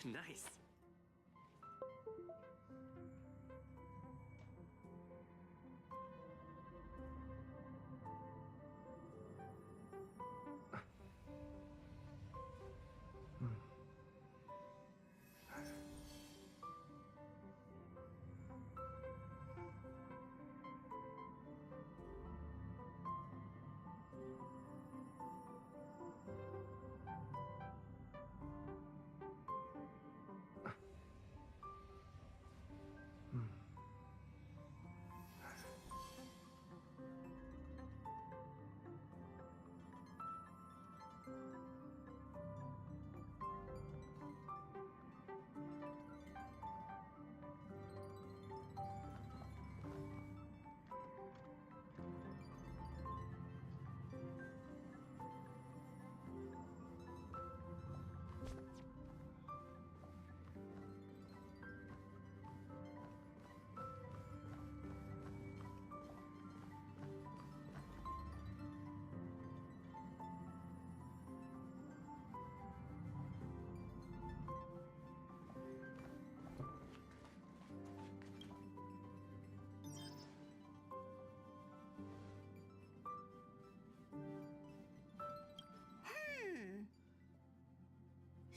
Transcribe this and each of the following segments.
Nice.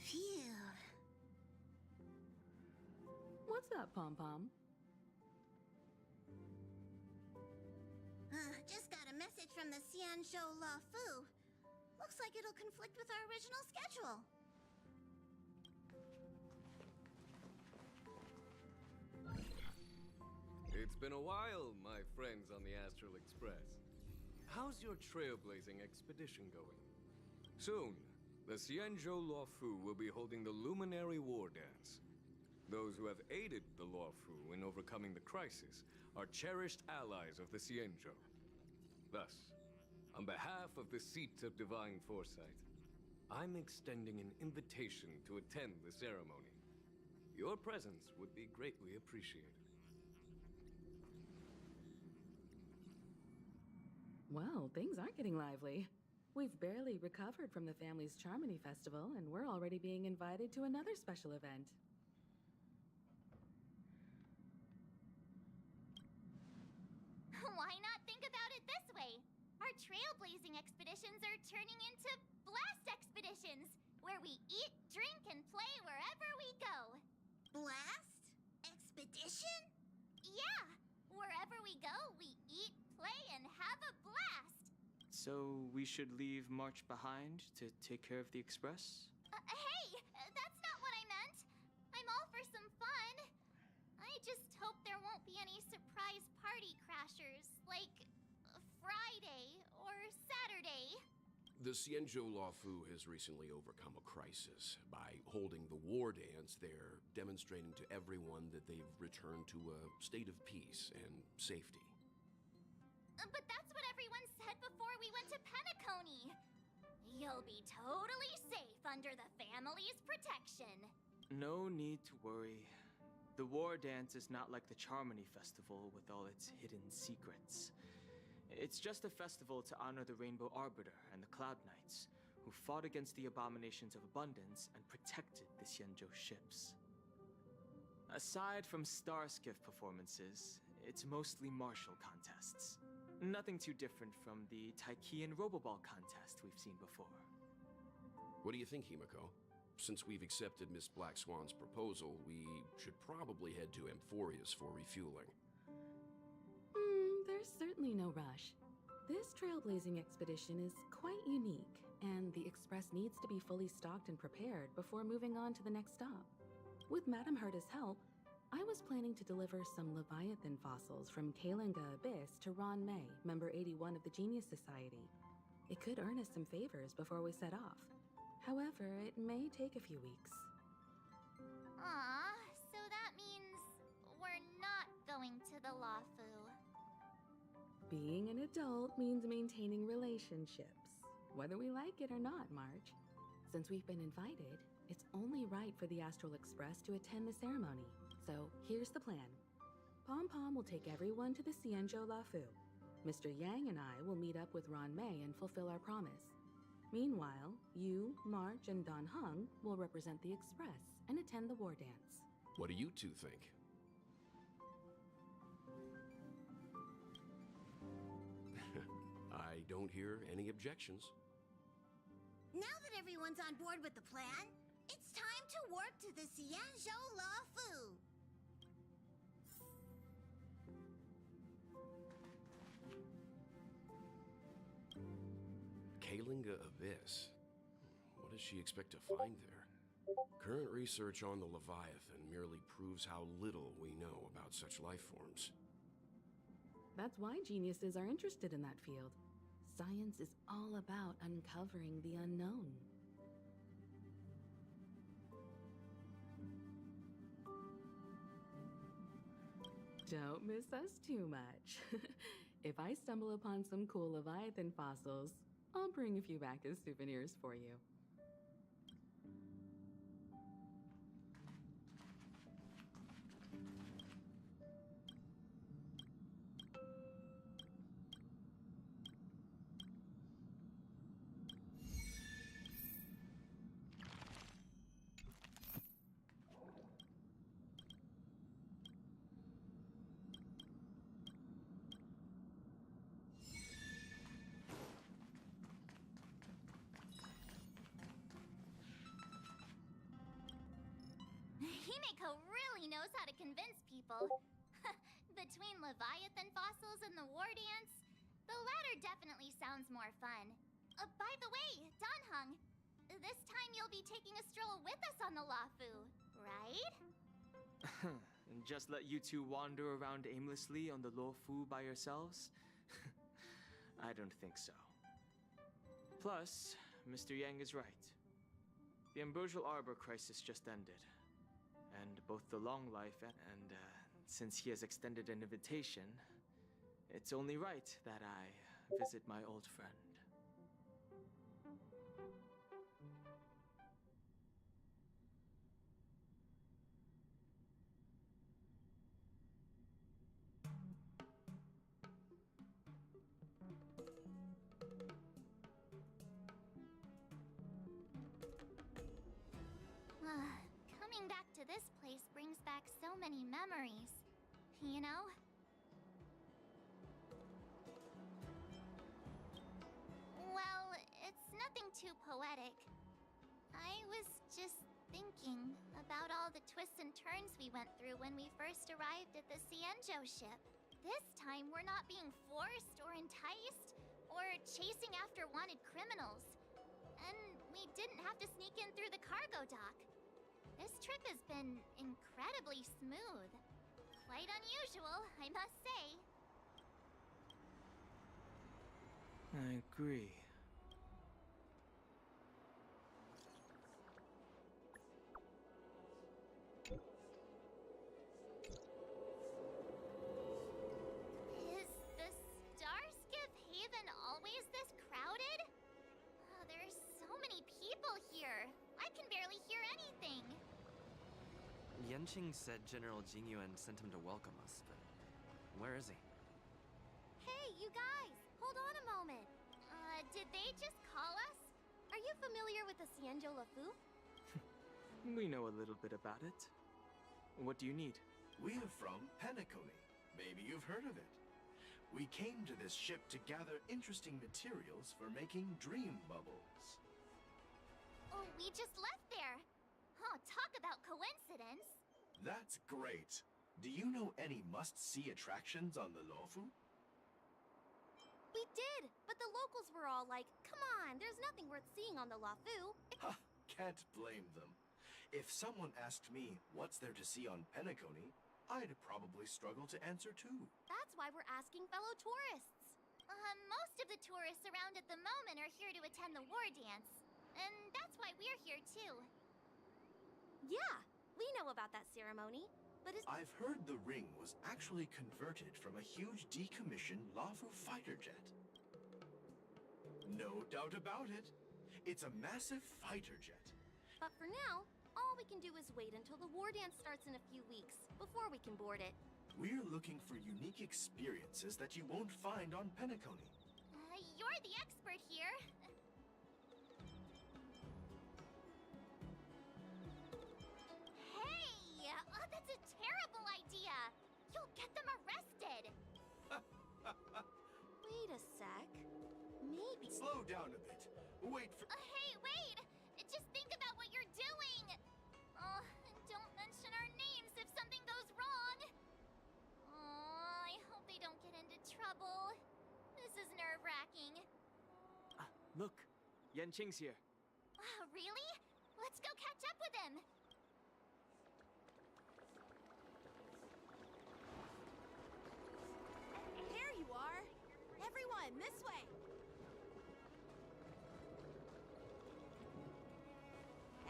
Phew. What's up, Pom-Pom? Just got a message from the Xianzhou La Fu. Looks like it'll conflict with our original schedule. It's been a while, my friends on the Astral Express. How's your trailblazing expedition going? Soon, the Xianzhou La Fu will be holding the Luminary War Dance. Those who have aided the La Fu in overcoming the crisis are cherished allies of the Xianzhou. Thus, on behalf of the Seat of Divine Foresight, I'm extending an invitation to attend the ceremony. Your presence would be greatly appreciated. Well, things aren't getting lively. We've barely recovered from the family's Charmony Festival, and we're already being invited to another special event. Why not think about it this way? Our trailblazing expeditions are turning into blast expeditions, where we eat, drink, and play wherever we go. Blast? Expedition? Yeah, wherever we go, we eat, play, and have a blast. So we should leave March behind to take care of the Express? Hey, that's not what I meant. I'm all for some fun. I just hope there won't be any surprise party crashers, like Friday or Saturday. The Xianzhou La Fu has recently overcome a crisis. By holding the war dance, they're demonstrating to everyone that they've returned to a state of peace and safety. But that's what everyone said before we went to Penacony. You'll be totally safe under the family's protection. No need to worry. The War Dance is not like the Charmony Festival with all its hidden secrets. It's just a festival to honor the Rainbow Arbiter and the Cloud Knights, who fought against the abominations of abundance and protected the Xianzhou ships. Aside from star skiff performances, it's mostly martial contests. Nothing too different from the Taiki and Roboball contest we've seen before. What do you think, Himiko? Since we've accepted Miss Black Swan's proposal, we should probably head to Amphorius for refueling. There's certainly no rush. This trailblazing expedition is quite unique, and the Express needs to be fully stocked and prepared before moving on to the next stop. With Madame Herta's help, I was planning to deliver some Leviathan fossils from Kalinga Abyss to Ron May, member 81 of the Genius Society. It could earn us some favors before we set off. However, it may take a few weeks. Aw, so that means we're not going to the La Fu. Being an adult means maintaining relationships, whether we like it or not, March. Since we've been invited, it's only right for the Astral Express to attend the ceremony. So here's the plan. Pom-Pom will take everyone to the Xianzhou La Fu. Mr. Yang and I will meet up with Ron May and fulfill our promise. Meanwhile, you, March, and Don Hung will represent the Express. and attend the war dance. What do you two think? I don't hear any objections. Now that everyone's on board with the plan, it's time to warp to the Xianzhou Lafu. Kalinga Abyss. What does she expect to find there? Current research on the Leviathan merely proves how little we know about such life forms. That's why geniuses are interested in that field. Science is all about uncovering the unknown. Don't miss us too much. If I stumble upon some cool Leviathan fossils, I'll bring a few back as souvenirs for you. Himeko really knows how to convince people. Between Leviathan fossils and the war dance, the latter definitely sounds more fun. By the way, Danheng, this time you'll be taking a stroll with us on the Lafu, right? And just let you two wander around aimlessly on the Luofu by yourselves? I don't think so. Plus, Mr. Yang is right. The Ambrosial Arbor crisis just ended. And both the Long Life and since he has extended an invitation, it's only right that I visit my old friend. Coming back to this place brings back so many memories, you know? Well, it's nothing too poetic. I was just thinking about all the twists and turns we went through when we first arrived at the Xianzhou ship. This time, we're not being forced or enticed or chasing after wanted criminals. And we didn't have to sneak in through the cargo dock. This trip has been incredibly smooth. Quite unusual, I must say. I agree. Is the Starskiff Haven always this crowded? There's so many people here. I can barely hear anything. Yanqing said General Jingyuan sent him to welcome us, but where is he? Hey, you guys! Hold on a moment. Did they just call us? Are you familiar with the Xianzhou Lafu? We know a little bit about it. What do you need? We are from Penacony. Maybe you've heard of it. We came to this ship to gather interesting materials for making dream bubbles. Oh, we just left there. Oh, talk about coincidence. That's great. Do you know any must-see attractions on the Luofu? We did, but the locals were all like, come on, there's nothing worth seeing on the Luofu. Ha! Can't blame them. If someone asked me what's there to see on Penacony, I'd probably struggle to answer too. That's why we're asking fellow tourists. Most of the tourists around at the moment are here to attend the war dance. And that's why we're here too. Yeah, we know about that ceremony, but is... I've heard the ring was actually converted from a huge decommissioned Luofu fighter jet. No doubt about it. It's a massive fighter jet. But for now, all we can do is wait until the war dance starts in a few weeks, before we can board it. We're looking for unique experiences that you won't find on Penacony. You're the expert here. slow down a bit. Wait for... Hey, wait! Just think about what you're doing! Oh, and don't mention our names if something goes wrong! Oh, I hope they don't get into trouble. This is nerve-wracking. Look, Yanqing's here. Really? Let's go catch up with him! There you are! Everyone, this way!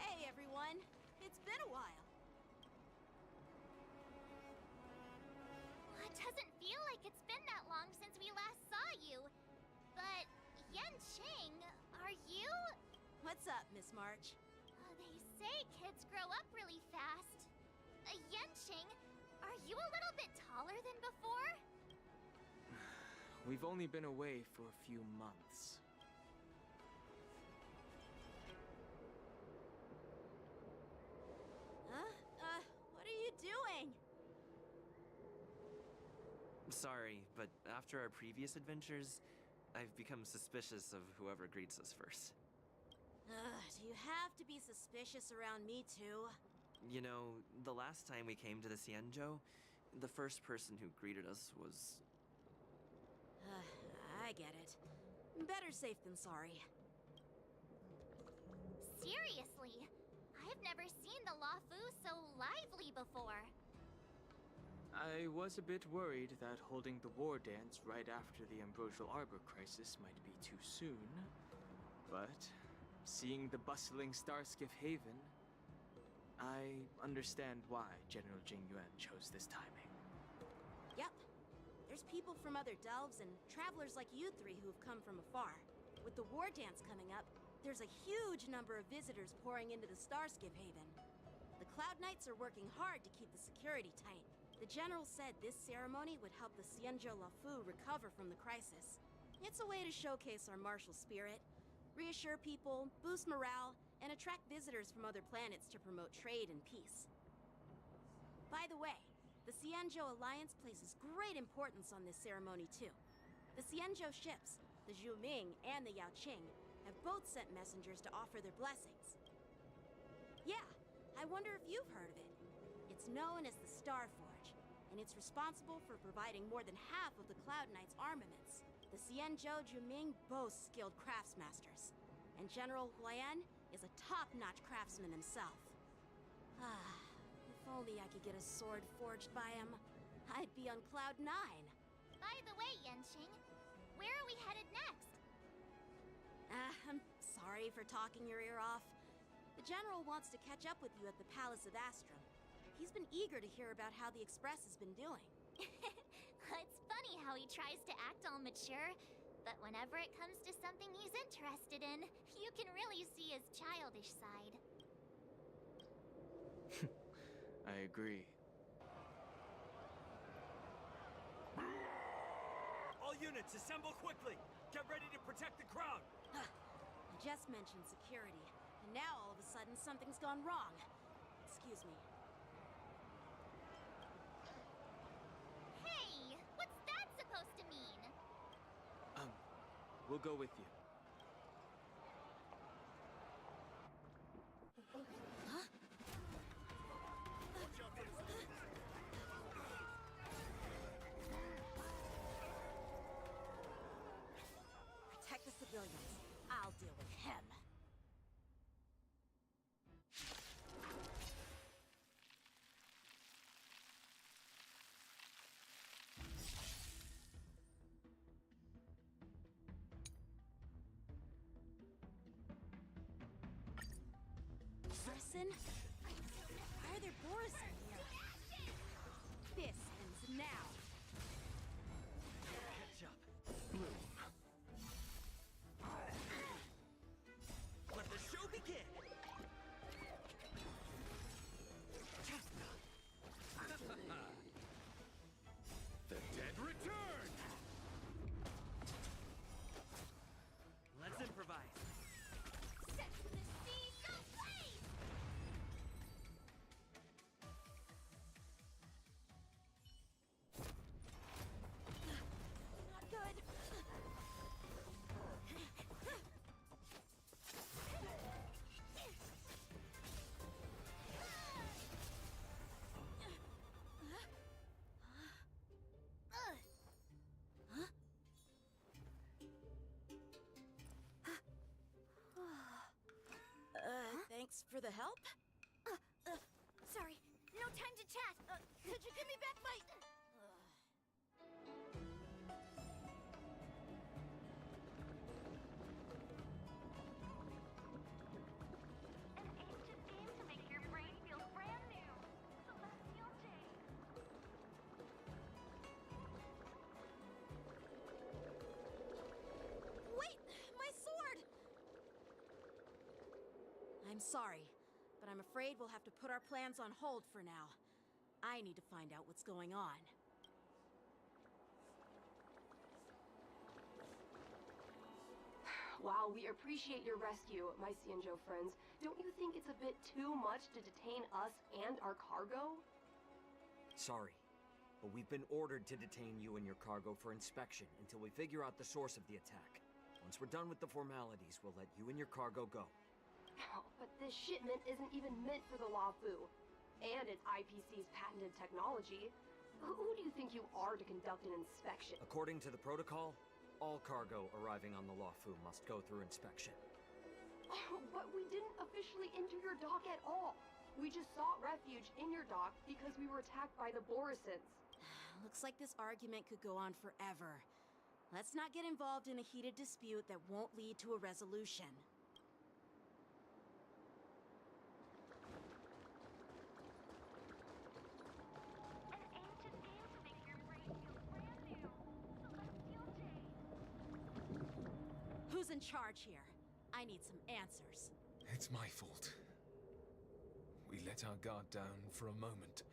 Hey, everyone! It's been a while. It doesn't feel like it's been that long since we last saw you. But, Yanqing, are you? What's up, Miss March? They say kids grow up really fast. Yanqing, are you a little bit taller than before? We've only been away for a few months. Huh? What are you doing? Sorry, but after our previous adventures, I've become suspicious of whoever greets us first. Do you have to be suspicious around me, too? You know, the last time we came to the Xianzhou, the first person who greeted us was... I get it. Better safe than sorry. Seriously, I've never seen the Luofu so lively before. I was a bit worried that holding the war dance right after the Ambrosial Arbor crisis might be too soon. But seeing the bustling Starskiff Haven, I understand why General Jingyuan chose this timing. Yep. There's people from other delves and travelers like you three who've come from afar. With the war dance coming up, there's a huge number of visitors pouring into the Starskiff Haven. The Cloud Knights are working hard to keep the security tight. The General said this ceremony would help the Xianzhou Luofu recover from the crisis. It's a way to showcase our martial spirit, reassure people, boost morale, and attract visitors from other planets to promote trade and peace. By the way, the Xianzhou Alliance places great importance on this ceremony too. The Xianzhou ships, the Zhuming and the Yaoqing, have both sent messengers to offer their blessings. Yeah, I wonder if you've heard of it. It's known as the Star Forge, and it's responsible for providing more than half of the Cloud Knights' armaments. The Xianzhou Zhuming boasts skilled craftsmasters, and General Huayan is a top-notch craftsman himself. If only I could get a sword forged by him, I'd be on Cloud 9. By the way, Yanqing, where are we headed next? I'm sorry for talking your ear off. The General wants to catch up with you at the Palace of Astrum. He's been eager to hear about how the Express has been doing. It's funny how he tries to act all mature, but whenever it comes to something he's interested in, you can really see his childish side. I agree. All units, assemble quickly! Get ready to protect the crowd! I just mentioned security, and now all of a sudden something's gone wrong. Excuse me. Hey, what's that supposed to mean? We'll go with you. Protect the civilians. I'll deal with him. Morrison? Why are there Boris in here? This ends now. Catch up. Let the show begin! The dead return! Let's improvise. Set the seas ablaze! Thanks for the help. Sorry, no time to chat. Could you give me back my... Wait! My sword! I'm sorry, but I'm afraid we'll have to put our plans on hold for now. I need to find out what's going on. While we appreciate your rescue, my Xianzhou friends, don't you think it's a bit too much to detain us and our cargo? Sorry, but we've been ordered to detain you and your cargo for inspection until we figure out the source of the attack. Once we're done with the formalities, we'll let you and your cargo go. Oh, but this shipment isn't even meant for the Luofu, and it's IPC's patented technology. Who do you think you are to conduct an inspection? According to the protocol, all cargo arriving on the Luofu must go through inspection. Oh, but we didn't officially enter your dock at all. We just sought refuge in your dock because we were attacked by the Borisons. Looks like this argument could go on forever. Let's not get involved in a heated dispute that won't lead to a resolution. Who's in charge here? I need some answers. It's my fault. We let our guard down for a moment.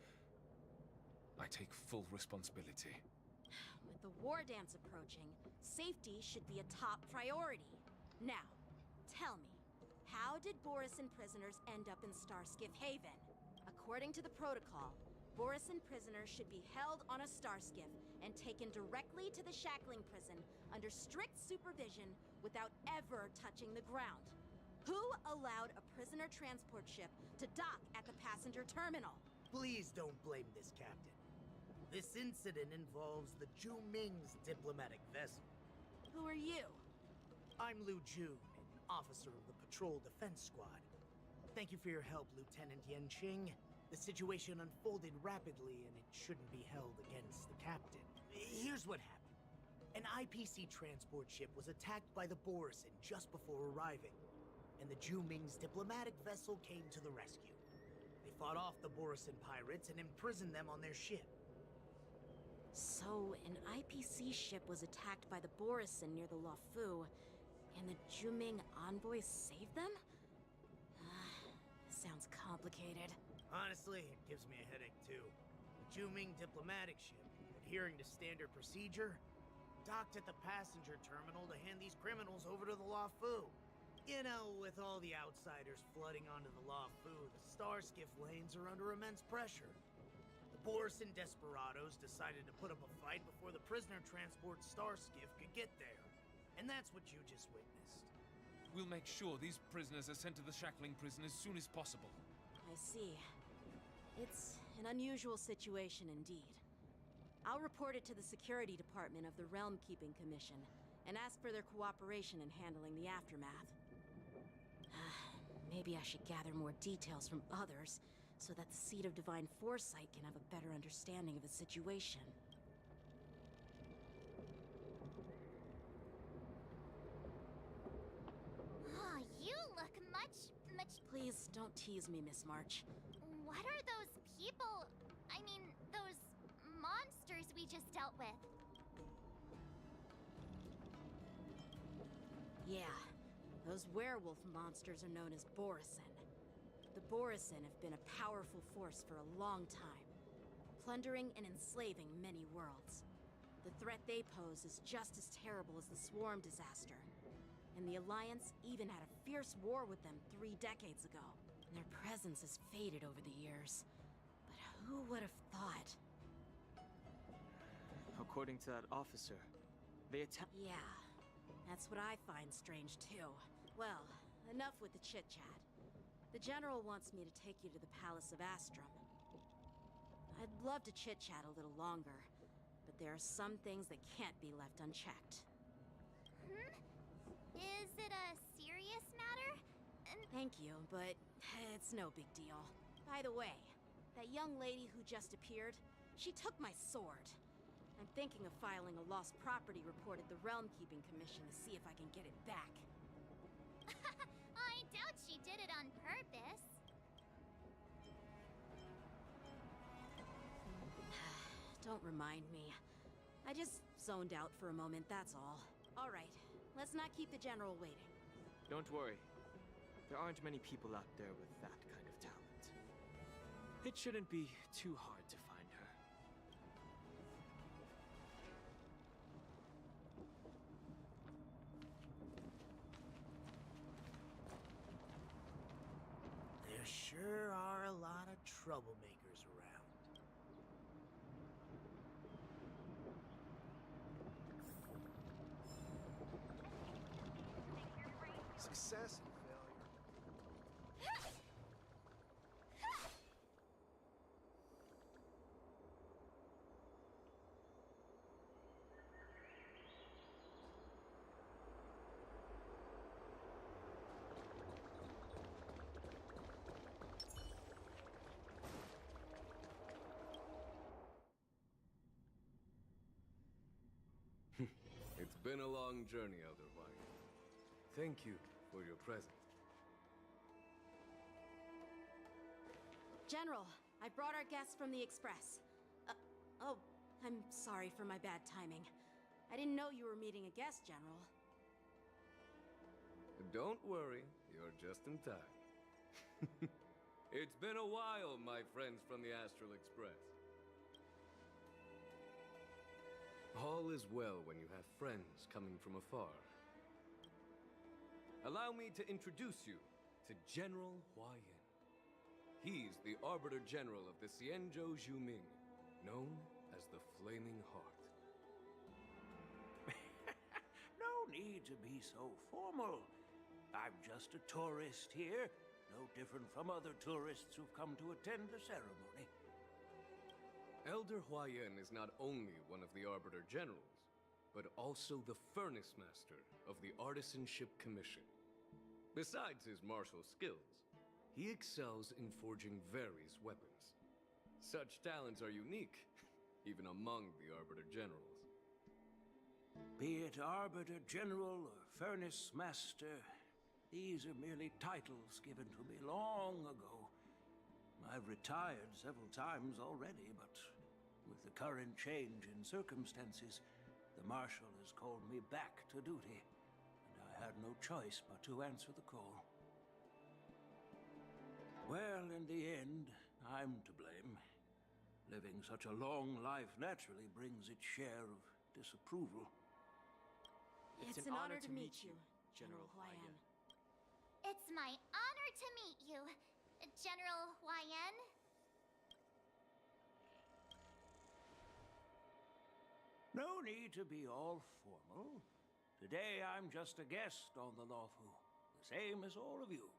I take full responsibility. With the war dance approaching, safety should be a top priority. Now, tell me, how did Borison prisoners end up in Starskiff Haven? According to the protocol, Borison prisoners should be held on a Starskiff and taken directly to the shackling prison under strict supervision without ever touching the ground. Who allowed a prisoner transport ship to dock at the passenger terminal? Please don't blame this captain. This incident involves the Zhu Ming's diplomatic vessel. Who are you? I'm Lu Jun, an officer of the Patrol Defense Squad. Thank you for your help, Lieutenant Yanqing. The situation unfolded rapidly, and it shouldn't be held against the captain. Here's what happened. An IPC transport ship was attacked by the Borison just before arriving, and the Zhu Ming's diplomatic vessel came to the rescue. They fought off the Borison pirates and imprisoned them on their ship. So, an IPC ship was attacked by the Borison near the Luofu, and the Zhu Ming envoys saved them? Sounds complicated. Honestly, it gives me a headache too. The Zhu Ming diplomatic ship, adhering to standard procedure, docked at the passenger terminal to hand these criminals over to the Luofu. You know, with all the outsiders flooding onto the Luofu, the Starskiff lanes are under immense pressure. The Borison desperados decided to put up a fight before the prisoner transport Starskiff could get there. And that's what you just witnessed. We'll make sure these prisoners are sent to the shackling prison as soon as possible. I see. It's an unusual situation indeed. I'll report it to the security department of the Realm Keeping Commission and ask for their cooperation in handling the aftermath. Maybe I should gather more details from others so that the Seat of Divine Foresight can have a better understanding of the situation. Oh, you look much... Please don't tease me, Miss March. What are those people? I mean, those monsters we just dealt with? Yeah, those werewolf monsters are known as Borison. The Borison have been a powerful force for a long time, plundering and enslaving many worlds. The threat they pose is just as terrible as the Swarm disaster, and the Alliance even had a fierce war with them 3 decades ago. Their presence has faded over the years, but who would have thought? According to that officer, they attacked... Yeah, that's what I find strange too. Well, enough with the chit-chat. The General wants me to take you to the Palace of Astrum. I'd love to chit-chat a little longer, but there are some things that can't be left unchecked. Is it a serious matter? Thank you, but It's no big deal. By the way, that young lady who just appeared, she took my sword. I'm thinking of filing a lost property report at the Realm Keeping Commission to see if I can get it back. I doubt she did it on purpose. Don't remind me. I just zoned out for a moment, that's all. All right, let's not keep the General waiting. Don't worry. There aren't many people out there with that kind of talent. It shouldn't be too hard to find her. There sure are a lot of troublemakers around. Success and failure. It's been a long journey, Elder White. Thank you for your presence. General, I brought our guests from the Express. Oh, I'm sorry for my bad timing. I didn't know you were meeting a guest, General. Don't worry, you're just in time. It's been a while, my friends from the Astral Express. All is well when you have friends coming from afar. Allow me to introduce you to General Huayan. He's the Arbiter General of the Xianzhou Zhuming, known as the Flaming Heart. No need to be so formal. I'm just a tourist here, no different from other tourists who've come to attend the ceremony. Elder Huayan is not only one of the Arbiter Generals, but also the Furnace Master of the Artisanship Commission. Besides his martial skills, he excels in forging various weapons. Such talents are unique, even among the Arbiter Generals. Be it Arbiter General or Furnace Master, these are merely titles given to me long ago. I've retired several times already, but with the current change in circumstances, the Marshal has called me back to duty, and I had no choice but to answer the call. Well, in the end, I'm to blame. Living such a long life naturally brings its share of disapproval. It's an honor to meet you, General Huayan. It's my honor to meet you, General Huayan. No need to be all formal. Today I'm just a guest on the Luofu, the same as all of you.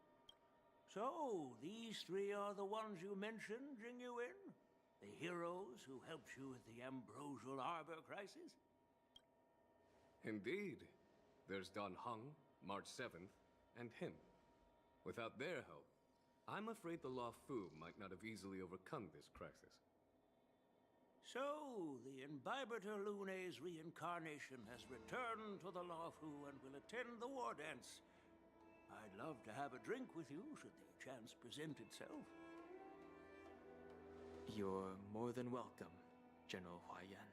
So, these three are the ones you mentioned, Jingyuin? The heroes who helped you with the Ambrosial Arbor crisis? Indeed. There's Dan Heng, March 7th, and him. Without their help, I'm afraid the Luofu might not have easily overcome this crisis. So, the Imbibitor Lune's reincarnation has returned to the Luofu and will attend the war dance. I'd love to have a drink with you should the chance present itself. You're more than welcome, General Huayan.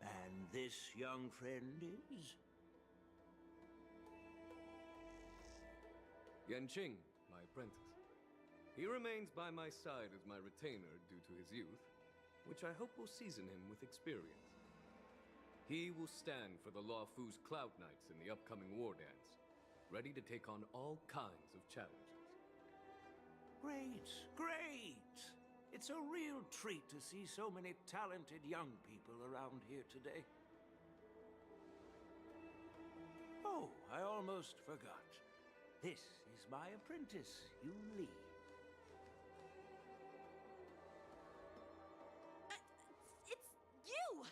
And this young friend is? Yanqing, my apprentice. He remains by my side as my retainer due to his youth, which I hope will season him with experience. He will stand for the Luofu's Cloud Knights in the upcoming war dance, ready to take on all kinds of challenges. Great, great! It's a real treat to see so many talented young people around here today. Oh, I almost forgot. This is my apprentice, Yun Li. It's you!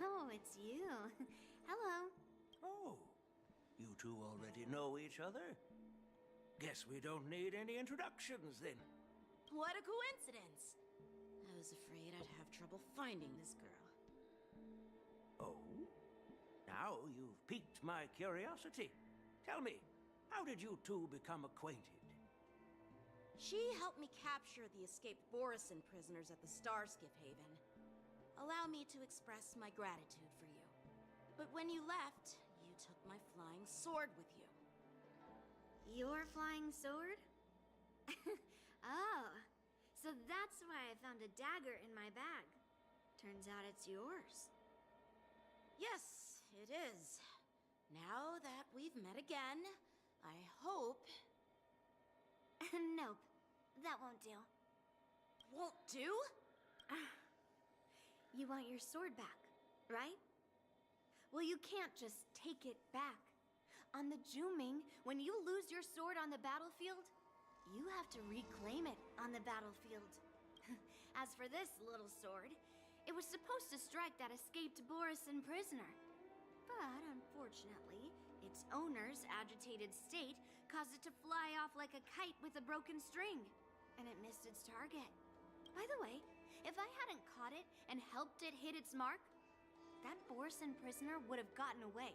Oh, it's you. Hello. Oh, you two already know each other? Guess we don't need any introductions then. What a coincidence! I was afraid I'd have trouble finding this girl. Oh? Now you've piqued my curiosity. Tell me, how did you two become acquainted? She helped me capture the escaped Borisin prisoners at the Starskiff Haven. Allow me to express my gratitude for you. But when you left, you took my flying sword with you. Your flying sword? Oh, so that's why I found a dagger in my bag. Turns out it's yours. Yes, it is. Now that we've met again, I hope... Nope, that won't do. Won't do? You want your sword back, right? Well, you can't just take it back. On the Juming, when you lose your sword on the battlefield, you have to reclaim it on the battlefield. As for this little sword, it was supposed to strike that escaped Borisin prisoner. But unfortunately, its owner's agitated state caused it to fly off like a kite with a broken string, and it missed its target. By the way, if I hadn't caught it and helped it hit its mark, that Borisin prisoner would have gotten away.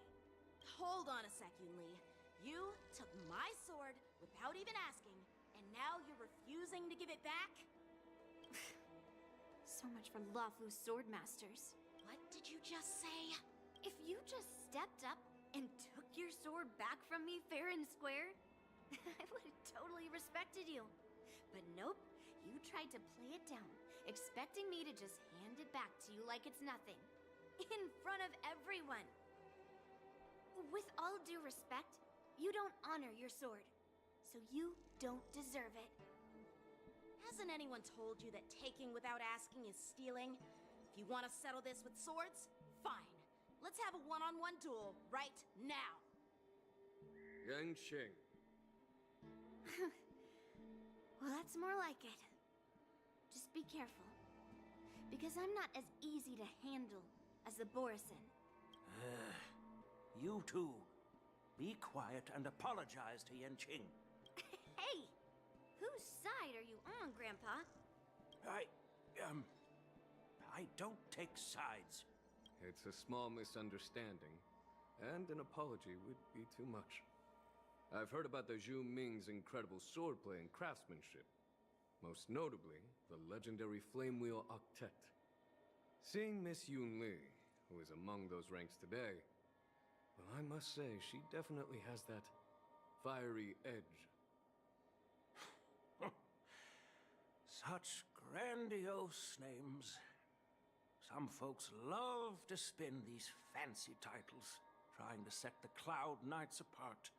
Hold on a sec, Yunli. You took my sword without even asking, and now you're refusing to give it back? So much for Luofu's sword masters. What did you just say? If you just stepped up and took your sword back from me fair and square, I would have totally respected you. But nope, you tried to play it down, expecting me to just hand it back to you like it's nothing. In front of everyone. With all due respect, you don't honor your sword, so you don't deserve it. Hasn't anyone told you that taking without asking is stealing? If you want to settle this with swords, fine. Let's have a one-on-one duel right now. Yang Qing. Well, that's more like it. Just be careful, because I'm not as easy to handle as the Borisin. You two, be quiet and apologize to Yanqing. Hey! Whose side are you on, Grandpa? I don't take sides. It's a small misunderstanding, and an apology would be too much. I've heard about the Zhu Ming's incredible swordplay and craftsmanship. Most notably, the legendary Flame Wheel Octet. Seeing Miss Yunli, who is among those ranks today, well, I must say, she definitely has that fiery edge. Such grandiose names. Some folks love to spin these fancy titles, trying to set the Cloud Knights apart.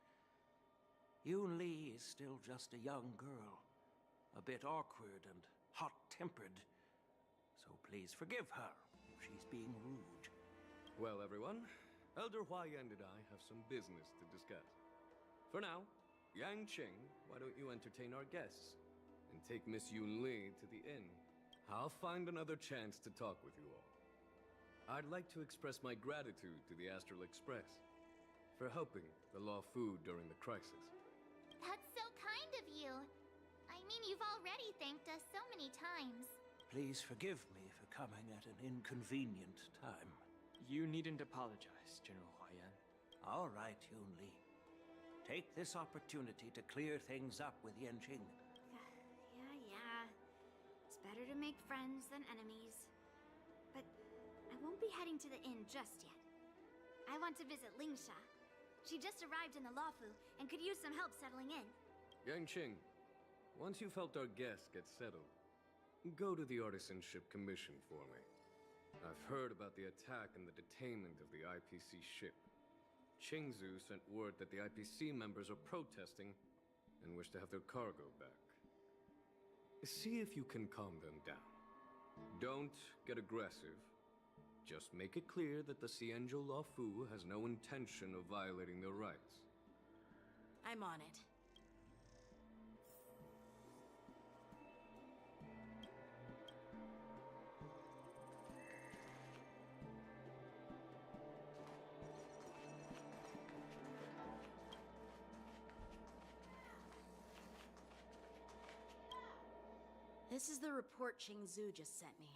Yunli is still just a young girl, a bit awkward and hot-tempered. So please forgive her if she's being rude. Well, everyone, Elder Huayan and I have some business to discuss. For now, Yang Qing, why don't you entertain our guests and take Miss Yunli to the inn? I'll find another chance to talk with you all. I'd like to express my gratitude to the Astral Express for helping the Luofu during the crisis. That's so kind of you. I mean, you've already thanked us so many times. Please forgive me for coming at an inconvenient time. You needn't apologize, General Huayan. All right, Yunli. Take this opportunity to clear things up with Yanqing. Yeah. It's better to make friends than enemies. But I won't be heading to the inn just yet. I want to visit Lingsha. She just arrived in the Luofu and could use some help settling in. Yang Qing, once you've helped our guests get settled, go to the Artisanship Commission for me. I've heard about the attack and the detainment of the IPC ship. Qingzu sent word that the IPC members are protesting and wish to have their cargo back. See if you can calm them down. Don't get aggressive. Just make it clear that the Xianzhou Luofu has no intention of violating their rights. I'm on it. This is the report Qingzu just sent me.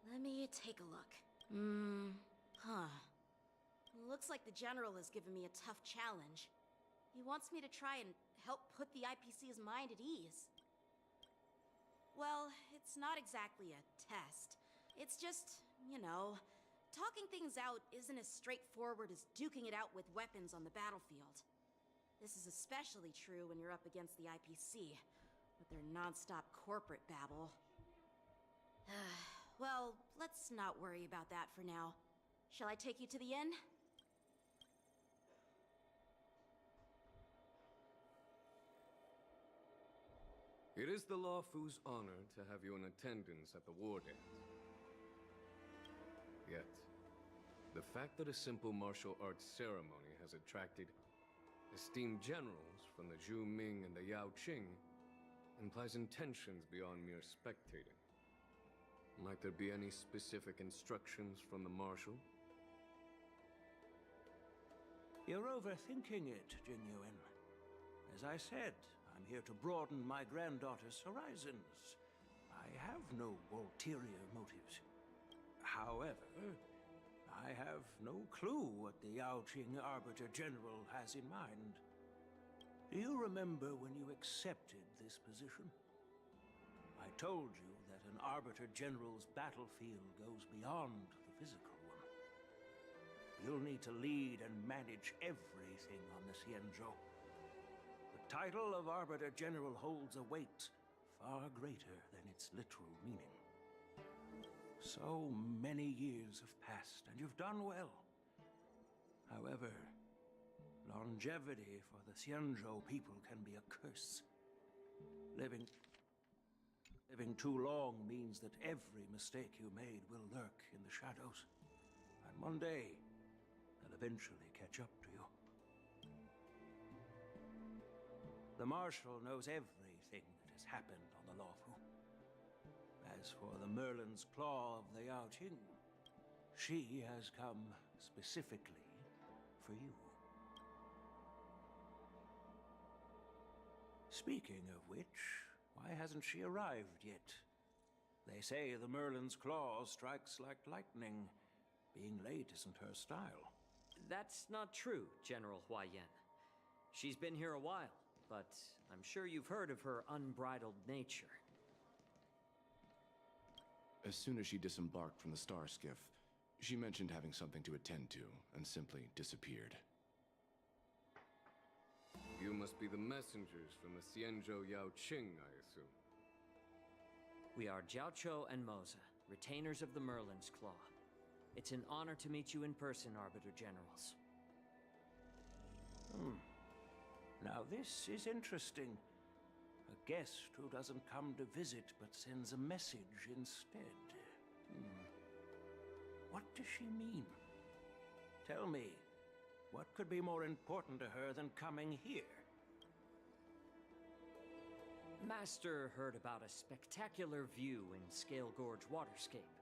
Let me take a look. Looks like the General has given me a tough challenge. He wants me to try and help put the IPC's mind at ease. Well, it's not exactly a test. It's just, you know, talking things out isn't as straightforward as duking it out with weapons on the battlefield. This is especially true when you're up against the IPC, with their non-stop corporate babble. Well, let's not worry about that for now. Shall I take you to the inn? It is the Lawfu's honor to have you in attendance at the war dance. Yet, the fact that a simple martial arts ceremony has attracted esteemed generals from the Zhu Ming and the Yao Qing implies intentions beyond mere spectating. Might there be any specific instructions from the marshal? You're overthinking it, Jingyuan. As I said, I'm here to broaden my granddaughter's horizons. I have no ulterior motives. However, I have no clue what the Yaoqing Arbiter General has in mind. Do you remember when you accepted this position? I told you that an Arbiter General's battlefield goes beyond the physical one. You'll need to lead and manage everything on the Xianzhou. The title of Arbiter General holds a weight far greater than its literal meaning. So many years have passed, and you've done well. However, longevity for the Xianzhou people can be a curse. Living too long means that every mistake you made will lurk in the shadows. And one day, they'll eventually catch up to you. The Marshal knows everything that has happened on the Lawfu. As for the Merlin's Claw of the Yaoqing, she has come specifically for you. Speaking of which, why hasn't she arrived yet? They say the Merlin's Claw strikes like lightning. Being late isn't her style. That's not true, General Huaiyan. She's been here a while, but I'm sure you've heard of her unbridled nature. As soon as she disembarked from the star skiff, she mentioned having something to attend to, and simply disappeared. You must be the messengers from the Xianzhou Yaoqing, I assume. We are Jiaoqiu and Moza, retainers of the Merlin's Claw. It's an honor to meet you in person, Arbiter Generals. Now this is interesting. A guest who doesn't come to visit but sends a message instead. What does she mean? Tell me, what could be more important to her than coming here? Master heard about a spectacular view in Scale Gorge Waterscape.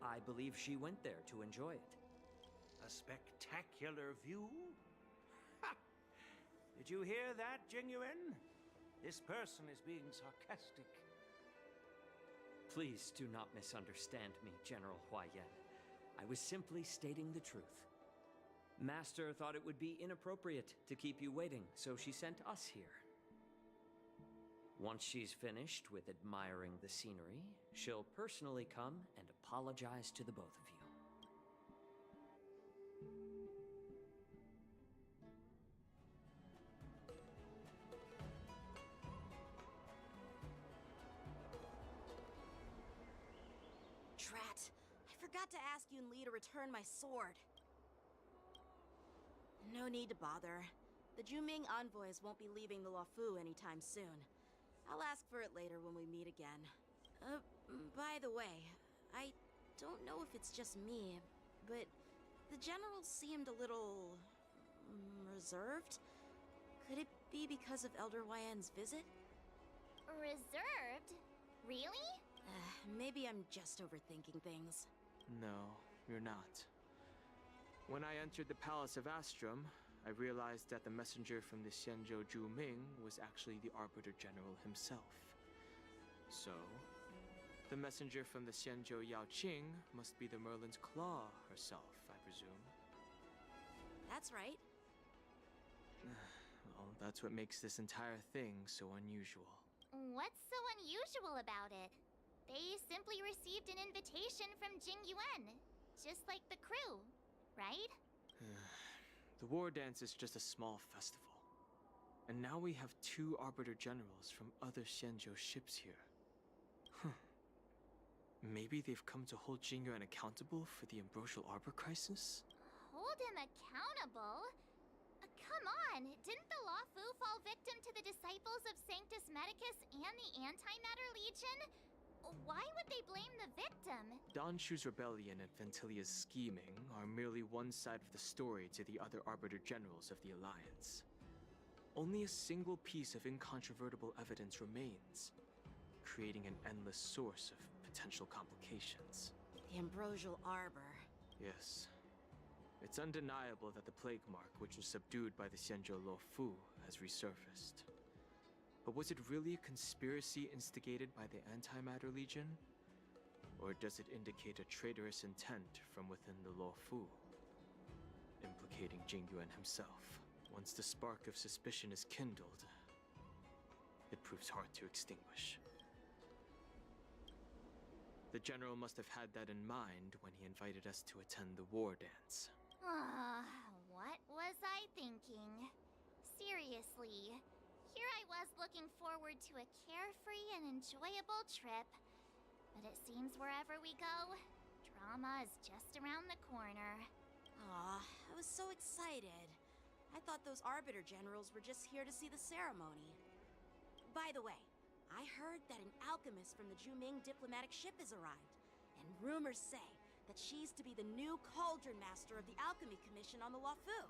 I believe she went there to enjoy it. A spectacular view? Ha! Did you hear that, Jingyuan? This person is being sarcastic. Please do not misunderstand me, General Huaiyan. I was simply stating the truth. Master thought it would be inappropriate to keep you waiting, so she sent us here. Once she's finished with admiring the scenery, she'll personally come and apologize to the both of you. Drat! I forgot to ask Yun Li to return my sword. No need to bother. The Juming envoys won't be leaving the Lawfu anytime soon. I'll ask for it later when we meet again. By the way, I don't know if it's just me, but the general seemed a little reserved. Could it be because of Elder Huaiyan's visit? Reserved? Really? Maybe I'm just overthinking things. No, you're not. When I entered the Palace of Astrum, I realized that the messenger from the Xianzhou Zhu Ming was actually the Arbiter General himself. So, The messenger from the Xianzhou Yaoqing must be the Merlin's Claw herself, I presume. That's right. Well, that's what makes this entire thing so unusual. What's so unusual about it? They simply received an invitation from Jing Yuan, just like the crew, right? The war dance is just a small festival. And now we have 2 Arbiter Generals from other Xianzhou ships here. Maybe they've come to hold Jing Yuan accountable for the Ambrosial Arbor crisis? Hold him accountable? Come on! Didn't the Luofu fall victim to the disciples of Sanctus Medicus and the Antimatter Legion? Why would they blame the victim? Dan Shu's rebellion and Ventilia's scheming are merely one side of the story to the other Arbiter Generals of the Alliance. Only a single piece of incontrovertible evidence remains, creating an endless source of potential complications. The Ambrosial Arbor. Yes. It's undeniable that the plague mark, which was subdued by the Xianzhou Luofu, has resurfaced. But was it really a conspiracy instigated by the Antimatter Legion? Or does it indicate a traitorous intent from within the Luofu, implicating Jing Yuan himself? Once the spark of suspicion is kindled, it proves hard to extinguish. The General must have had that in mind when he invited us to attend the war dance. What was I thinking? Seriously, here I was looking forward to a carefree and enjoyable trip. But it seems wherever we go, drama is just around the corner. Aw, I was so excited. I thought those Arbiter Generals were just here to see the ceremony. By the way, I heard that an alchemist from the Juming diplomatic ship has arrived. And rumors say that she's to be the new Cauldron Master of the Alchemy Commission on the Luofu.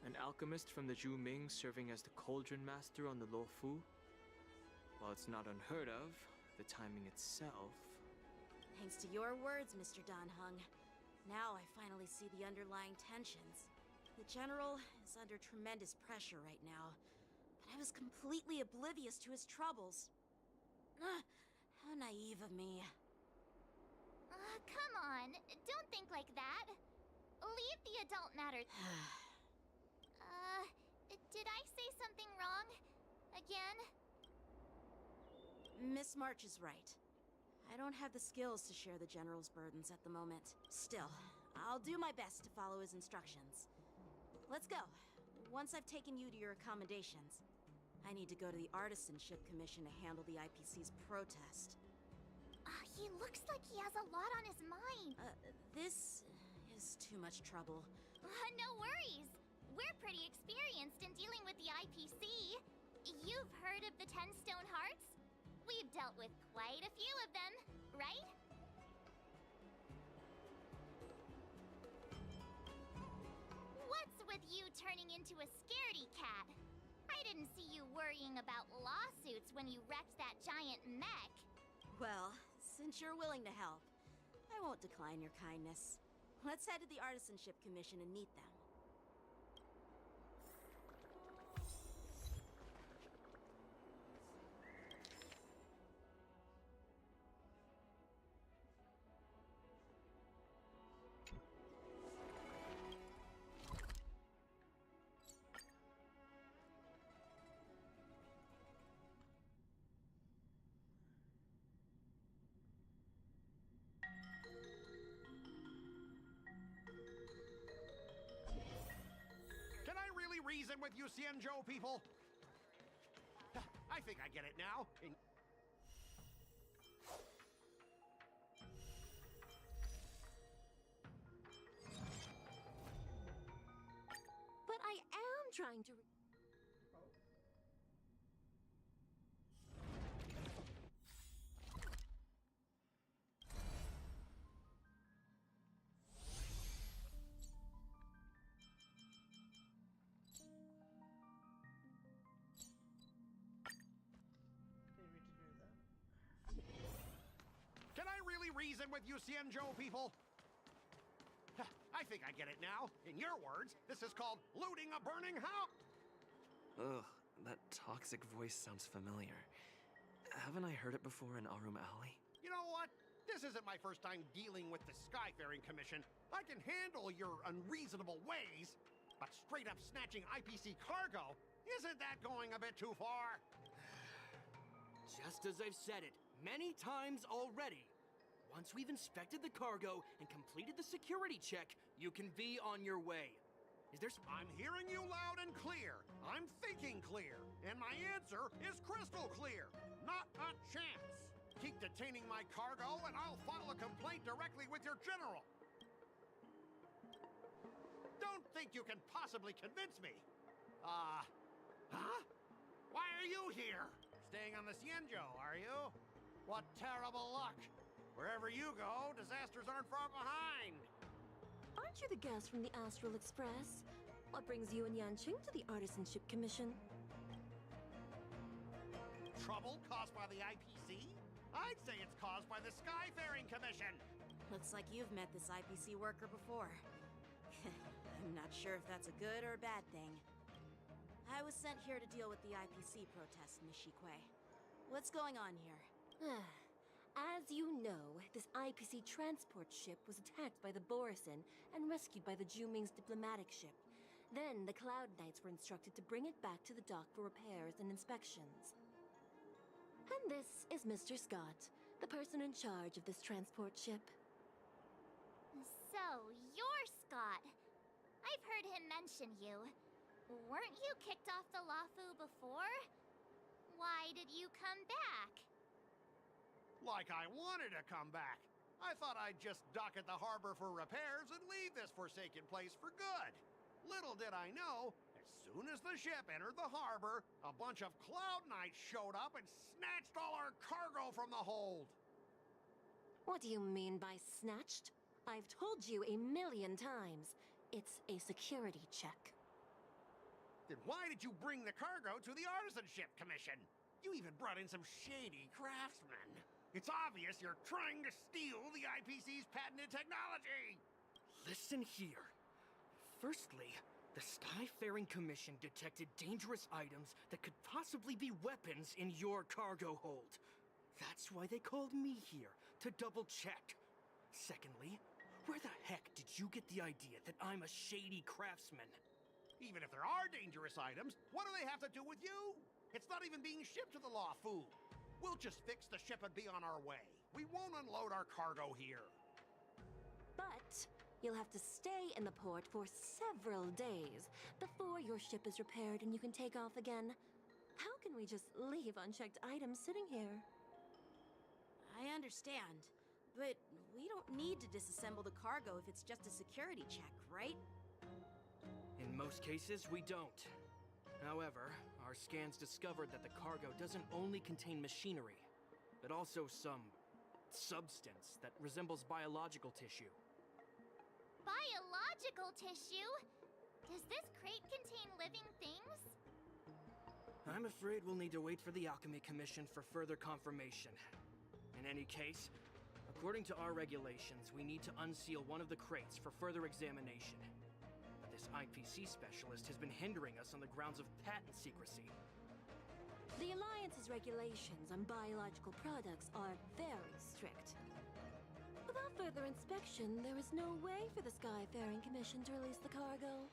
An alchemist from the Juming serving as the Cauldron Master on the Luofu? While it's not unheard of, the timing itself... Thanks to your words, Mr. Danheng. Now I finally see the underlying tensions. The General is under tremendous pressure right now, but I was completely oblivious to his troubles. How naive of me. Come on, don't think like that. Leave the adult matter. Did I say something wrong? Again? Miss March is right. I don't have the skills to share the General's burdens at the moment. Still, I'll do my best to follow his instructions. Let's go. Once I've taken you to your accommodations, I need to go to the Artisanship Commission to handle the IPC's protest. He looks like he has a lot on his mind. This is too much trouble. No worries. We're pretty experienced in dealing with the IPC. You've heard of the 10 Stone Hearts? We've dealt with quite a few of them, right? What's with you turning into a scaredy cat? I didn't see you worrying about lawsuits when you wrecked that giant mech. Well, since you're willing to help, I won't decline your kindness. Let's head to the Artisanship Commission and meet them. Reason with you Xianzhou people? I think I get it now. But I am trying to... Reason with you Xianzhou people? I think I get it now. In your words, this is called looting a burning house. Ugh, that toxic voice sounds familiar. Haven't I heard it before in Arum Alley? You know what? This isn't my first time dealing with the Skyfaring Commission. I can handle your unreasonable ways, but straight up snatching IPC cargo, isn't that going a bit too far? Just as I've said it many times already. Once we've inspected the cargo and completed the security check, you can be on your way. Is there... I'm hearing you loud and clear. I'm thinking clear. And my answer is crystal clear. Not a chance. Keep detaining my cargo and I'll file a complaint directly with your general. Don't think you can possibly convince me. Huh? Why are you here? Staying on the Cienjo, are you? What terrible luck. Wherever you go, disasters aren't far behind. Aren't you the guest from the Astral Express? What brings you and Yanqing to the Artisanship Commission? Trouble caused by the IPC? I'd say it's caused by the Skyfaring Commission. Looks like you've met this IPC worker before. I'm not sure if that's a good or a bad thing. I was sent here to deal with the IPC protest, Nishikwe. What's going on here? As you know, this IPC transport ship was attacked by the Borison and rescued by the Juming's diplomatic ship. Then the Cloud Knights were instructed to bring it back to the dock for repairs and inspections. And this is Mr. Scott, the person in charge of this transport ship. So, you're Scott. I've heard him mention you. Weren't you kicked off the Lafu before? Why did you come back? Like I wanted to come back. I thought I'd just dock at the harbor for repairs and leave this forsaken place for good. Little did I know, as soon as the ship entered the harbor, a bunch of Cloud Knights showed up and snatched all our cargo from the hold. What do you mean by snatched? I've told you 1,000,000 times. It's a security check. Then why did you bring the cargo to the Artisanship Commission? You even brought in some shady craftsmen. It's obvious you're trying to steal the IPC's patented technology! Listen here. Firstly, the Skyfaring Commission detected dangerous items that could possibly be weapons in your cargo hold. That's why they called me here, to double-check. Secondly, where the heck did you get the idea that I'm a shady craftsman? Even if there are dangerous items, what do they have to do with you? It's not even being shipped to the Lafu. We'll just fix the ship and be on our way. We won't unload our cargo here. But you'll have to stay in the port for several days before your ship is repaired and you can take off again. How can we just leave unchecked items sitting here? I understand, but we don't need to disassemble the cargo if it's just a security check, right? In most cases, we don't. However, our scans discovered that the cargo doesn't only contain machinery, but also some substance that resembles biological tissue. Biological tissue? Does this crate contain living things? I'm afraid we'll need to wait for the Alchemy Commission for further confirmation. In any case, according to our regulations, we need to unseal one of the crates for further examination. This IPC specialist has been hindering us on the grounds of patent secrecy. The Alliance's regulations on biological products are very strict. Without further inspection, there is no way for the Skyfaring Commission to release the cargo.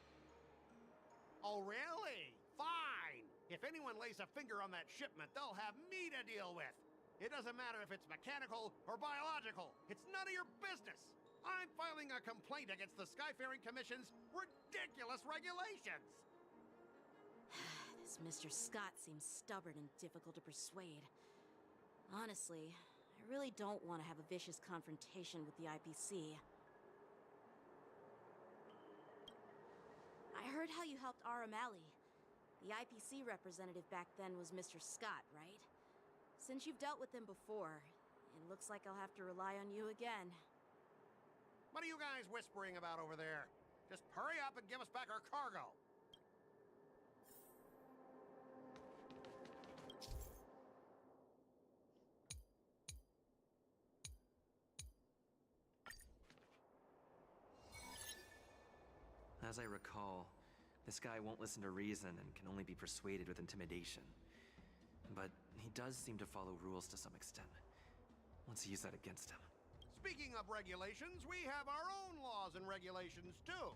Oh, really? Fine! If anyone lays a finger on that shipment, they'll have me to deal with. It doesn't matter if it's mechanical or biological. It's none of your business. I'm filing a complaint against the Skyfaring Commission's ridiculous regulations! This Mr. Scott seems stubborn and difficult to persuade. Honestly, I really don't want to have a vicious confrontation with the IPC. I heard how you helped Arum Alley. The IPC representative back then was Mr. Scott, right? Since you've dealt with him before, it looks like I'll have to rely on you again. What are you guys whispering about over there? Just hurry up and give us back our cargo. As I recall, this guy won't listen to reason and can only be persuaded with intimidation. But He does seem to follow rules to some extent. Let's use that against him. Speaking of regulations, we have our own laws and regulations too.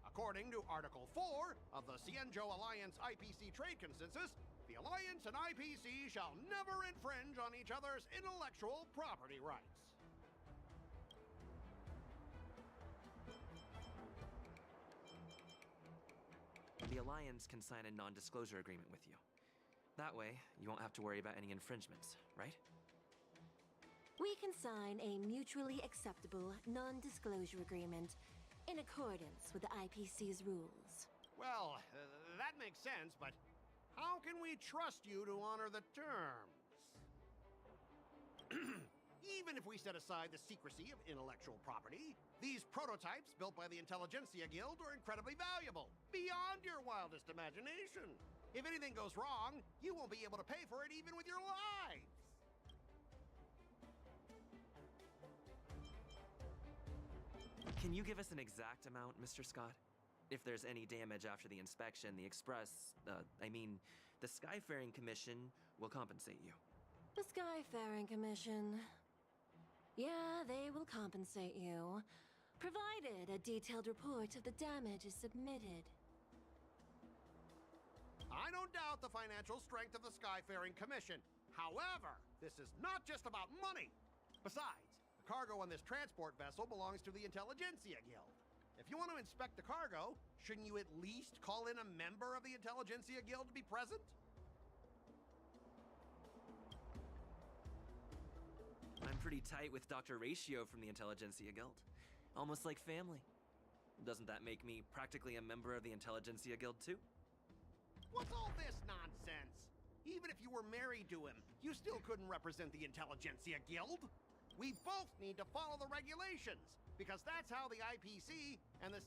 According to Article 4 of the Cienjo Alliance IPC Trade Consensus, the Alliance and IPC shall never infringe on each other's intellectual property rights. The Alliance can sign a non-disclosure agreement with you. That way, you won't have to worry about any infringements, right? We can sign a mutually acceptable non-disclosure agreement in accordance with the IPC's rules. Well, that makes sense, but how can we trust you to honor the terms? Even if we set aside the secrecy of intellectual property, these prototypes built by the Intelligentsia Guild are incredibly valuable, beyond your wildest imagination. If anything goes wrong, you won't be able to pay for it even with your lives. Can you give us an exact amount, Mr. Scott? If there's any damage after the inspection, the the Skyfaring Commission will compensate you. The Skyfaring Commission. Yeah, they will compensate you, provided a detailed report of the damage is submitted. I don't doubt the financial strength of the Skyfaring Commission. However, this is not just about money. Besides, the cargo on this transport vessel belongs to the Intelligentsia Guild. If you want to inspect the cargo, shouldn't you at least call in a member of the Intelligentsia Guild to be present? I'm pretty tight with Dr. Ratio from the Intelligentsia Guild. Almost like family. Doesn't that make me practically a member of the Intelligentsia Guild too? What's all this nonsense? Even if you were married to him, you still couldn't represent the Intelligentsia Guild. We both need to follow the regulations, because that's how the IPC and the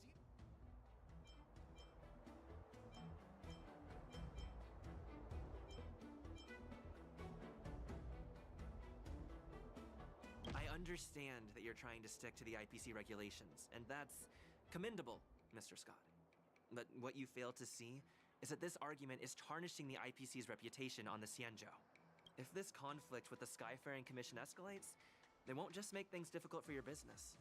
I understand that you're trying to stick to the IPC regulations, and that's commendable, Mr. Scott. But what you fail to see is that this argument is tarnishing the IPC's reputation on the Cienjo. If this conflict with the Skyfaring Commission escalates, they won't just make things difficult for your business,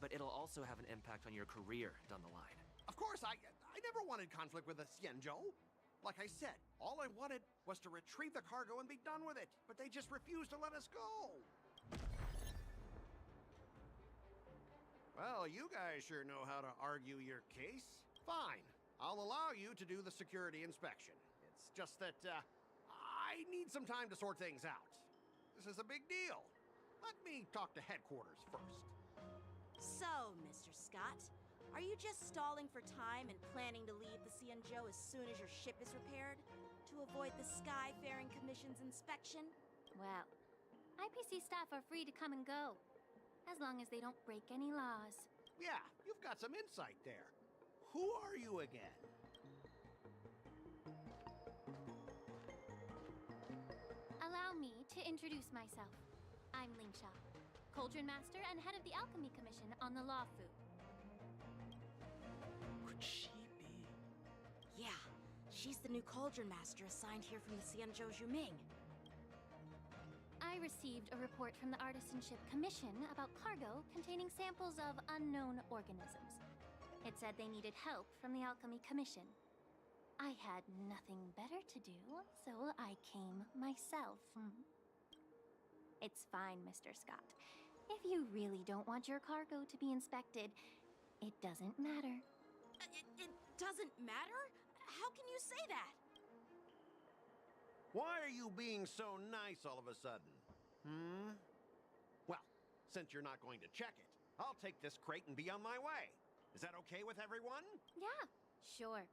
but it'll also have an impact on your career down the line. Of course, I never wanted conflict with the Cienjo. Like I said, all I wanted was to retrieve the cargo and be done with it, but they just refused to let us go. Well, you guys sure know how to argue your case. Fine, I'll allow you to do the security inspection. It's just that, I need some time to sort things out. This is a big deal. Let me talk to headquarters first. So, Mr. Scott, are you just stalling for time and planning to leave the Cienjo as soon as your ship is repaired? To avoid the Skyfaring Commission's inspection? Well, IPC staff are free to come and go, as long as they don't break any laws. Yeah, you've got some insight there. Who are you again? Allow me to introduce myself. I'm Lingsha, Cauldron Master and head of the Alchemy Commission on the Lawfu. Could she be? Yeah, she's the new Cauldron Master assigned here from the Cienjo Juming. I received a report from the Artisanship Commission about cargo containing samples of unknown organisms. It said they needed help from the Alchemy Commission. I had nothing better to do, so I came myself. It's fine, Mr. Scott. If you really don't want your cargo to be inspected, it doesn't matter. It doesn't matter? How can you say that? Why are you being so nice all of a sudden? Well, since you're not going to check it, I'll take this crate and be on my way. Is that okay with everyone? Yeah, sure.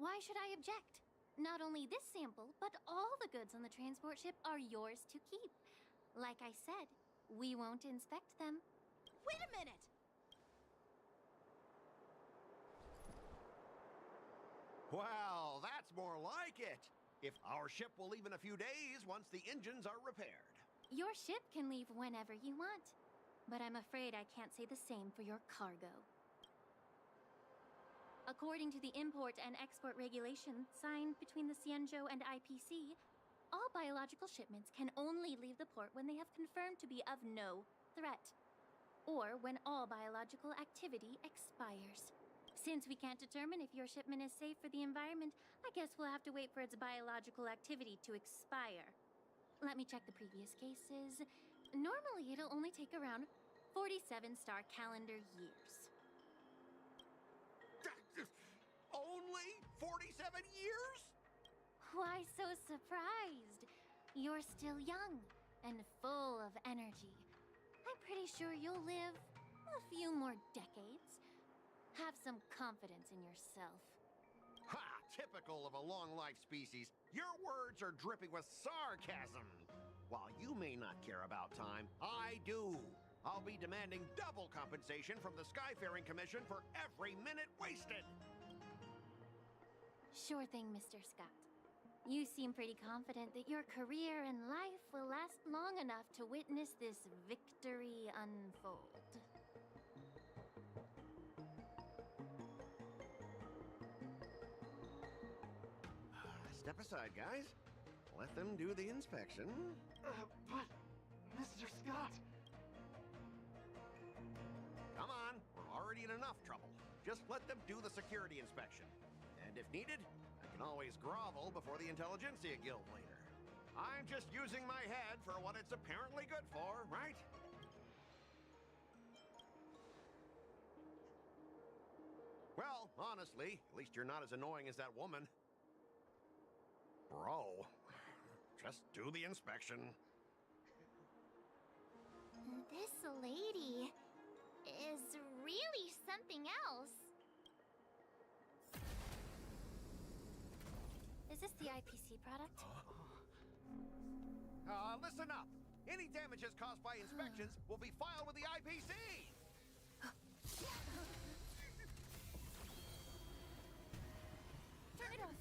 Why should I object? Not only this sample, but all the goods on the transport ship are yours to keep. Like I said, we won't inspect them. Wait a minute! Well, that's more like it. If our ship will leave in a few days once the engines are repaired. Your ship can leave whenever you want, but I'm afraid I can't say the same for your cargo. According to the import and export regulations signed between the Cienjo and IPC, all biological shipments can only leave the port when they have confirmed to be of no threat, or when all biological activity expires. Since we can't determine if your shipment is safe for the environment, I guess we'll have to wait for its biological activity to expire. Let me check the previous cases. Normally, it'll only take around 47 star calendar years. Only 47 years? Why so surprised? You're still young and full of energy. I'm pretty sure you'll live a few more decades. Have some confidence in yourself. Ha! Typical of a long-life species. Your words are dripping with sarcasm. While you may not care about time, I do. I'll be demanding double compensation from the Skyfaring Commission for every minute wasted. Sure thing, Mr. Scott. You seem pretty confident that your career and life will last long enough to witness this victory unfold. Step aside, guys. Let them do the inspection. But, Mr. Scott... Come on, we're already in enough trouble. Just let them do the security inspection. And if needed, I can always grovel before the Intelligentsia Guild later. I'm just using my head for what it's apparently good for, right? Well, honestly, at least you're not as annoying as that woman. Bro, just do the inspection. This lady is really something else. Is this the IPC product? Listen up. Any damages caused by inspections will be filed with the IPC. Turn it off.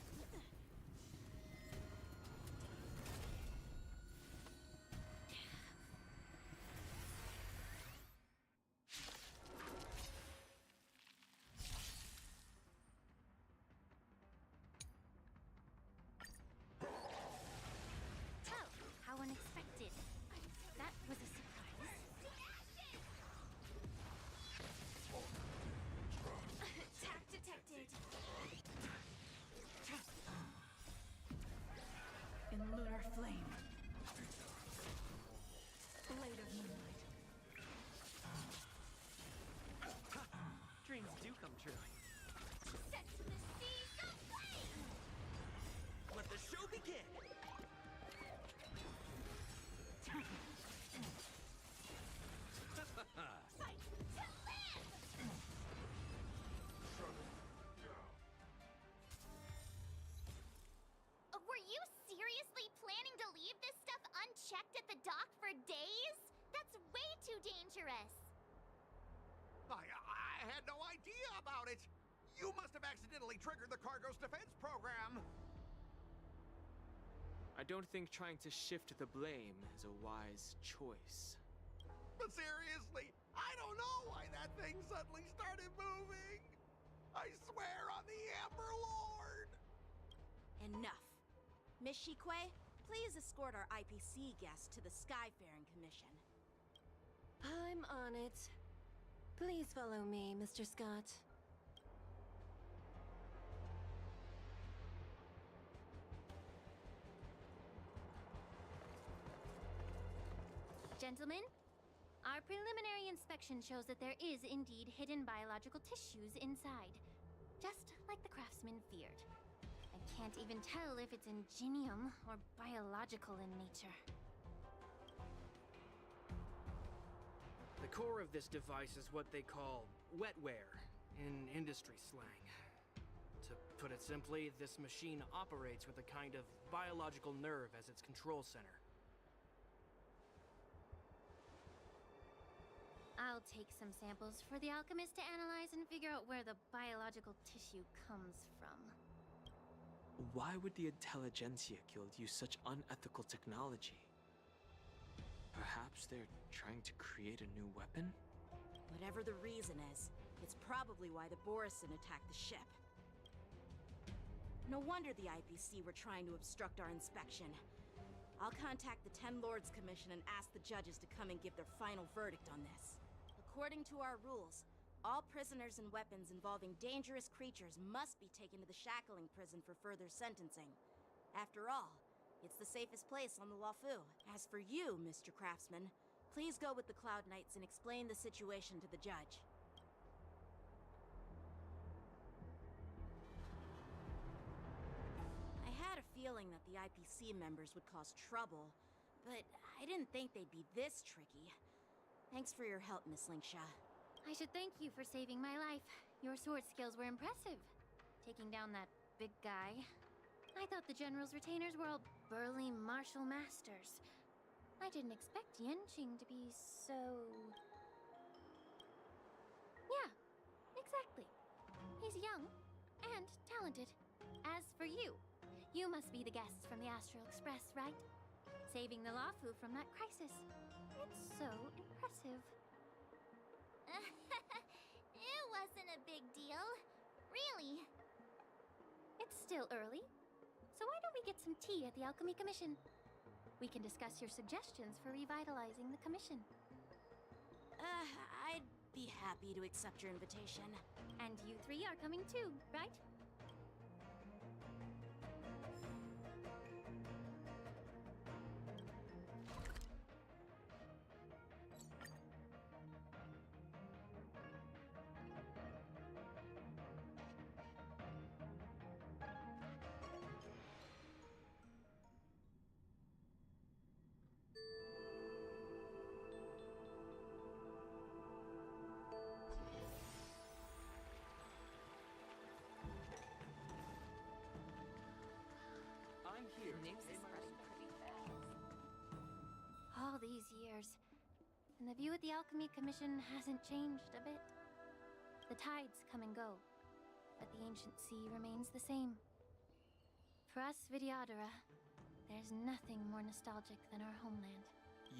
How unexpected. That was a surprise. Attack detected. In lunar flame. Blade of moonlight. Dreams do come true. Set to the seas of flame! Let the show begin! Fight to live! Were you seriously planning to leave this stuff unchecked at the dock for days? That's way too dangerous. I had no idea about it. You must have accidentally triggered the cargo's defense program. I don't think trying to shift the blame is a wise choice. But seriously, I don't know why that thing suddenly started moving. I swear on the Amber Lord. Enough. Miss Shikwe, please escort our IPC guest to the Skyfaring Commission. I'm on it. Please follow me, Mr. Scott. Gentlemen, our preliminary inspection shows that there is indeed hidden biological tissues inside. Just like the craftsman feared. I can't even tell if it's ingenium or biological in nature. The core of this device is what they call wetware in industry slang. To put it simply, this machine operates with a kind of biological nerve as its control center. I'll take some samples for the alchemist to analyze and figure out where the biological tissue comes from. Why would the Intelligentsia Guild use such unethical technology? Perhaps they're trying to create a new weapon? Whatever the reason is, it's probably why the Borisin attacked the ship. No wonder the IPC were trying to obstruct our inspection. I'll contact the Ten Lords Commission and ask the judges to come and give their final verdict on this. According to our rules, all prisoners and weapons involving dangerous creatures must be taken to the shackling prison for further sentencing. After all, it's the safest place on the Luofu. As for you, Mr. Craftsman, please go with the Cloud Knights and explain the situation to the judge. I had a feeling that the IPC members would cause trouble, but I didn't think they'd be this tricky. Thanks for your help, Miss Linksha. I should thank you for saving my life. Your sword skills were impressive. Taking down that big guy. I thought the General's retainers were all burly martial masters. I didn't expect Yanqing to be so... Yeah, exactly. He's young and talented. As for you, you must be the guests from the Astral Express, right? Saving the Luofu from that crisis. It's so impressive. It wasn't a big deal. Really. It's still early. So why don't we get some tea at the Alchemy Commission? We can discuss your suggestions for revitalizing the commission. I'd be happy to accept your invitation. And you three are coming too, right? News is spreading pretty fast. All these years, and the view at the Alchemy Commission hasn't changed a bit. The tides come and go, but the ancient sea remains the same. For us Vidyadhara, there's nothing more nostalgic than our homeland.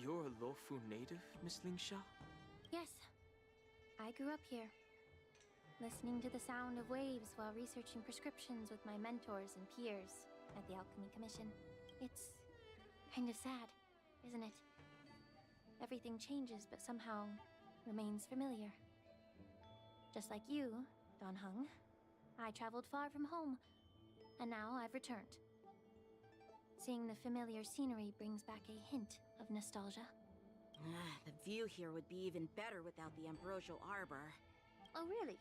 You're a Luofu native, Miss Lingsha? Yes, I grew up here, listening to the sound of waves while researching prescriptions with my mentors and peers at the Alchemy Commission. It's kinda sad, isn't it? Everything changes but somehow remains familiar. Just like you, Don Hung, I traveled far from home, and now I've returned. Seeing the familiar scenery brings back a hint of nostalgia. The view here would be even better without the Ambrosial Arbor. Oh, really?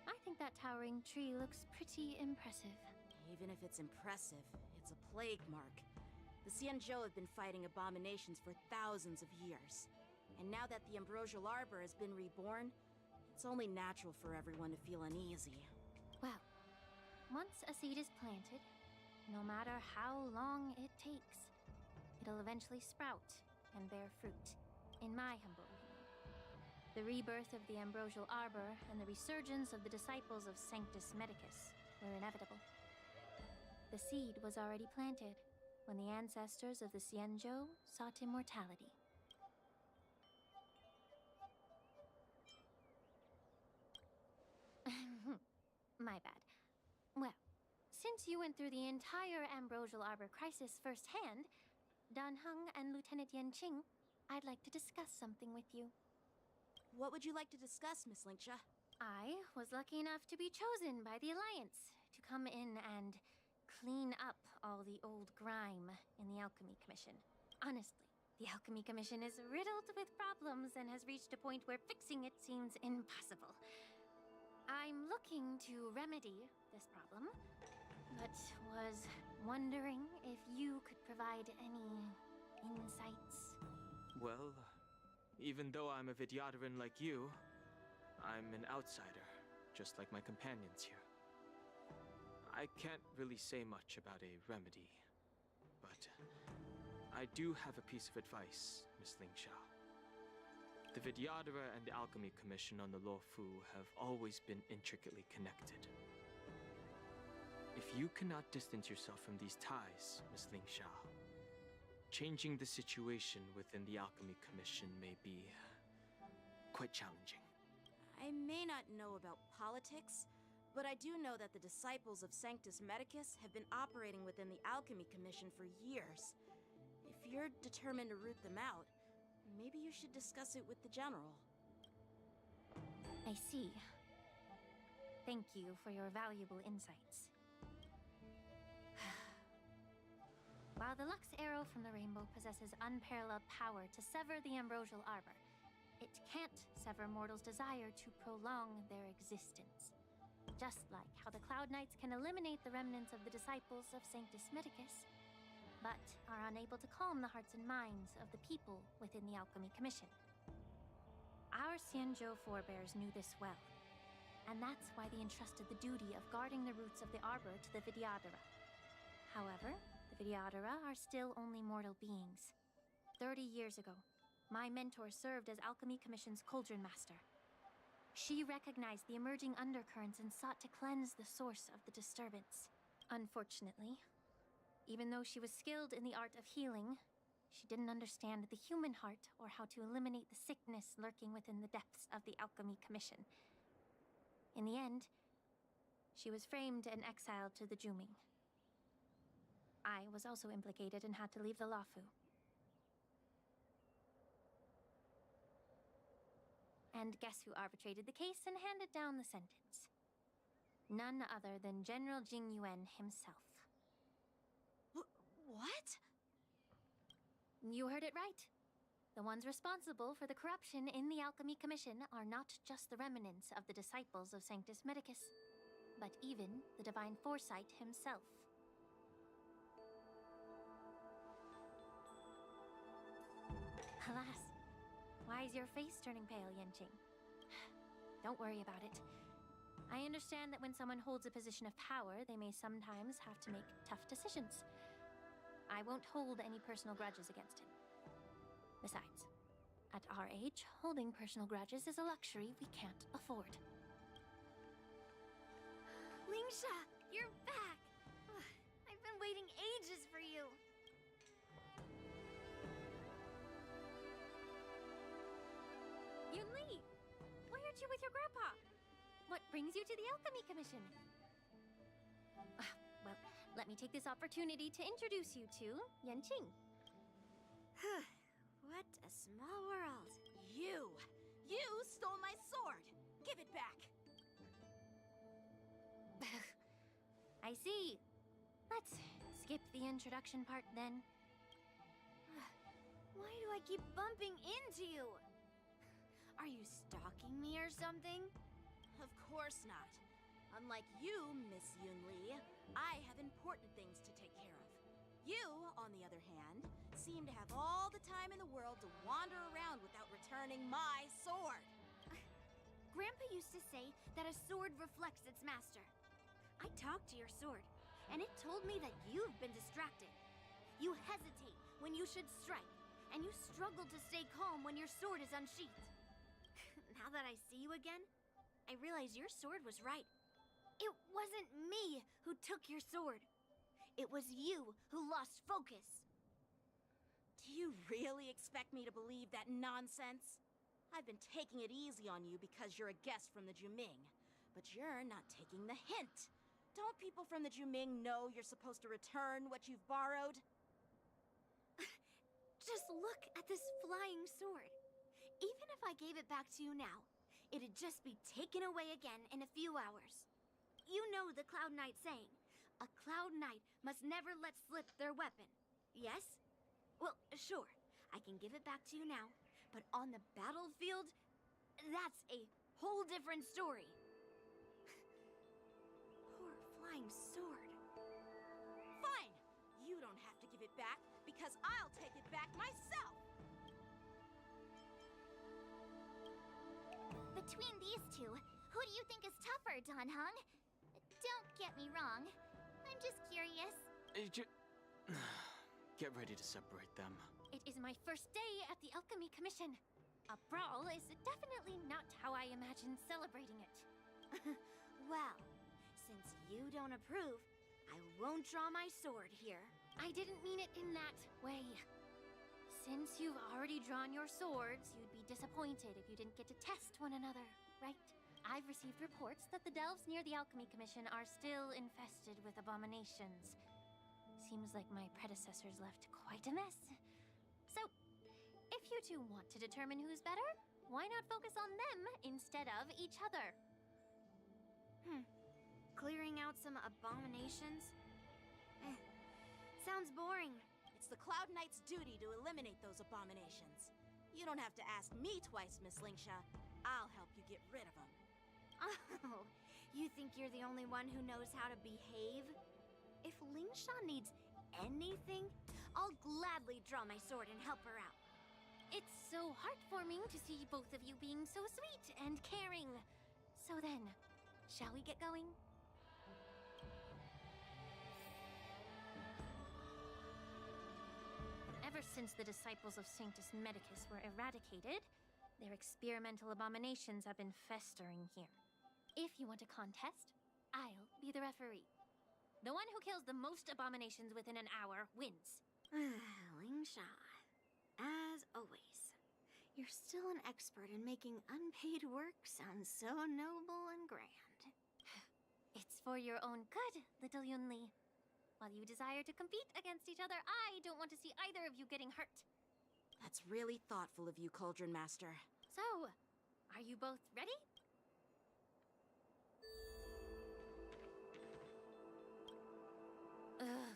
I think that towering tree looks pretty impressive. Even if it's impressive, it's a plague mark. The Xianzhou have been fighting abominations for thousands of years. And now that the Ambrosial Arbor has been reborn, it's only natural for everyone to feel uneasy. Well, once a seed is planted, no matter how long it takes, it'll eventually sprout and bear fruit, in my humble opinion. The rebirth of the Ambrosial Arbor and the resurgence of the disciples of Sanctus Medicus were inevitable. The seed was already planted when the ancestors of the Xianzhou sought immortality. My bad. Well, since you went through the entire Ambrosial Arbor crisis firsthand, Dan Heng and Lieutenant Yanqing, I'd like to discuss something with you. What would you like to discuss, Miss Linksha? I was lucky enough to be chosen by the Alliance to come in and clean up all the old grime in the Alchemy Commission. Honestly, the Alchemy Commission is riddled with problems and has reached a point where fixing it seems impossible. I'm looking to remedy this problem, but was wondering if you could provide any insights. Well, even though I'm a Vidyadharan like you, I'm an outsider, just like my companions here. I can't really say much about a remedy, but I do have a piece of advice, Miss Lingsha. The Vidyadhara and the Alchemy Commission on the Luofu have always been intricately connected. If you cannot distance yourself from these ties, Miss Lingsha, changing the situation within the Alchemy Commission may be quite challenging. I may not know about politics, but I do know that the disciples of Sanctus Medicus have been operating within the Alchemy Commission for years. you're determined to root them out, maybe you should discuss it with the General. I see. Thank you for your valuable insights. While the Lux Arrow from the Rainbow possesses unparalleled power to sever the Ambrosial Arbor, it can't sever mortals' desire to prolong their existence. Just like how the Cloud Knights can eliminate the remnants of the disciples of Sanctus Medicus, but are unable to calm the hearts and minds of the people within the Alchemy Commission. Our Xianzhou forebears knew this well, and that's why they entrusted the duty of guarding the roots of the Arbor to the Vidyadhara. However, the Vidyadhara are still only mortal beings. 30 years ago, my mentor served as Alchemy Commission's Cauldron Master. She recognized the emerging undercurrents and sought to cleanse the source of the disturbance. Unfortunately, even though she was skilled in the art of healing, she didn't understand the human heart or how to eliminate the sickness lurking within the depths of the Alchemy Commission. In the end, she was framed and exiled to the Juming. I was also implicated and had to leave the Luofu. And guess who arbitrated the case and handed down the sentence? None other than General Jing Yuan himself. What? You heard it right. The ones responsible for the corruption in the Alchemy Commission are not just the remnants of the disciples of Sanctus Medicus, but even the Divine Foresight himself. Alas, why is your face turning pale, Yanqing? Don't worry about it. I understand that when someone holds a position of power, they may sometimes have to make tough decisions. I won't hold any personal grudges against him. Besides, at our age, holding personal grudges is a luxury we can't afford. Lingsha, you're back! Ugh, I've been waiting ages for you. Yunli, why aren't you with your grandpa? What brings you to the Alchemy Commission? Well, let me take this opportunity to introduce you to Yanqing. What a small world. You stole my sword! Give it back! I see. Let's skip the introduction part then. Why do I keep bumping into you? Are you stalking me or something? Of course not. Unlike you, Miss Yunli, I have important things to take care of. You, on the other hand, seem to have all the time in the world to wander around without returning my sword. Grandpa used to say that a sword reflects its master. I talked to your sword, and it told me that you've been distracted. You hesitate when you should strike, and you struggle to stay calm when your sword is unsheathed. Now that I see you again, I realize your sword was right. It wasn't me who took your sword. It was you who lost focus. Do you really expect me to believe that nonsense? I've been taking it easy on you because you're a guest from the Juming, but you're not taking the hint. Don't people from the Juming know you're supposed to return what you've borrowed? Just look at this flying sword. Even if I gave it back to you now, it'd just be taken away again in a few hours. You know the Cloud Knight saying, a Cloud Knight must never let slip their weapon, yes? Well, sure, I can give it back to you now, but on the battlefield, that's a whole different story. Poor flying sword. Fine! You don't have to give it back, because I'll take it back myself! Between these two, who do you think is tougher, Dan Heng? Don't get me wrong. I'm just curious. Get ready to separate them. It is my first day at the Alchemy Commission. A brawl is definitely not how I imagined celebrating it. Well, since you don't approve, I won't draw my sword here. I didn't mean it in that way. Since you've already drawn your swords, you'd be disappointed if you didn't get to test one another, right? I've received reports that the delves near the Alchemy Commission are still infested with abominations. Seems like my predecessors left quite a mess. So, if you two want to determine who's better, why not focus on them instead of each other? Clearing out some abominations? Sounds boring. It's the Cloud Knight's duty to eliminate those abominations. You don't have to ask me twice, Miss Lingsha. I'll help you get rid of them. Oh, you think you're the only one who knows how to behave? If Lingsha needs anything, I'll gladly draw my sword and help her out. It's so heartwarming to see both of you being so sweet and caring. So then, shall we get going? Ever since the disciples of Sanctus Medicus were eradicated, their experimental abominations have been festering here. If you want a contest, I'll be the referee. The one who kills the most abominations within an hour wins. Lingsha, as always, you're still an expert in making unpaid work sound so noble and grand. It's for your own good, little Yunli. While you desire to compete against each other, I don't want to see either of you getting hurt. That's really thoughtful of you, Cauldron Master. So, are you both ready? Ugh.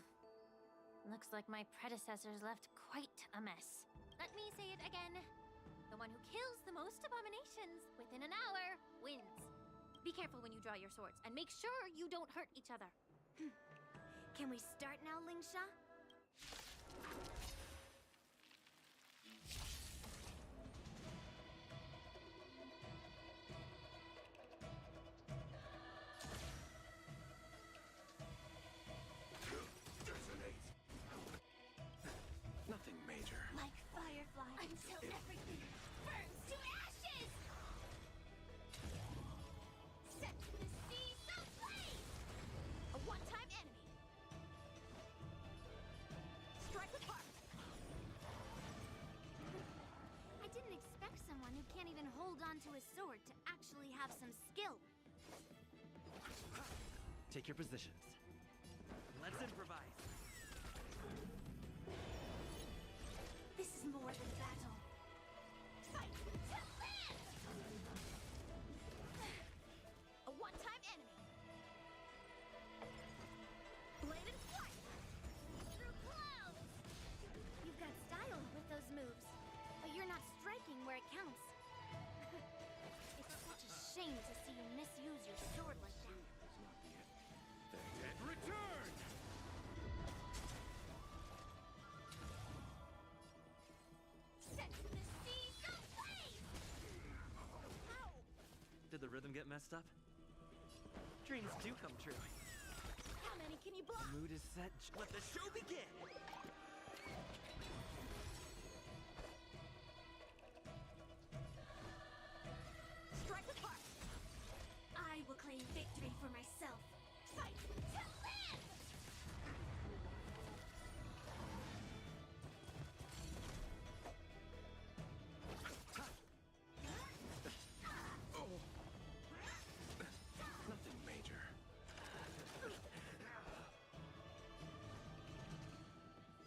Looks like my predecessors left quite a mess. Let me say it again. The one who kills the most abominations within an hour wins. Be careful when you draw your swords, and make sure you don't hurt each other. Can we start now, Lingsha? Nothing major. Like fireflies until everything burns to ashes! Set the seas ablaze! A one-time enemy. Strike with heart. I didn't expect someone who can't even hold on to a sword to actually have some skill. Take your positions. Let's improvise. This is more than battle. Fight to live! A one-time enemy. Blade and flight! Through clouds! You've got style with those moves, but you're not striking where it counts. It's such a shame to see you misuse your sword like that. The dead return! Set the seas ablaze! Did the rhythm get messed up? Dreams do come true. How many can you block? The mood is set. Let the show begin! Strike with heart. I will claim victory for myself. Fight to live! Nothing major.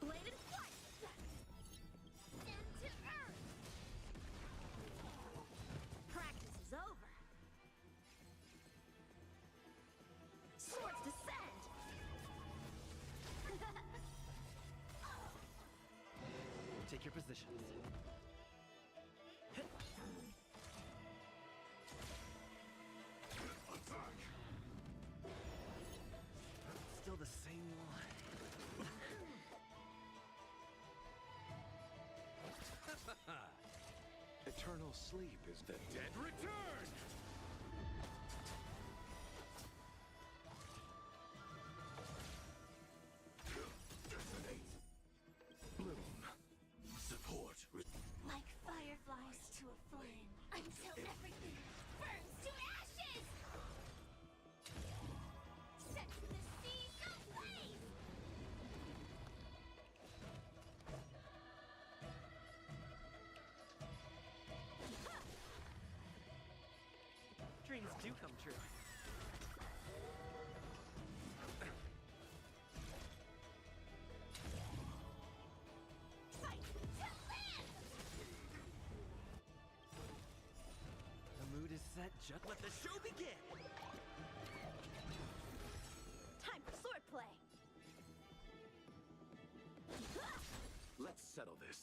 Blade and flight! Stand to earth! Practice is over. Swords descend. Take your positions. Attack! Still the same one. Eternal sleep is the dead return! Detonate. Bloom. Support. Like fireflies to a flame. Until everything burns to ashes! Set the seas ablaze! Dreams do come true. Fight to live! Just let the show begin! Time for swordplay! Let's settle this.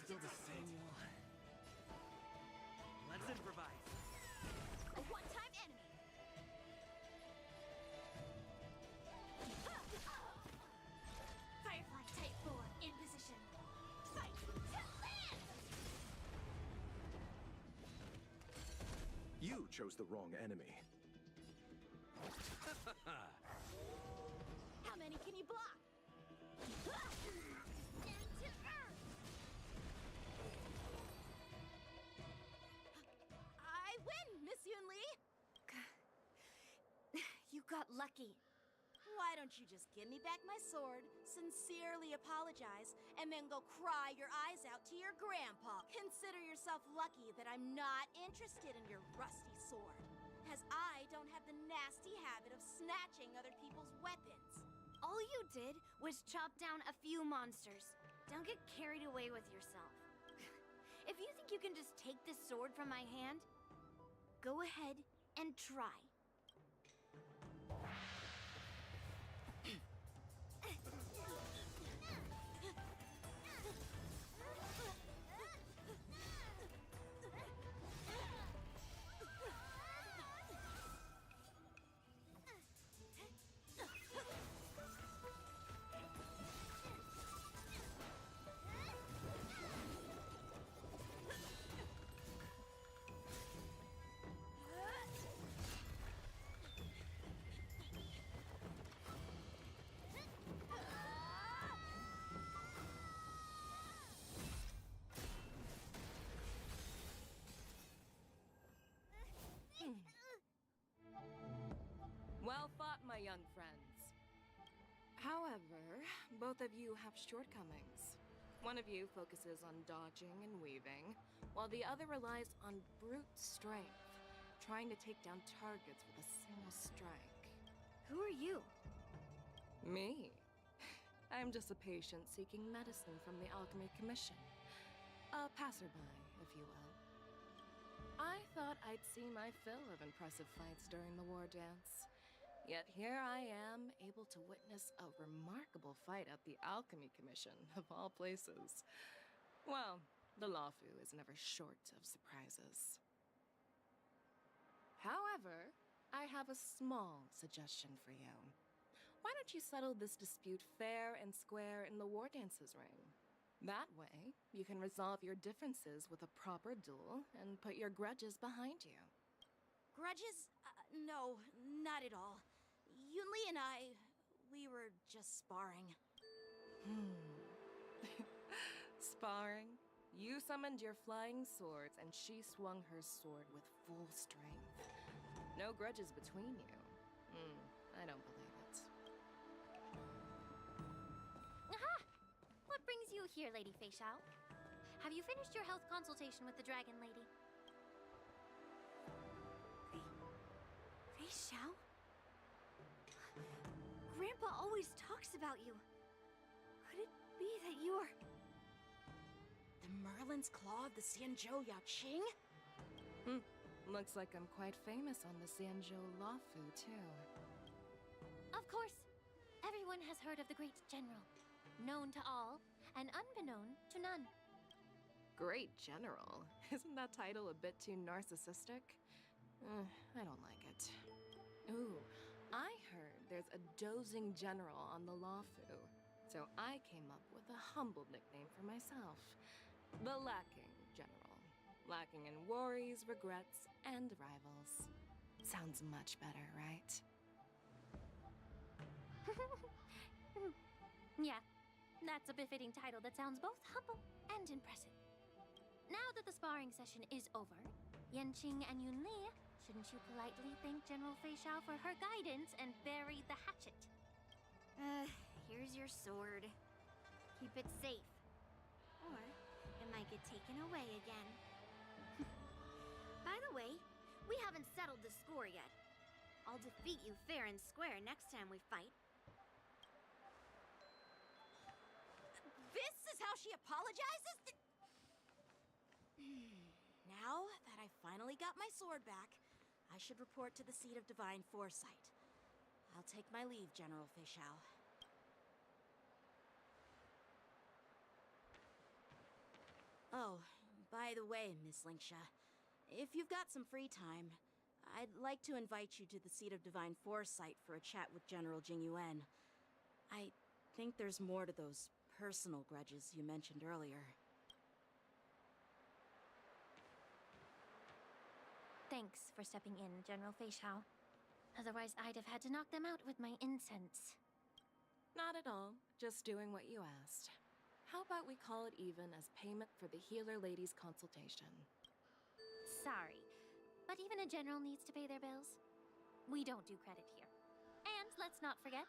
Still the same. Let's improvise. A one-time enemy! Firefly Type 4 in position. Fight to land! You chose the wrong enemy. How many can you block? I win, Miss Yunli! You got lucky. Why don't you just give me back my sword, sincerely apologize, and then go cry your eyes out to your grandpa? Consider yourself lucky that I'm not interested in your rusty sword, as I don't have the nasty habit of snatching other people's weapons. All you did was chop down a few monsters. Don't get carried away with yourself. If you think you can just take this sword from my hand, go ahead and try. Well fought, my young friends. However, both of you have shortcomings. One of you focuses on dodging and weaving, while the other relies on brute strength, trying to take down targets with a single strike. Who are you? Me? I'm just a patient seeking medicine from the Alchemy Commission. A passerby, if you will. I thought I'd see my fill of impressive fights during the war dance. Yet here I am, able to witness a remarkable fight at the Alchemy Commission, of all places. Well, the Lawfu is never short of surprises. However, I have a small suggestion for you. Why don't you settle this dispute fair and square in the war dances ring? That way, you can resolve your differences with a proper duel and put your grudges behind you. Grudges? No, not at all. Yunli and we were just sparring. Sparring? You summoned your flying swords and she swung her sword with full strength. No grudges between you. I don't believe it. Aha! What brings you here, Lady Fei Xiao? Have you finished your health consultation with the Dragon Lady? Fei Xiao? Grandpa always talks about you. Could it be that you're... The Merlin's Claw of the Xianzhou Yaoqing? Looks like I'm quite famous on the Xianzhou Lawfu, too. Of course. Everyone has heard of the Great General. Known to all, and unbeknown to none. Great General? Isn't that title a bit too narcissistic? I don't like it. Ooh, I heard there's a dozing general on the Lawfu, so I came up with a humble nickname for myself. The Lacking General. Lacking in worries, regrets, and rivals. Sounds much better, right? Yeah, that's a befitting title that sounds both humble and impressive. Now that the sparring session is over, Yanqing and Yunli, shouldn't you politely thank General Fei Xiao for her guidance and bury the hatchet? Here's your sword. Keep it safe. Or it might get taken away again. By the way, we haven't settled the score yet. I'll defeat you fair and square next time we fight. This is how she apologizes? Now that I finally got my sword back, I should report to the seat of divine foresight. I'll take my leave, General Feixiao. Oh, by the way, Miss Linksha, if you've got some free time, I'd like to invite you to the seat of divine foresight for a chat with General Jingyuan. I think there's more to those personal grudges you mentioned earlier. Thanks for stepping in, General Feixiao. Otherwise, I'd have had to knock them out with my incense. Not at all. Just doing what you asked. How about we call it even as payment for the healer lady's consultation? Sorry, but even a general needs to pay their bills. We don't do credit here. And let's not forget,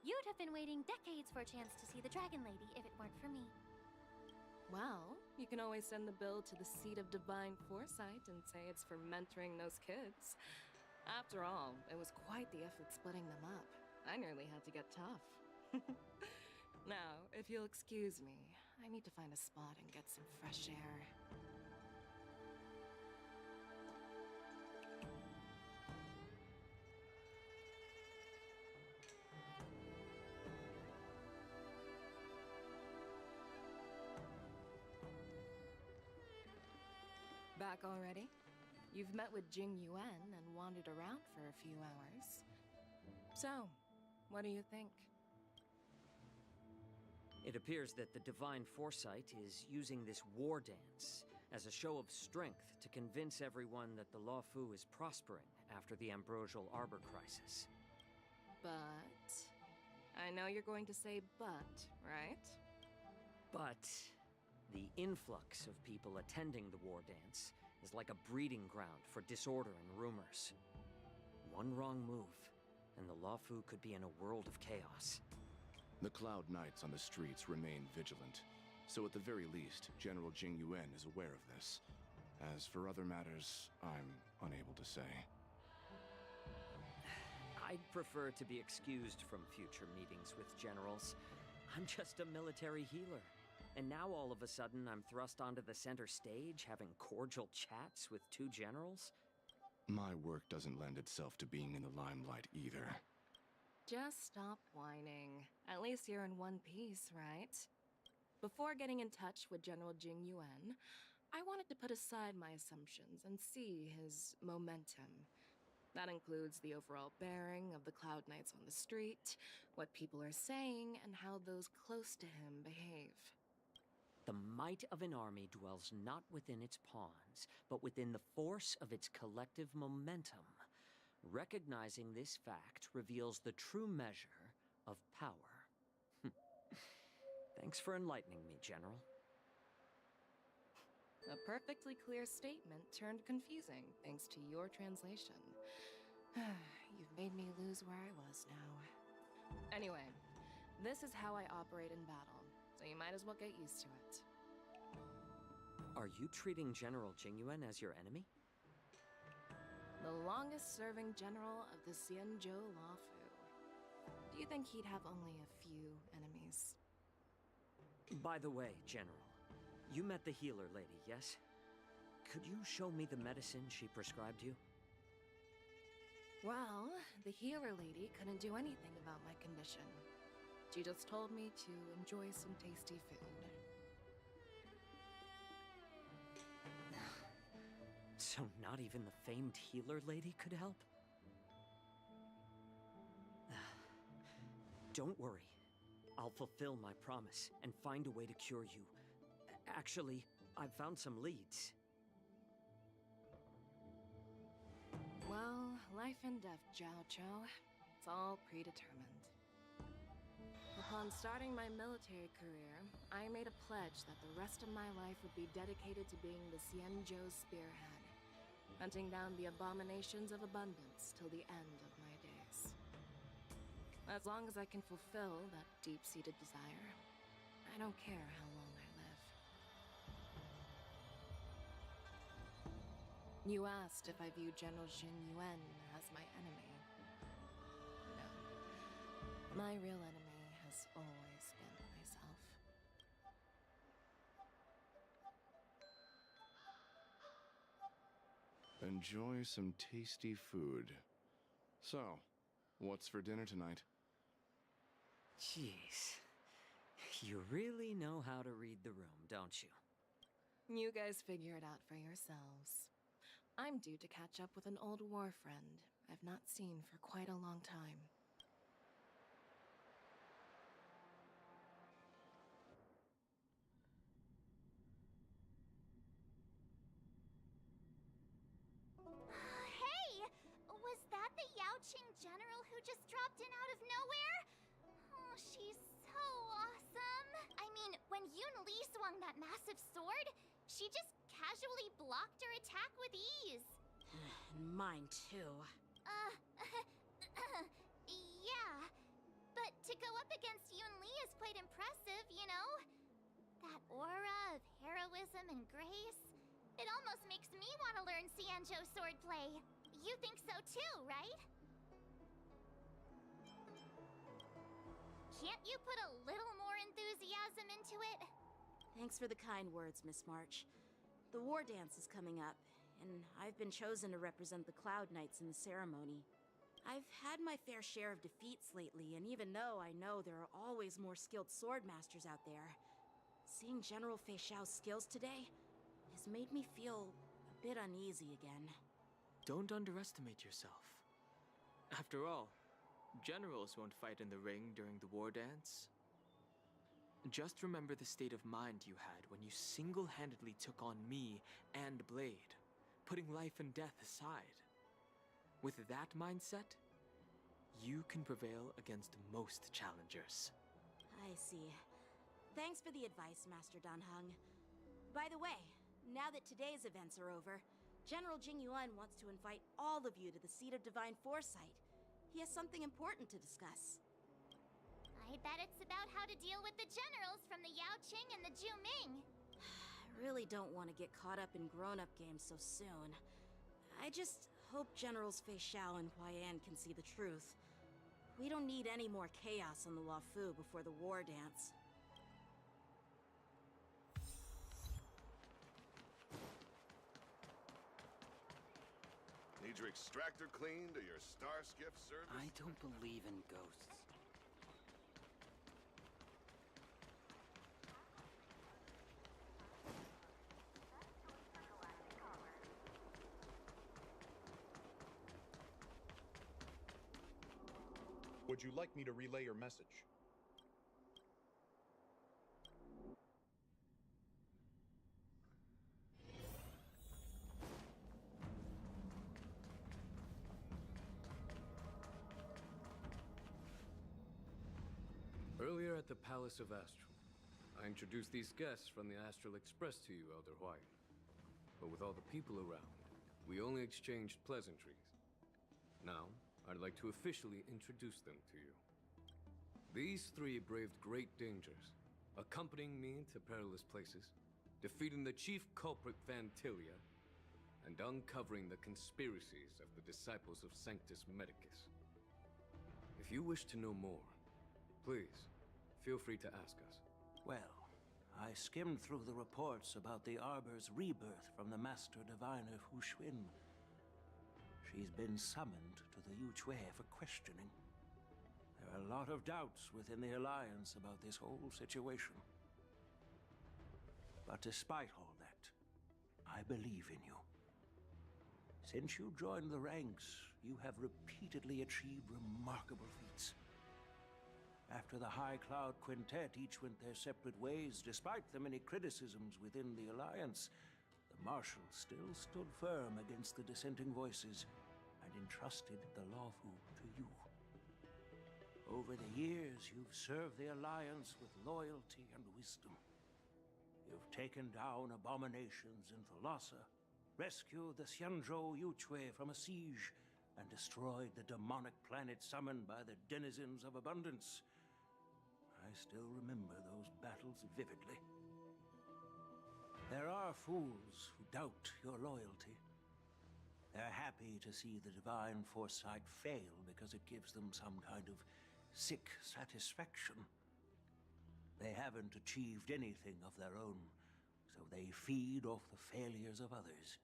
you'd have been waiting decades for a chance to see the Dragon Lady if it weren't for me. Well, you can always send the bill to the seat of divine foresight and say it's for mentoring those kids. After all, it was quite the effort splitting them up. I nearly had to get tough. Now, if you'll excuse me, I need to find a spot and get some fresh air. Back already? You've met with Jingyuan and wandered around for a few hours. So, what do you think? It appears that the Divine Foresight is using this war dance as a show of strength to convince everyone that the Luofu is prospering after the Ambrosial Arbor crisis. But... I know you're going to say but, right? But the influx of people attending the war dance is like a breeding ground for disorder and rumors. One wrong move, and the Luofu could be in a world of chaos. The Cloud Knights on the streets remain vigilant, so at the very least, General Jingyuan is aware of this. As for other matters, I'm unable to say. I'd prefer to be excused from future meetings with generals. I'm just a military healer. And now all of a sudden I'm thrust onto the center stage having cordial chats with two generals? My work doesn't lend itself to being in the limelight either. Just stop whining. At least you're in one piece, right? Before getting in touch with General Jingyuan, I wanted to put aside my assumptions and see his momentum. That includes the overall bearing of the Cloud Knights on the street, what people are saying, and how those close to him behave. The might of an army dwells not within its pawns, but within the force of its collective momentum. Recognizing this fact reveals the true measure of power. Thanks for enlightening me, General. A perfectly clear statement turned confusing thanks to your translation. You've made me lose where I was now. Anyway, this is how I operate in battle, so you might as well get used to it. Are you treating General Jingyuan as your enemy? The longest-serving general of the Xianzhou Luofu. Do you think he'd have only a few enemies? By the way, General, you met the healer lady, yes? Could you show me the medicine she prescribed you? Well, the healer lady couldn't do anything about my condition. She just told me to enjoy some tasty food. So not even the famed healer lady could help? Don't worry. I'll fulfill my promise and find a way to cure you. Actually, I've found some leads. Well, life and death, Zhao Chou. It's all predetermined. Upon starting my military career, I made a pledge that the rest of my life would be dedicated to being the Xianzhou spearhead, hunting down the abominations of abundance till the end of my days. As long as I can fulfill that deep-seated desire, I don't care how long I live. You asked if I view General Jing Yuan as my enemy. No. My real enemy has always been myself. Enjoy some tasty food. So, what's for dinner tonight? Jeez. You really know how to read the room, don't you? You guys figure it out for yourselves. I'm due to catch up with an old war friend I've not seen for quite a long time. Hey! Was that the Yaoqing general who just dropped in out of nowhere? Oh, she's so awesome! I mean, when Yun Li swung that massive sword, she just casually blocked her attack with ease. Mine too. Yeah. But to go up against Yun Li is quite impressive, you know? That aura of heroism and grace. It almost makes me want to learn Xianzhou swordplay. You think so too, right? Can't you put a little more enthusiasm into it? Thanks for the kind words, Miss March. The war dance is coming up, and I've been chosen to represent the Cloud Knights in the ceremony. I've had my fair share of defeats lately, and even though I know there are always more skilled sword masters out there, seeing General Fei Xiao's skills today has made me feel a bit uneasy again. Don't underestimate yourself. After all, generals won't fight in the ring during the war dance. Just remember the state of mind you had when you single-handedly took on me and Blade, putting life and death aside. With that mindset, you can prevail against most challengers. I see. Thanks for the advice, Master Danheng. By the way, now that today's events are over, General Jing Yuan wants to invite all of you to the Seat of Divine Foresight. He has something important to discuss. I bet it's about how to deal with the generals from the Yaoqing and the Juming. I really don't want to get caught up in grown-up games so soon. I just hope Generals Fei Xiao and Huaiyan can see the truth. We don't need any more chaos on the Luofu before the war dance. Need your extractor cleaned or your star skiff service? I don't believe in ghosts. Would you like me to relay your message? Earlier at the Palace of Astral, I introduced these guests from the Astral Express to you, Elder Huai. But with all the people around, we only exchanged pleasantries. Now, I'd like to officially introduce them to you. These three braved great dangers, accompanying me to perilous places, defeating the chief culprit Vantilia, and uncovering the conspiracies of the disciples of Sanctus Medicus. If you wish to know more, please, feel free to ask us. Well, I skimmed through the reports about the Arbor's rebirth from the Master Diviner Hu Xuan. She's been summoned to the Yuchue for questioning. There are a lot of doubts within the Alliance about this whole situation. But despite all that, I believe in you. Since you joined the ranks, you have repeatedly achieved remarkable feats. After the High Cloud Quintet each went their separate ways, despite the many criticisms within the Alliance, the Marshal still stood firm against the dissenting voices and entrusted the Luofu to you. Over the years, you've served the Alliance with loyalty and wisdom. You've taken down abominations in Thalassa, rescued the Xianzhou Yuchue from a siege, and destroyed the demonic planet summoned by the denizens of abundance. I still remember those battles vividly. There are fools who doubt your loyalty, They're happy to see the divine foresight fail because it gives them some kind of sick satisfaction. They haven't achieved anything of their own, so they feed off the failures of others.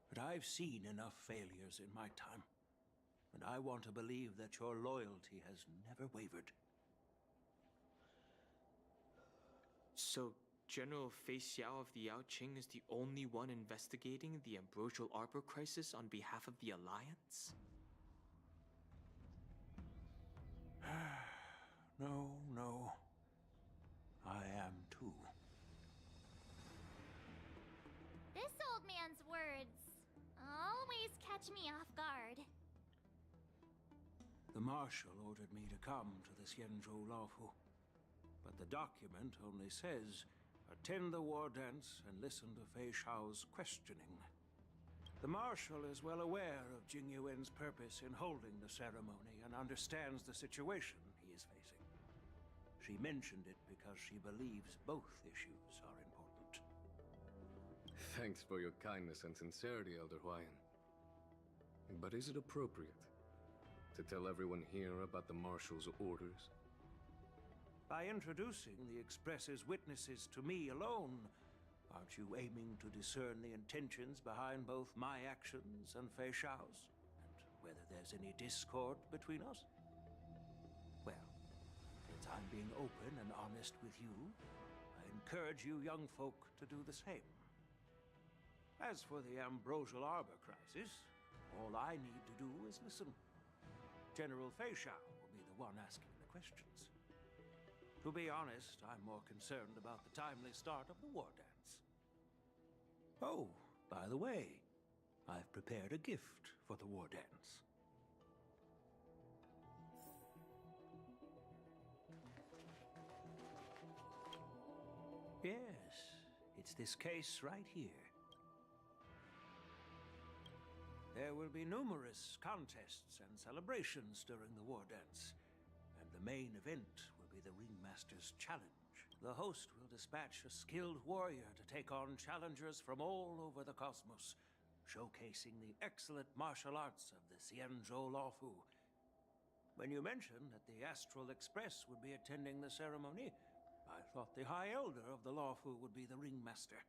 But I've seen enough failures in my time, and I want to believe that your loyalty has never wavered. So, General Fei Xiao of the Yaoqing is the only one investigating the Ambrosial Arbor crisis on behalf of the Alliance? No. I am too. This old man's words always catch me off guard. The Marshal ordered me to come to the Xianzhou Laofu, but the document only says, attend the war dance and listen to Fei Xiao's questioning. The Marshal is well aware of Jing Yuan's purpose in holding the ceremony and understands the situation he is facing. She mentioned it because she believes both issues are important. Thanks for your kindness and sincerity, Elder Huayan. But is it appropriate to tell everyone here about the Marshal's orders? By introducing the Express's witnesses to me alone, aren't you aiming to discern the intentions behind both my actions and Fei Xiao's? And whether there's any discord between us? Well, since I'm being open and honest with you, I encourage you young folk to do the same. As for the Ambrosial Arbor crisis, all I need to do is listen. General Fei Xiao will be the one asking the questions. To be honest, I'm more concerned about the timely start of the war dance. Oh, by the way, I've prepared a gift for the war dance. Yes, it's this case right here. There will be numerous contests and celebrations during the war dance, and the main event will be the Ringmaster's Challenge. The host will dispatch a skilled warrior to take on challengers from all over the cosmos, showcasing the excellent martial arts of the Xianzhou Laofu. When you mentioned that the Astral Express would be attending the ceremony, I thought the High Elder of the Laofu would be the Ringmaster.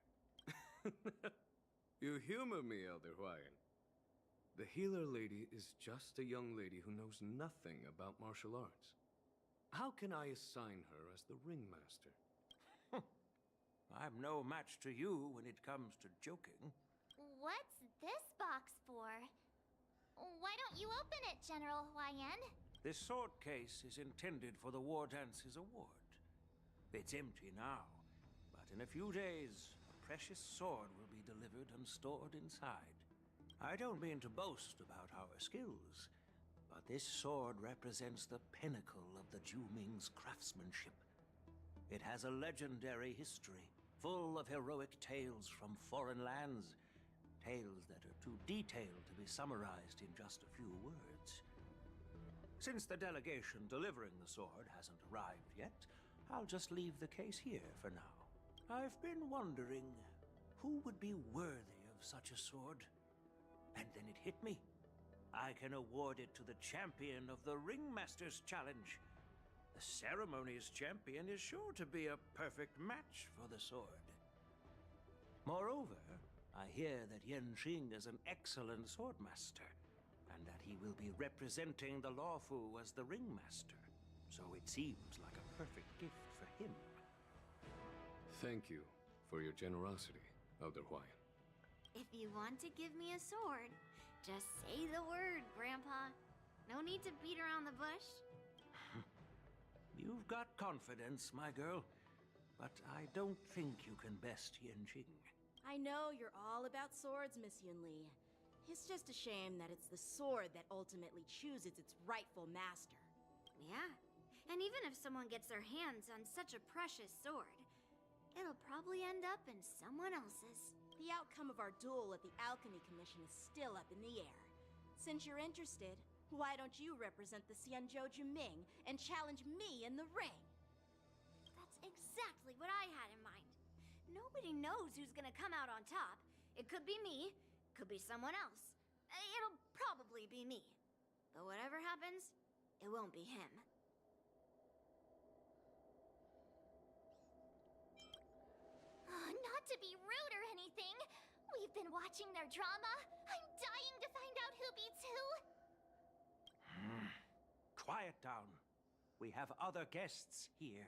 You humor me, Elder Huayan. The healer lady is just a young lady who knows nothing about martial arts. How can I assign her as the Ringmaster? I'm no match to you when it comes to joking. What's this box for? Why don't you open it, General Huayan? This sword case is intended for the War Dance's award. It's empty now, but in a few days, a precious sword will be delivered and stored inside. I don't mean to boast about our skills, but this sword represents the pinnacle of the Zhuming's craftsmanship. It has a legendary history, full of heroic tales from foreign lands, tales that are too detailed to be summarized in just a few words. Since the delegation delivering the sword hasn't arrived yet, I'll just leave the case here for now. I've been wondering who would be worthy of such a sword. And then it hit me. I can award it to the champion of the Ringmaster's Challenge. The ceremony's champion is sure to be a perfect match for the sword. Moreover, I hear that Yanqing is an excellent swordmaster, and that he will be representing the Laofu as the Ringmaster. So it seems like a perfect gift for him. Thank you for your generosity, Elder Huayan. If you want to give me a sword, just say the word, Grandpa. No need to beat around the bush. You've got confidence, my girl, but I don't think you can best Yanqing. I know you're all about swords, Miss Yunli. It's just a shame that it's the sword that ultimately chooses its rightful master. Yeah, and even if someone gets their hands on such a precious sword, it'll probably end up in someone else's. The outcome of our duel at the Alchemy Commission is still up in the air. Since you're interested, why don't you represent the Xianzhou Juming and challenge me in the ring? That's exactly what I had in mind. Nobody knows who's gonna come out on top. It could be me, could be someone else. It'll probably be me. But whatever happens, it won't be him. Not to be rude or anything, we've been watching their drama. I'm dying to find out who beats who. Quiet down. We have other guests here.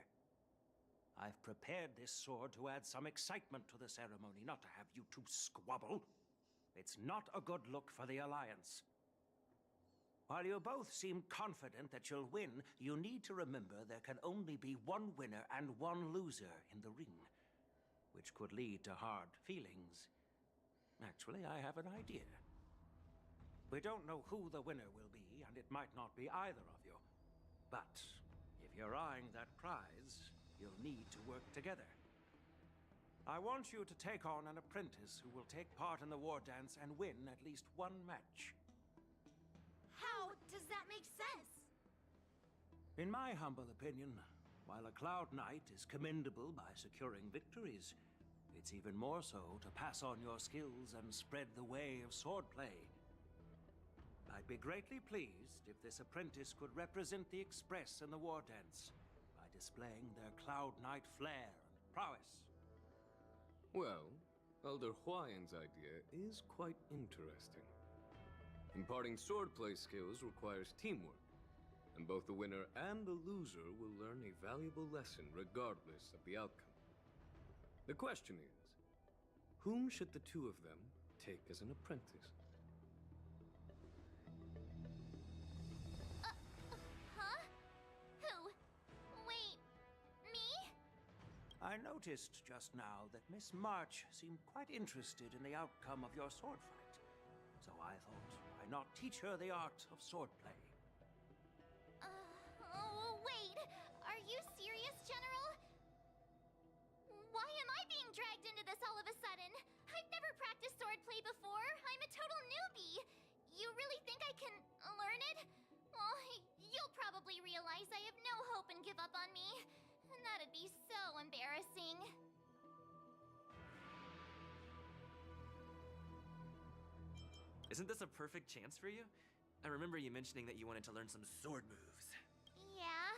I've prepared this sword to add some excitement to the ceremony, not to have you two squabble. It's not a good look for the Alliance. While you both seem confident that you'll win, you need to remember there can only be one winner and one loser in the ring, which could lead to hard feelings. Actually, I have an idea. We don't know who the winner will be, and it might not be either of you. But if you're eyeing that prize, you'll need to work together. I want you to take on an apprentice who will take part in the war dance and win at least one match. How does that make sense? In my humble opinion, while a Cloud Knight is commendable by securing victories, it's even more so to pass on your skills and spread the way of swordplay. I'd be greatly pleased if this apprentice could represent the Express in the war dance by displaying their Cloud Knight flair and prowess. Well, Elder Huayan's idea is quite interesting. Imparting swordplay skills requires teamwork, and both the winner and the loser will learn a valuable lesson regardless of the outcome. The question is, whom should the two of them take as an apprentice? Huh? Who? Wait, me? I noticed just now that Miss March seemed quite interested in the outcome of your sword fight. So I thought, why not teach her the art of swordplay? Oh, wait. Are you serious, General? Why am I being dragged into this all of a sudden? I've never practiced swordplay before. I'm a total newbie. You really think I can learn it? Well, you'll probably realize I have no hope and give up on me. And that'd be so embarrassing. Isn't this a perfect chance for you? I remember you mentioning that you wanted to learn some sword moves. Yeah,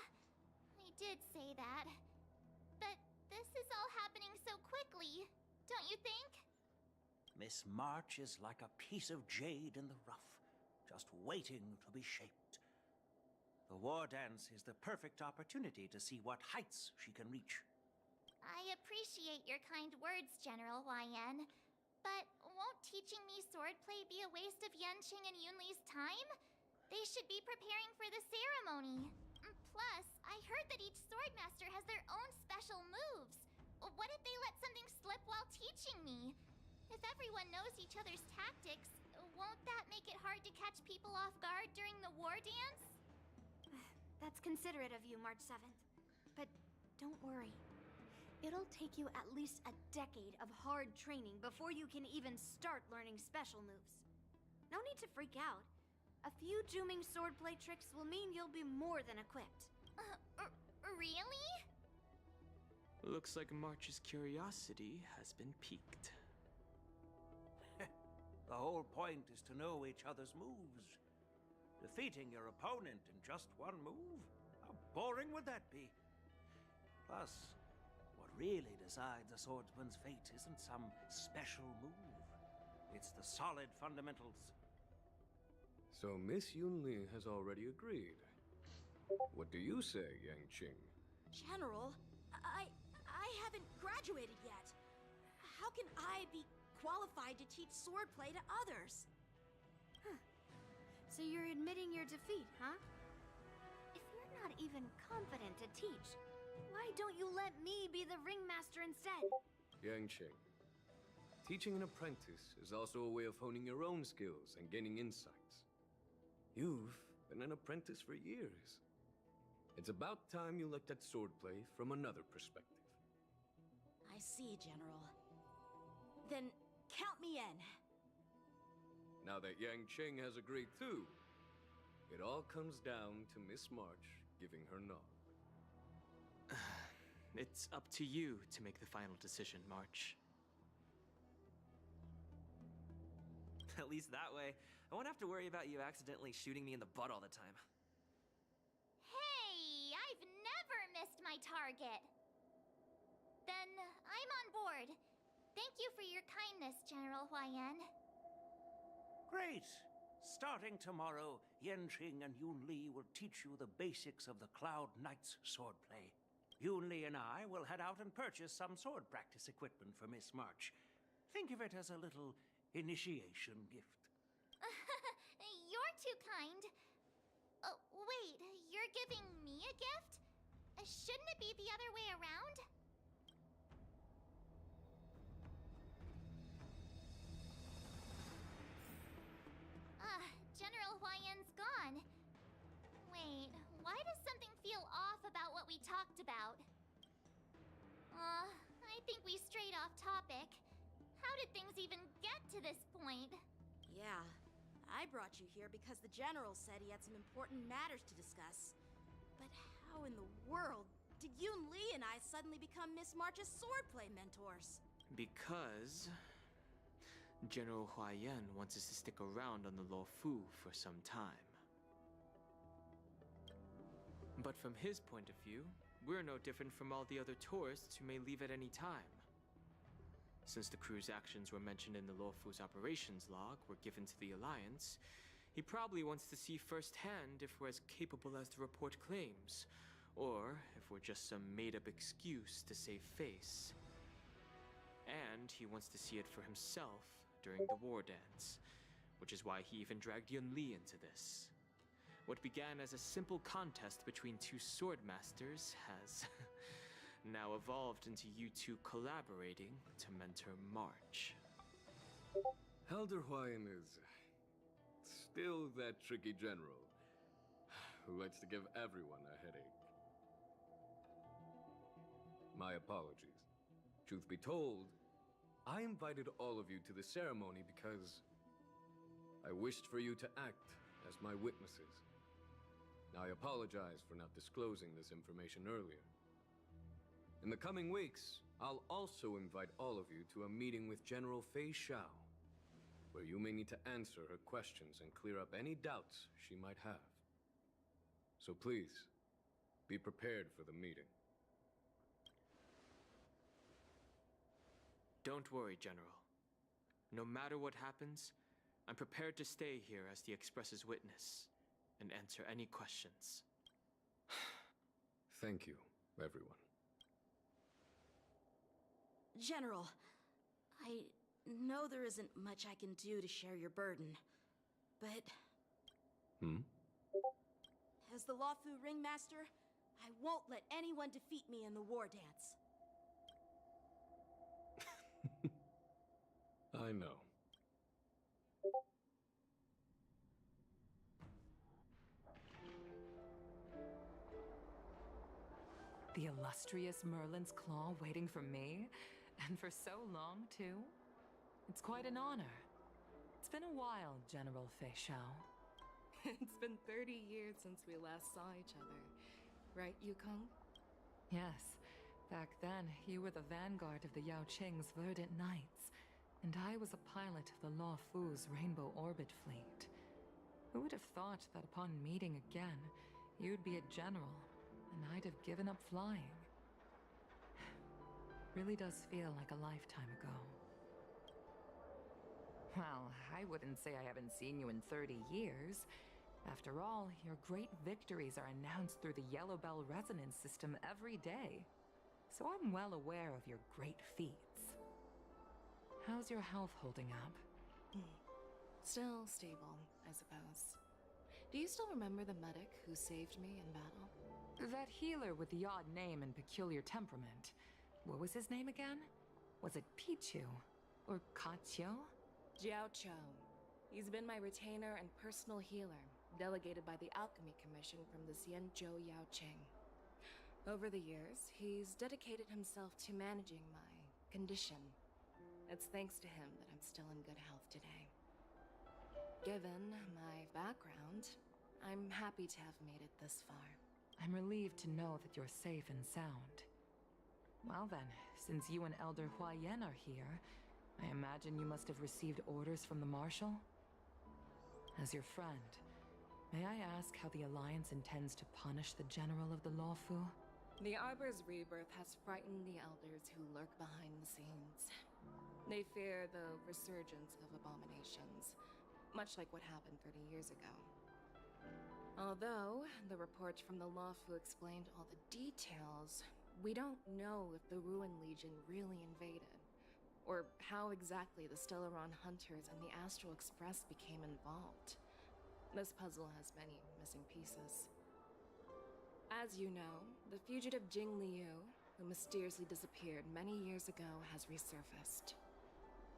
I did say that. But this is all happening so quickly, don't you think? Miss March is like a piece of jade in the rough, just waiting to be shaped. The war dance is the perfect opportunity to see what heights she can reach. I appreciate your kind words, General Huayan. But won't teaching me swordplay be a waste of Yanqing and Yunli's time? They should be preparing for the ceremony. Plus, I heard that each swordmaster has their own special moves. What if they let something slip while teaching me? If everyone knows each other's tactics, won't that make it hard to catch people off guard during the war dance? That's considerate of you, March 7th. But don't worry. It'll take you at least a decade of hard training before you can even start learning special moves. No need to freak out. A few Juming swordplay tricks will mean you'll be more than equipped. Really? Looks like March's curiosity has been piqued. The whole point is to know each other's moves. Defeating your opponent in just one move? How boring would that be? Plus, what really decides a swordsman's fate isn't some special move. It's the solid fundamentals. So Miss Yunli has already agreed. What do you say, Yanqing? General, I haven't graduated yet. How can I be qualified to teach swordplay to others? So you're admitting your defeat, huh? If you're not even confident to teach, why don't you let me be the ringmaster instead? Yanqing, teaching an apprentice is also a way of honing your own skills and gaining insights. You've been an apprentice for years. It's about time you looked at swordplay from another perspective. I see, General. Then count me in. Now that Yanqing has agreed too, it all comes down to Miss March giving her nod. It's up to you to make the final decision, March. At least that way, I won't have to worry about you accidentally shooting me in the butt all the time. Hey, I've never missed my target. Then I'm on board. Thank you for your kindness, General Huayan. Great! Starting tomorrow, Yanqing and Yunli will teach you the basics of the Cloud Knight's swordplay. Yunli and I will head out and purchase some sword practice equipment for Miss March. Think of it as a little initiation gift. You're too kind. Oh, wait, you're giving me a gift? Shouldn't it be the other way around? General Huayan's gone. Wait, why does something feel off about what we talked about? I think we strayed off topic. How did things even get to this point? Yeah, I brought you here because the General said he had some important matters to discuss. But how in the world did Yun Li and I suddenly become Miss March's swordplay mentors? Because General Huayan wants us to stick around on the Luofu for some time. But from his point of view, we're no different from all the other tourists who may leave at any time. Since the crew's actions were mentioned in the Luofu's operations log were given to the Alliance, he probably wants to see firsthand if we're as capable as to report claims, or if we're just some made-up excuse to save face. And he wants to see it for himself during the war dance, which is why he even dragged Yun Li into this. What began as a simple contest between two sword masters has now evolved into you two collaborating to mentor March. Elder Huayan is still that tricky general who likes to give everyone a headache. My apologies. Truth be told, I invited all of you to the ceremony because I wished for you to act as my witnesses. I apologize for not disclosing this information earlier. In the coming weeks, I'll also invite all of you to a meeting with General Fei Xiao, where you may need to answer her questions and clear up any doubts she might have. So please, be prepared for the meeting. Don't worry, General. No matter what happens, I'm prepared to stay here as the Express's witness and answer any questions. Thank you, everyone. General, I know there isn't much I can do to share your burden, but... As the Luofu Ringmaster, I won't let anyone defeat me in the war dance. I know. The illustrious Merlin's Claw waiting for me? And for so long, too? It's quite an honor. It's been a while, General Fei Xiao. It's been 30 years since we last saw each other. Right, Yukong? Yes. Back then, you were the vanguard of the Yao Qing's Verdant Knights, and I was a pilot of the Luofu's Rainbow Orbit Fleet. Who would have thought that upon meeting again, you'd be a general, and I'd have given up flying? Really does feel like a lifetime ago. Well, I wouldn't say I haven't seen you in 30 years. After all, your great victories are announced through the Yellow Bell resonance system every day. So I'm well aware of your great feats. How's your health holding up? Still stable, I suppose. Do you still remember the medic who saved me in battle? That healer with the odd name and peculiar temperament. What was his name again? Was it Pichu? Or Kachio? Jiao Chou. He's been my retainer and personal healer, delegated by the Alchemy Commission from the Xianzhou Yao Qing. Over the years, he's dedicated himself to managing my condition. It's thanks to him that I'm still in good health today. Given my background, I'm happy to have made it this far. I'm relieved to know that you're safe and sound. Well then, since you and Elder Huayan are here, I imagine you must have received orders from the Marshal? As your friend, may I ask how the Alliance intends to punish the General of the Lawfu? The Arbor's rebirth has frightened the elders who lurk behind the scenes. They fear the resurgence of abominations, much like what happened 30 years ago. Although the reports from the Lawfu explained all the details, we don't know if the Ruin Legion really invaded, or how exactly the Stellaron Hunters and the Astral Express became involved. This puzzle has many missing pieces. As you know, the fugitive Jing Liu, who mysteriously disappeared many years ago, has resurfaced.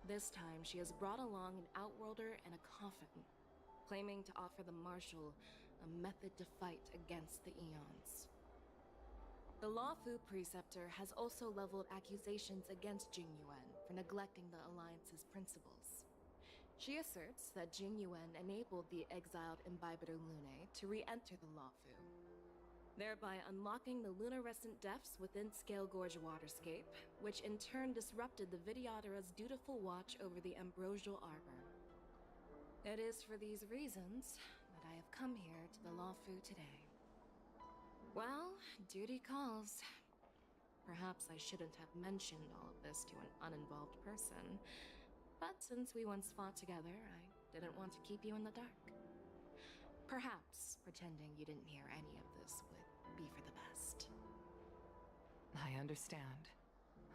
This time, she has brought along an Outworlder and a coffin, claiming to offer the Marshal a method to fight against the Eons. The Lawfu Preceptor has also leveled accusations against Jing Yuan for neglecting the Alliance's principles. She asserts that Jing Yuan enabled the exiled Imbibitor Lunae to re-enter the Lawfu, thereby unlocking the lunarescent depths within Scale Gorge Waterscape, which in turn disrupted the Vidyadhara's dutiful watch over the Ambrosial Arbor. It is for these reasons that I have come here to the Lawfu today. Well, duty calls. Perhaps I shouldn't have mentioned all of this to an uninvolved person, but since we once fought together, I didn't want to keep you in the dark. Perhaps pretending you didn't hear any of this would be for the best. I understand.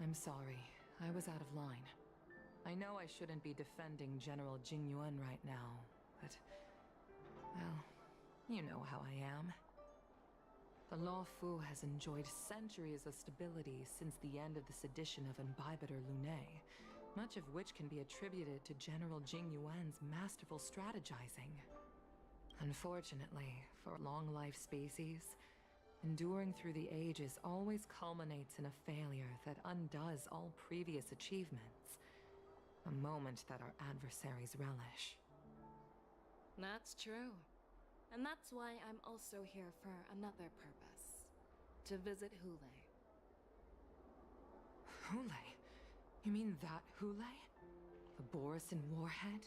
I'm sorry. I was out of line. I know I shouldn't be defending General Jing Yuan right now, but... well, you know how I am. The Lawfu has enjoyed centuries of stability since the end of the sedition of Imbibitor Lunae, much of which can be attributed to General Jing Yuan's masterful strategizing. Unfortunately, for long-life species, enduring through the ages always culminates in a failure that undoes all previous achievements. A moment that our adversaries relish. That's true. And that's why I'm also here for another purpose. To visit Hule. Hule? You mean that Hule? The Borisin warhead?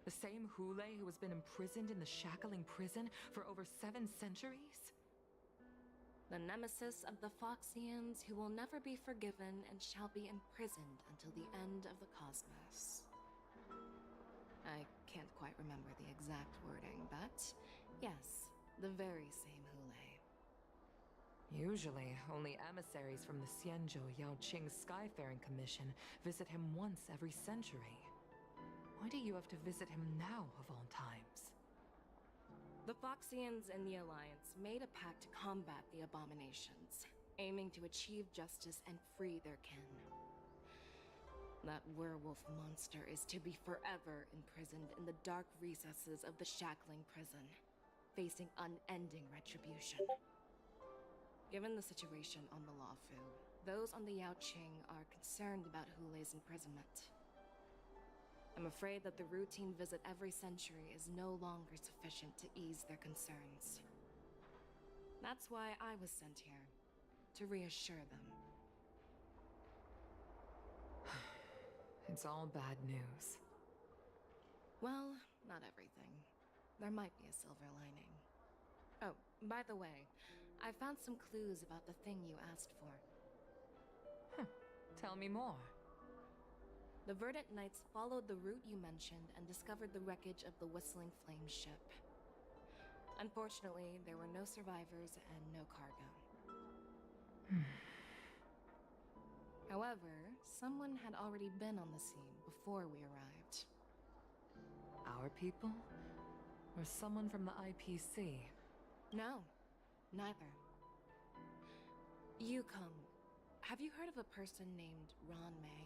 The same Hule who has been imprisoned in the Shackling prison for over 7 centuries? The nemesis of the Foxians who will never be forgiven and shall be imprisoned until the end of the cosmos. I can't quite remember the exact wording, but yes, the very same Hule. Usually, only emissaries from the Xianzhou Yaoqing Skyfaring Commission visit him once every century. Why do you have to visit him now, of all times? The Foxians and the Alliance made a pact to combat the abominations, aiming to achieve justice and free their kin. That werewolf monster is to be forever imprisoned in the dark recesses of the Shackling prison, facing unending retribution. Given the situation on the Lawfu, those on the Yaoqing are concerned about Hule's imprisonment. I'm afraid that the routine visit every century is no longer sufficient to ease their concerns. That's why I was sent here, to reassure them. It's all bad news. Well, not everything. There might be a silver lining. Oh, by the way, I found some clues about the thing you asked for. Tell me more. The Verdant Knights followed the route you mentioned and discovered the wreckage of the Whistling Flame ship. Unfortunately, there were no survivors and no cargo. However, someone had already been on the scene before we arrived. Our people? Or someone from the IPC? No, neither. Yukong, have you heard of a person named Ron May?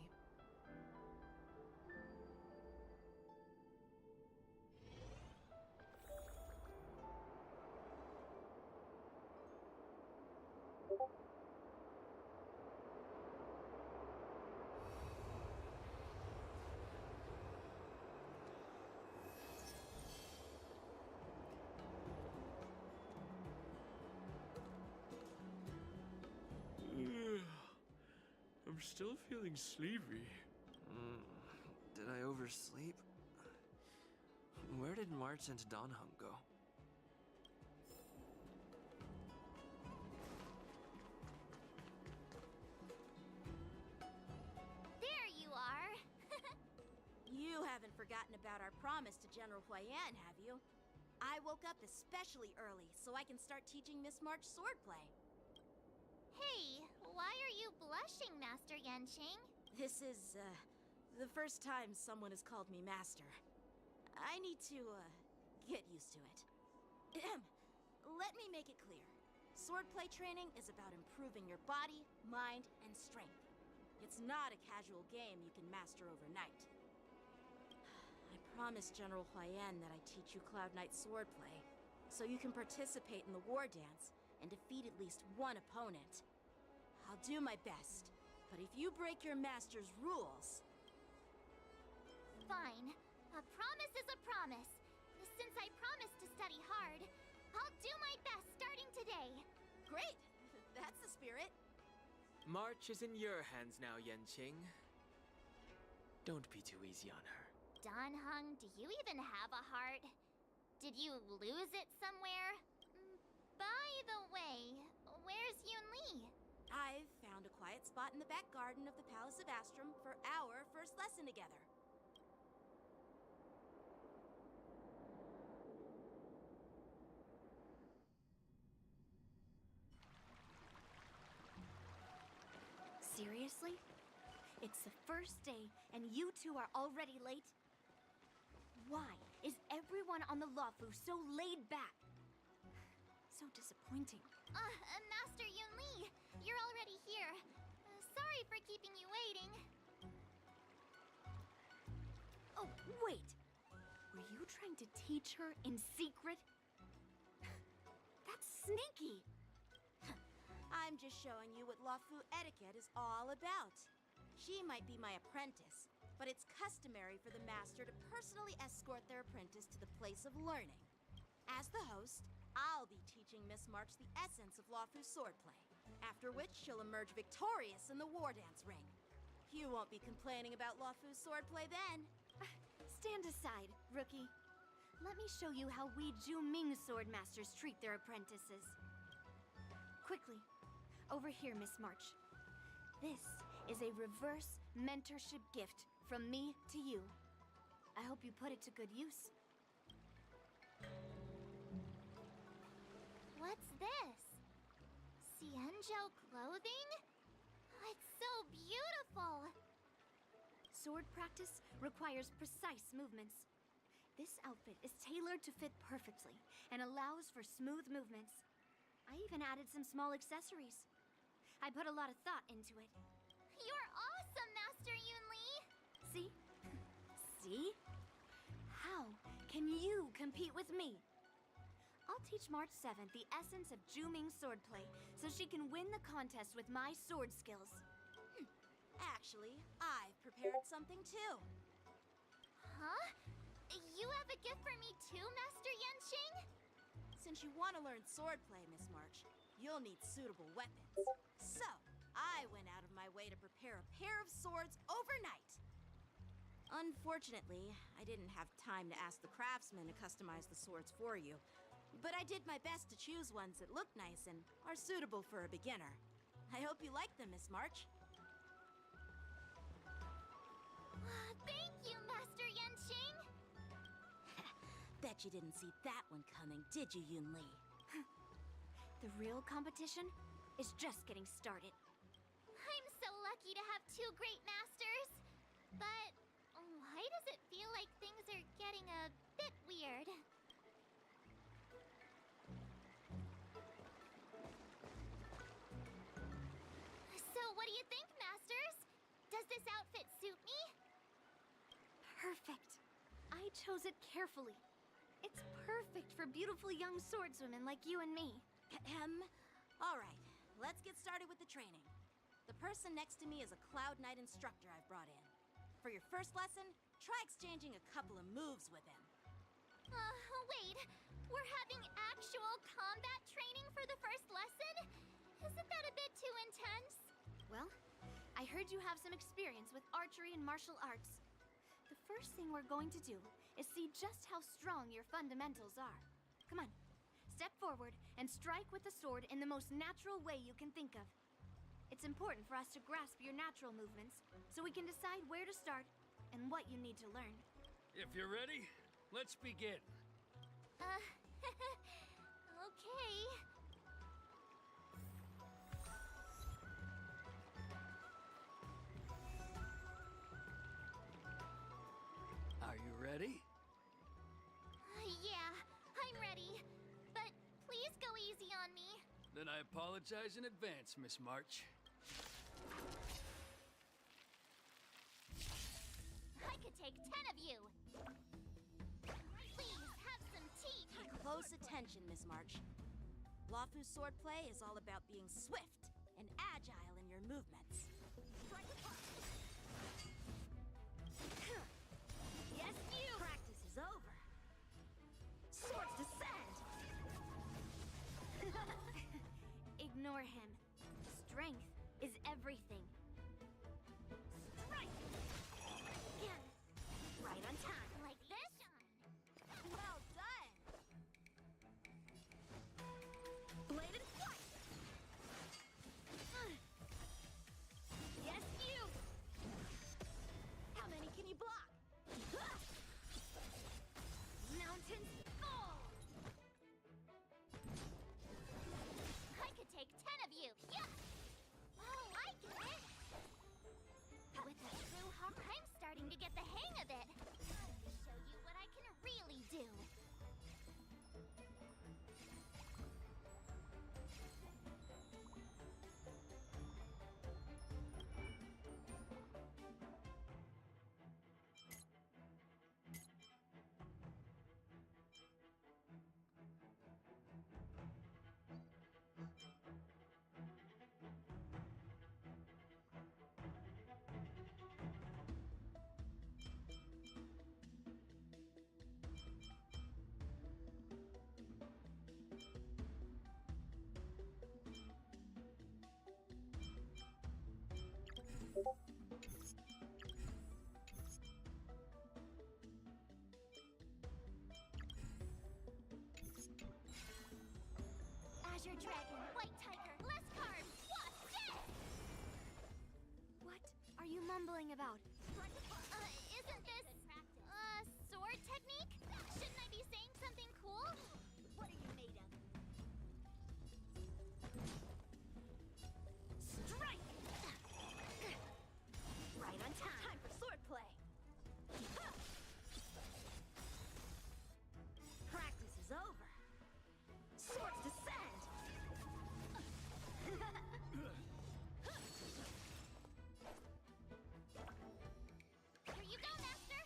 still feeling sleepy. Did I oversleep? Where did March and Donhung go? There you are! You haven't forgotten about our promise to General Huayan, have you? I woke up especially early so I can start teaching Miss March swordplay. Hey, why are you blushing, Master Yanqing? This is, the first time someone has called me Master. I need to, get used to it. Let me make it clear. Swordplay training is about improving your body, mind, and strength. It's not a casual game you can master overnight. I promised General Huayan that I'd teach you Cloud Knight swordplay, so you can participate in the war dance and defeat at least one opponent. I'll do my best, but if you break your master's rules... Fine. A promise is a promise. Since I promised to study hard, I'll do my best starting today. Great! That's the spirit. March is in your hands now, Yanqing. Don't be too easy on her. Donhung, do you even have a heart? Did you lose it somewhere? By the way, where's Yunli? I've found a quiet spot in the back garden of the Palace of Astrum for our first lesson together. Seriously? It's the first day, and you two are already late? Why is everyone on the Luofu so laid back? So disappointing. Master Yunli, you're already here. Sorry for keeping you waiting. Oh, wait! Were you trying to teach her in secret? That's sneaky! I'm just showing you what Luofu etiquette is all about. She might be my apprentice, but it's customary for the master to personally escort their apprentice to the place of learning. As the host, I'll be teaching Miss March the essence of Luofu swordplay, after which she'll emerge victorious in the war dance ring. You won't be complaining about Luofu swordplay then. Stand aside, rookie. Let me show you how we Zhuming sword masters treat their apprentices. Quickly, over here, Miss March. This is a reverse mentorship gift from me to you. I hope you put it to good use. What's this? Xianzhou clothing? It's so beautiful! Sword practice requires precise movements. This outfit is tailored to fit perfectly and allows for smooth movements. I even added some small accessories. I put a lot of thought into it. You're awesome, Master Yunli! See? See? How can you compete with me? I'll teach March 7th the essence of Zhuming swordplay so she can win the contest with my sword skills. Actually, I've prepared something too. Huh? You have a gift for me too, Master Yanqing? Since you want to learn swordplay, Miss March, you'll need suitable weapons. So, I went out of my way to prepare a pair of swords overnight. Unfortunately, I didn't have time to ask the craftsman to customize the swords for you, but I did my best to choose ones that look nice and are suitable for a beginner. I hope you like them, Miss March. Thank you, Master Yanqing! Bet you didn't see that one coming, did you, Yunli? The real competition is just getting started. I'm so lucky to have two great masters. But why does it feel like things are getting a bit weird? So what do you think, masters? Does this outfit suit me? Perfect. I chose it carefully. It's perfect for beautiful young swordswomen like you and me. All right, let's get started with the training. The person next to me is a Cloud Knight instructor I've brought in. For your first lesson, try exchanging a couple of moves with him. Wait. We're having actual combat training for the first lesson? Isn't that a bit too intense? Well, I heard you have some experience with archery and martial arts. The first thing we're going to do is see just how strong your fundamentals are. Come on, step forward and strike with the sword in the most natural way you can think of. It's important for us to grasp your natural movements, so we can decide where to start and what you need to learn. If you're ready, let's begin. Okay. Are you ready? Yeah, I'm ready. But please go easy on me. Then I apologize in advance, Miss March. I could take 10 of you. Please have some tea. Pay close attention, Miss March. Lawfu swordplay is all about being swift and agile in your movements. Yes, you! Practice is over. Swords descend! Ignore him. Strength is everything. Strike! Again. Right on time. Like this? Well done! Bladed flight! Yes, you! How many can you block? Mountains fall! I could take 10 of you. Yeah! Oh, I get it. With a true heart, I'm starting to get the hang of it. Time to show you what I can really do. Azure Dragon, White Tiger, less cards, what? Death! What are you mumbling about? Isn't this, sword technique? Shouldn't I be saying something cool? What are you made of? Strike! Right on time. Time for swordplay. Practice is over. Swords descend! Here you go, Master!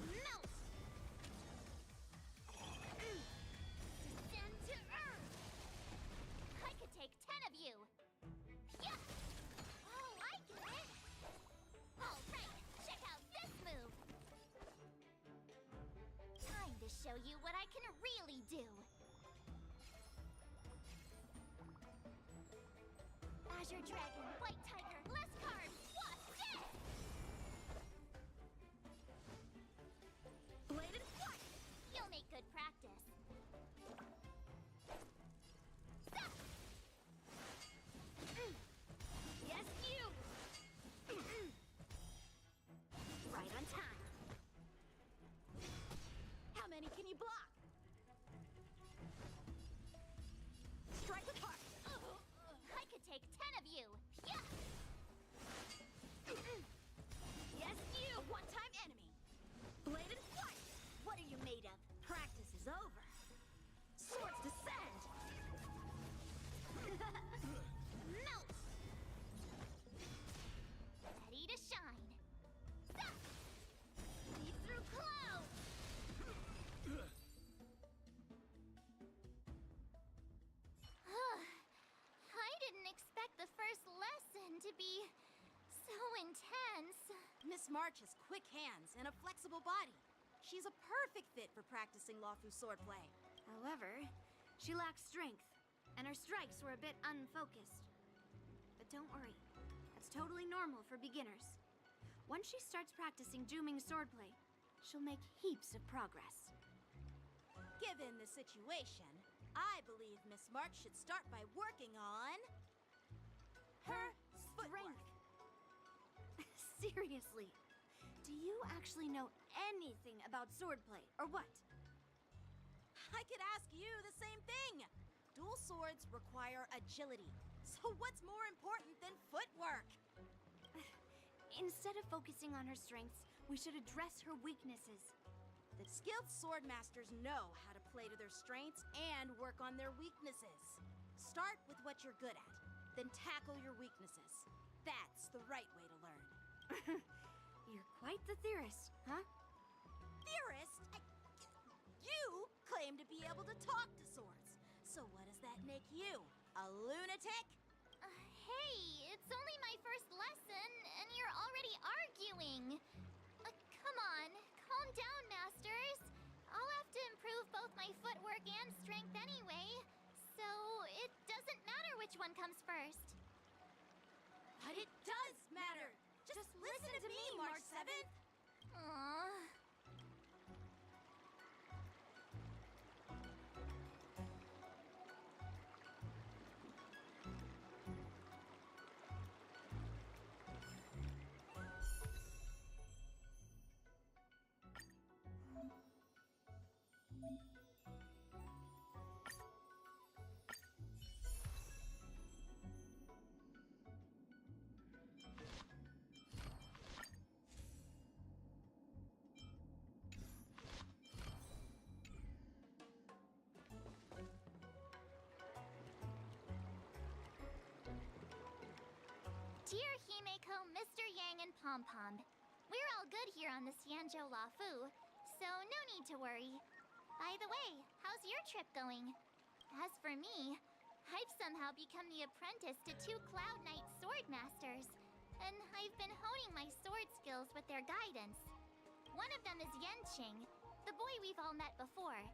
Melt! Descend to earth! I could take 10 of you! Yeah! Oh, I get it! Alright, check out this move! Time to show you what I can really do! Azure Dragon, White Tiger, less cards, what? Death! Bladed flight! You'll make good practice. Stop! Yes, you! Right on time. How many can you block? Strike with heart! I could take 10 of you. Yeah! Yes, you! A one-time enemy. Bladed flight! What are you made of? Practice is over. Swords descend! Melt! Ready to shine. Stop! Leap through clouds! I didn't expect the first lesson to be so intense. Miss March has quick hands and a flexible body. She's a perfect fit for practicing Lawfu swordplay. However, she lacks strength, and her strikes were a bit unfocused. But don't worry, that's totally normal for beginners. Once she starts practicing Juming swordplay, she'll make heaps of progress. Given the situation, I believe Miss March should start by working on her strength. Seriously, do you actually know anything about swordplay, or what? I could ask you the same thing. Dual swords require agility. So what's more important than footwork? Instead of focusing on her strengths, we should address her weaknesses. The skilled swordmasters know how to play to their strengths and work on their weaknesses. Start with what you're good at, then tackle your weaknesses. That's the right way to learn. You're quite the theorist, huh? Theorist? You claim to be able to talk to swords. So what does that make you? A lunatic? Hey, it's only my first lesson, and you're already arguing. Come on, calm down, masters. I'll have to improve both my footwork and strength anyway, so it doesn't matter which one comes first. But it does matter! Just listen to me, March 7th! Aww. Dear Himeko, Mr. Yang, and Pom Pom, we're all good here on the Xianzhou Lafu, so no need to worry. By the way, how's your trip going? As for me, I've somehow become the apprentice to 2 Cloud Knight sword masters, and I've been honing my sword skills with their guidance. One of them is Yanqing, the boy we've all met before.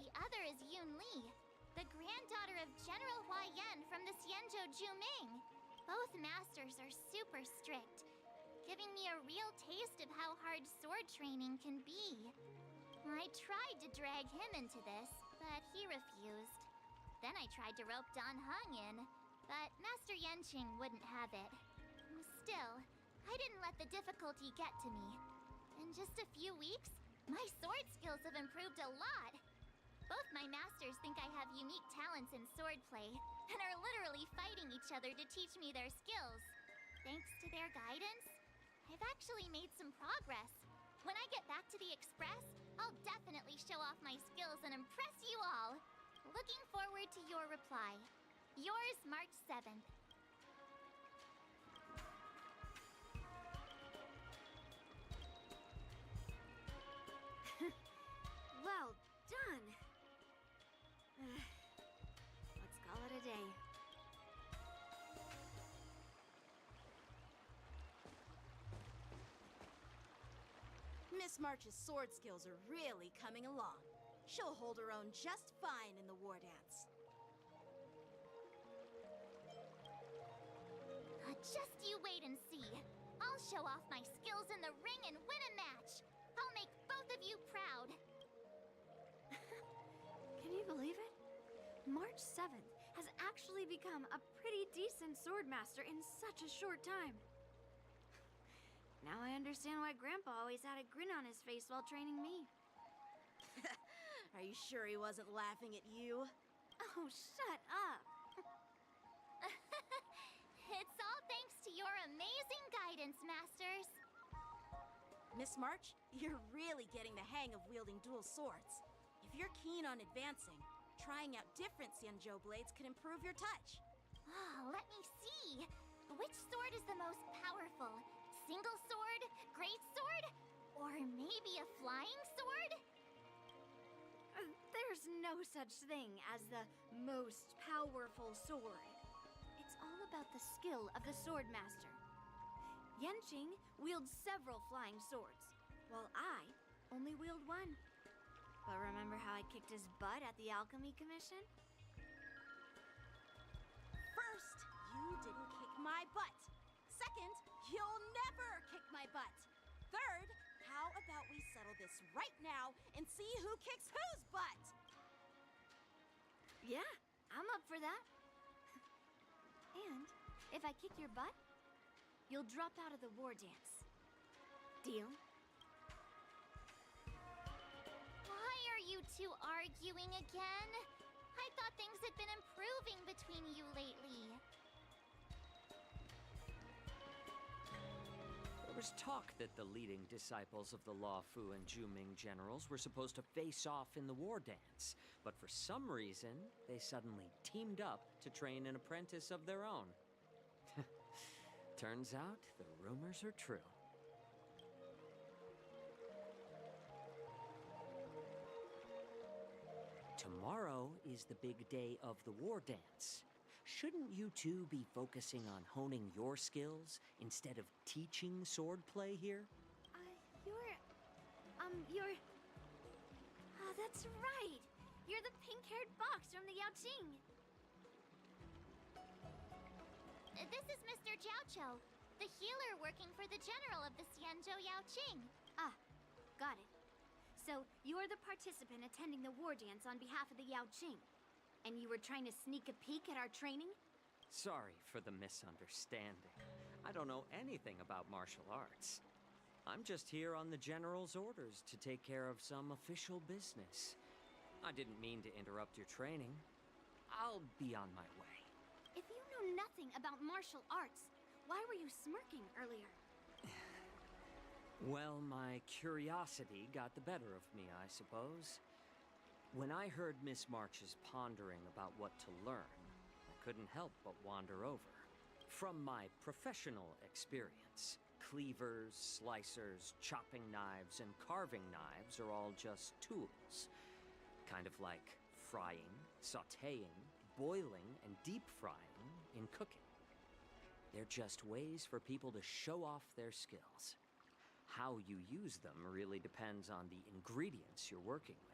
The other is Yun Li, the granddaughter of General Hua Yan from the Xianzhou Juming. Both masters are super strict, giving me a real taste of how hard sword training can be. I tried to drag him into this, but he refused. Then I tried to rope Dan Heng in, but Master Yanqing wouldn't have it. Still, I didn't let the difficulty get to me. In just a few weeks, my sword skills have improved a lot. Both my masters think I have unique talents in swordplay, and are literally fighting each other to teach me their skills. Thanks to their guidance, I've actually made some progress. When I get back to the Express, I'll definitely show off my skills and impress you all. Looking forward to your reply. Yours, March 7th. Well done. Let's call it a day. Miss March's sword skills are really coming along. She'll hold her own just fine in the war dance. Just you wait and see. I'll show off my skills in the ring and win a match. I'll make both of you proud. Can you believe it? March 7th has actually become a pretty decent swordmaster in such a short time. Now I understand why Grandpa always had a grin on his face while training me. Are you sure he wasn't laughing at you? Oh, shut up! It's all thanks to your amazing guidance, Masters. Miss March, you're really getting the hang of wielding dual swords. If you're keen on advancing, trying out different Xianzhou blades can improve your touch. Oh, let me see. Which sword is the most powerful? Single sword? Great sword? Or maybe a flying sword? There's no such thing as the most powerful sword. It's all about the skill of the swordmaster. Yanqing wields several flying swords, while I only wield one. But remember how I kicked his butt at the Alchemy Commission? First, you didn't kick my butt. Second, you'll never kick my butt. Third, how about we settle this right now and see who kicks whose butt? Yeah, I'm up for that. And if I kick your butt, you'll drop out of the war dance. Deal? Why are you two arguing again? I thought things had been improving between you lately. There was talk that the leading disciples of the Luofu and Juming generals were supposed to face off in the war dance, but for some reason, they suddenly teamed up to train an apprentice of their own. Turns out, the rumors are true. Tomorrow is the big day of the war dance. Shouldn't you two be focusing on honing your skills instead of teaching swordplay here? You're... Oh, that's right! You're the pink-haired box from the Yaoqing! This is Mr. Jiaoqiu, the healer working for the general of the Xianzhou Yaoqing. Ah, got it. So, you're the participant attending the war dance on behalf of the Yaoqing. And you were trying to sneak a peek at our training? Sorry for the misunderstanding. I don't know anything about martial arts. I'm just here on the general's orders to take care of some official business. I didn't mean to interrupt your training. I'll be on my way. If you know nothing about martial arts, why were you smirking earlier? Well, my curiosity got the better of me, I suppose. When I heard Miss March's pondering about what to learn, I couldn't help but wander over. From my professional experience, cleavers, slicers, chopping knives, and carving knives are all just tools. Kind of like frying, sautéing, boiling, and deep frying in cooking. They're just ways for people to show off their skills. How you use them really depends on the ingredients you're working with.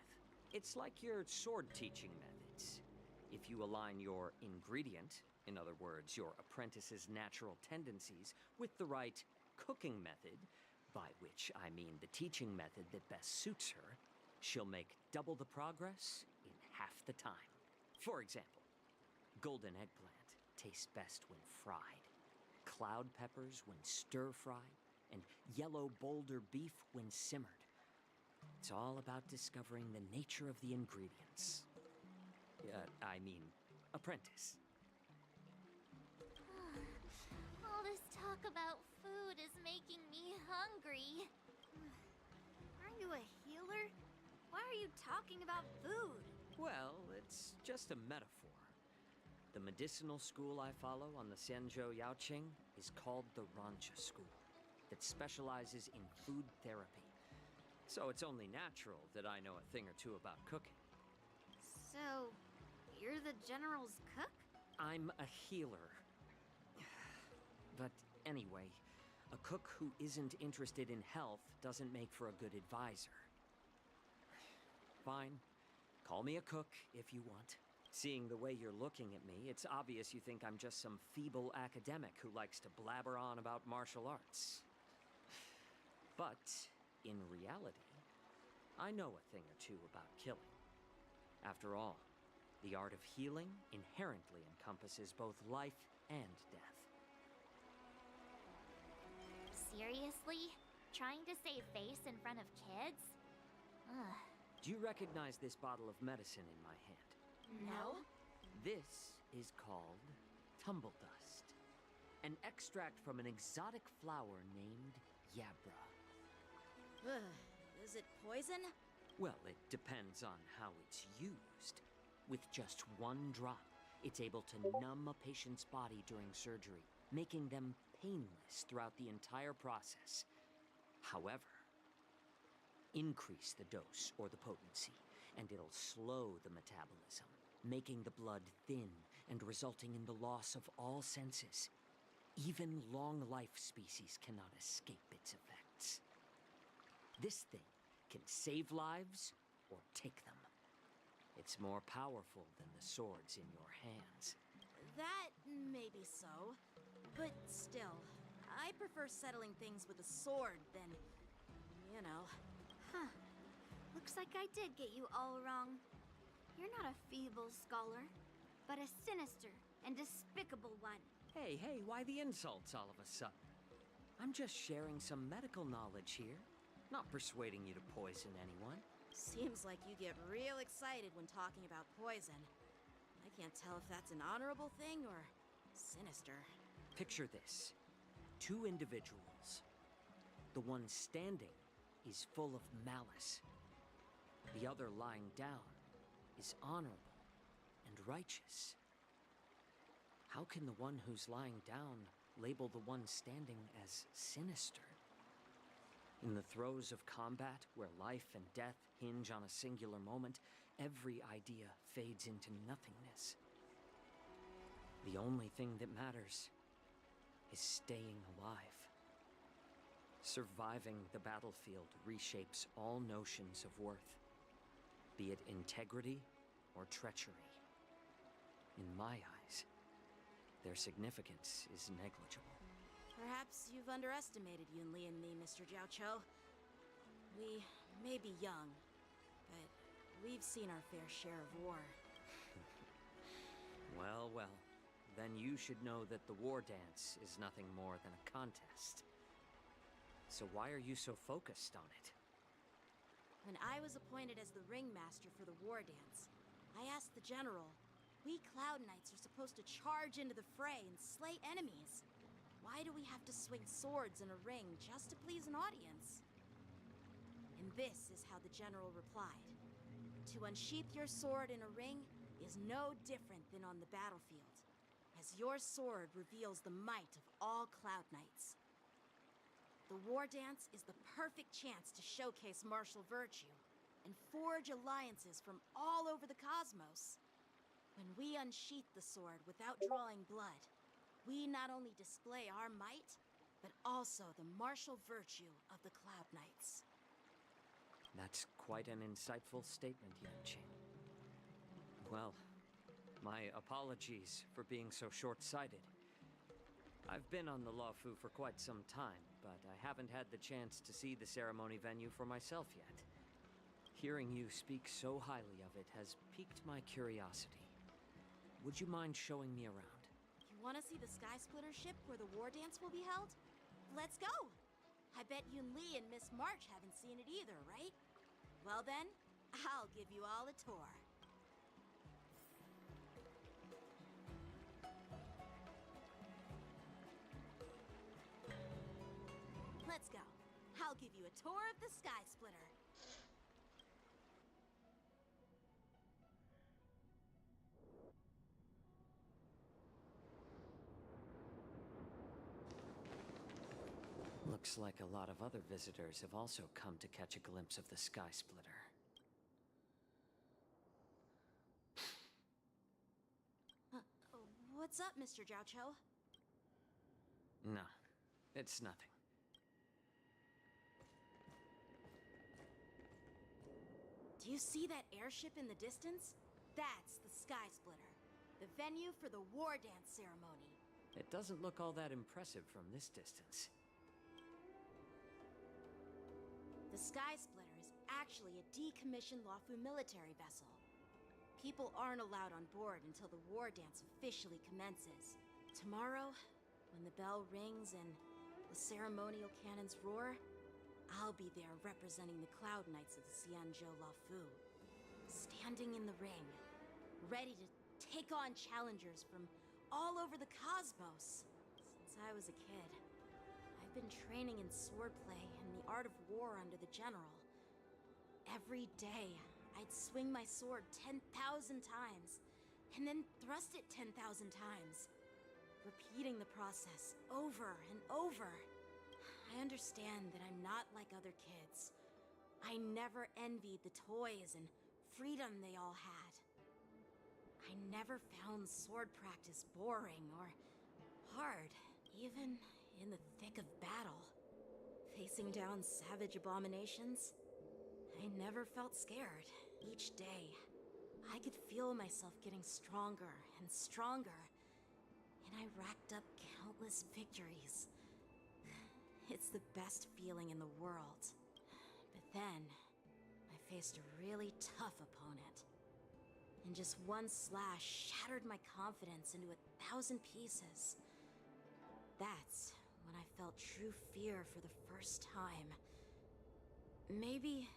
It's like your sword teaching methods. If you align your ingredient, in other words, your apprentice's natural tendencies, with the right cooking method, by which I mean the teaching method that best suits her, she'll make double the progress in half the time. For example, golden eggplant tastes best when fried, cloud peppers when stir-fried, and yellow boulder beef when simmered. It's all about discovering the nature of the ingredients. Apprentice. All this talk about food is making me hungry. Aren't you a healer? Why are you talking about food? Well, it's just a metaphor. The medicinal school I follow on the Xianzhou Yaoqing is called the Ranjha School, that specializes in food therapy. So it's only natural that I know a thing or two about cooking. So, you're the general's cook? I'm a healer. But anyway, a cook who isn't interested in health doesn't make for a good advisor. Fine. Call me a cook if you want. Seeing the way you're looking at me, it's obvious you think I'm just some feeble academic who likes to blabber on about martial arts. But, in reality, I know a thing or two about killing. After all, the art of healing inherently encompasses both life and death. Seriously? Trying to save face in front of kids? Ugh. Do you recognize this bottle of medicine in my hand? No? This is called tumble dust, an extract from an exotic flower named Yabra. Is it poison? Well, it depends on how it's used. With just one drop, it's able to numb a patient's body during surgery, making them painless throughout the entire process. However, increase the dose or the potency, and it'll slow the metabolism, making the blood thin and resulting in the loss of all senses. Even long-life species cannot escape its effects. This thing can save lives or take them. It's more powerful than the swords in your hands. That may be so, but still, I prefer settling things with a sword than, you know. Huh. Looks like I did get you all wrong. You're not a feeble scholar, but a sinister and despicable one. Hey, why the insults all of a sudden? I'm just sharing some medical knowledge here, not persuading you to poison anyone. Seems like you get real excited when talking about poison. I can't tell if that's an honorable thing or sinister. Picture this. 2 individuals. The one standing is full of malice. The other lying down is honorable and righteous. How can the one who's lying down label the one standing as sinister? In the throes of combat, where life and death hinge on a singular moment, every idea fades into nothingness. The only thing that matters is staying alive. Surviving the battlefield reshapes all notions of worth, be it integrity or treachery. In my eyes, their significance is negligible. Perhaps you've underestimated Yunli and me, Mr. Jiaoqiu. We may be young, but we've seen our fair share of war. Well, then you should know that the war dance is nothing more than a contest. So why are you so focused on it? When I was appointed as the ringmaster for the war dance, I asked the general, we Cloud Knights are supposed to charge into the fray and slay enemies. Why do we have to swing swords in a ring just to please an audience? And this is how the general replied. To unsheath your sword in a ring is no different than on the battlefield, as your sword reveals the might of all Cloud Knights. The war dance is the perfect chance to showcase martial virtue and forge alliances from all over the cosmos. When we unsheath the sword without drawing blood, we not only display our might, but also the martial virtue of the Cloud Knights. That's quite an insightful statement, Yanqing. Well, my apologies for being so short-sighted. I've been on the Luofu for quite some time, but I haven't had the chance to see the ceremony venue for myself yet. Hearing you speak so highly of it has piqued my curiosity. Would you mind showing me around? You want to see the Sky Splitter ship where the war dance will be held? Let's go! I bet Yunli and Miss March haven't seen it either, right? Well then, I'll give you all a tour. Let's go. I'll give you a tour of the Sky Splitter. Looks like a lot of other visitors have also come to catch a glimpse of the Sky Splitter. What's up, Mr. Jiaoqiu? No, it's nothing. Do you see that airship in the distance? That's the Sky Splitter, the venue for the war dance ceremony. It doesn't look all that impressive from this distance. The Sky Splitter is actually a decommissioned Luofu military vessel. People aren't allowed on board until the war dance officially commences. Tomorrow, when the bell rings and the ceremonial cannons roar, I'll be there representing the Cloud Knights of the Xianzhou Luofu, standing in the ring, ready to take on challengers from all over the cosmos. Since I was a kid, I've been training in swordplay and the art of war under the general. Every day, I'd swing my sword 10,000 times, and then thrust it 10,000 times, repeating the process over and over. I understand that I'm not like other kids. I never envied the toys and freedom they all had. I never found sword practice boring or hard, even in the thick of battle. Facing down savage abominations, I never felt scared. Each day, I could feel myself getting stronger and stronger, and I racked up countless victories. It's the best feeling in the world. But then, I faced a really tough opponent. And just one slash shattered my confidence into 1,000 pieces. That's when I felt true fear for the first time. Maybe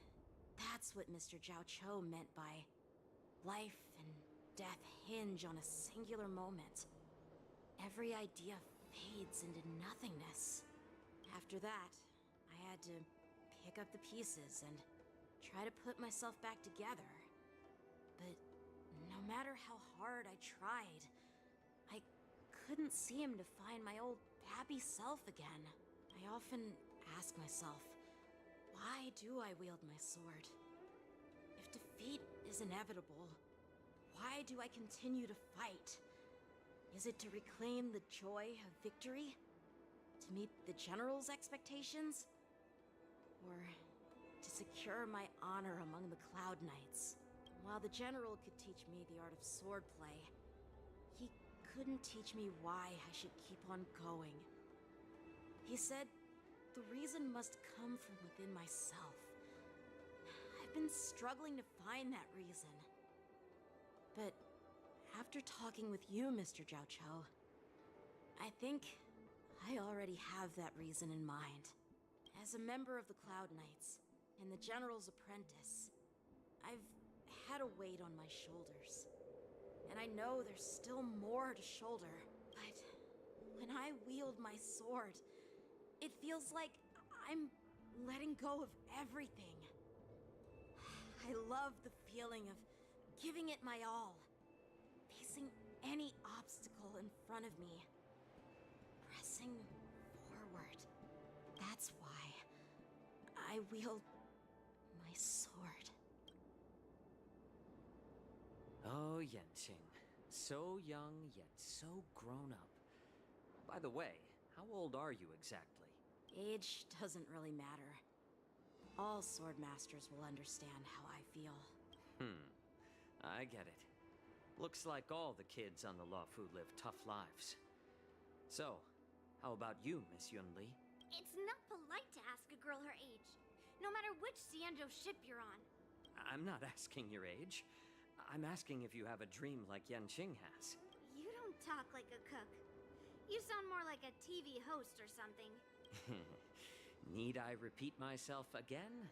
that's what Mr. Jiao Cho meant by life and death hinge on a singular moment. Every idea fades into nothingness. After that, I had to pick up the pieces and try to put myself back together. But no matter how hard I tried, I couldn't seem to find my old happy self again. I often ask myself, why do I wield my sword? If defeat is inevitable, why do I continue to fight? Is it to reclaim the joy of victory? To meet the General's expectations? Or to secure my honor among the Cloud Knights? While the General could teach me the art of swordplay, he couldn't teach me why I should keep on going. He said the reason must come from within myself. I've been struggling to find that reason. But after talking with you, Mr. Jiao Cho, I think I already have that reason in mind. As a member of the Cloud Knights and the General's apprentice, I've had a weight on my shoulders. And I know there's still more to shoulder. But when I wield my sword, it feels like I'm letting go of everything. I love the feeling of giving it my all. Facing any obstacle in front of me. Pressing forward. That's why I wield my sword. Oh, Yanqing. So young, yet so grown up. By the way, how old are you exactly? Age doesn't really matter. All sword masters will understand how I feel. I get it. Looks like all the kids on the Luofu live tough lives. So, how about you, Miss Yunli? It's not polite to ask a girl her age, no matter which Xianzhou ship you're on. I'm not asking your age. I'm asking if you have a dream like Yanqing has. You don't talk like a cook. You sound more like a TV host or something. Need I repeat myself again?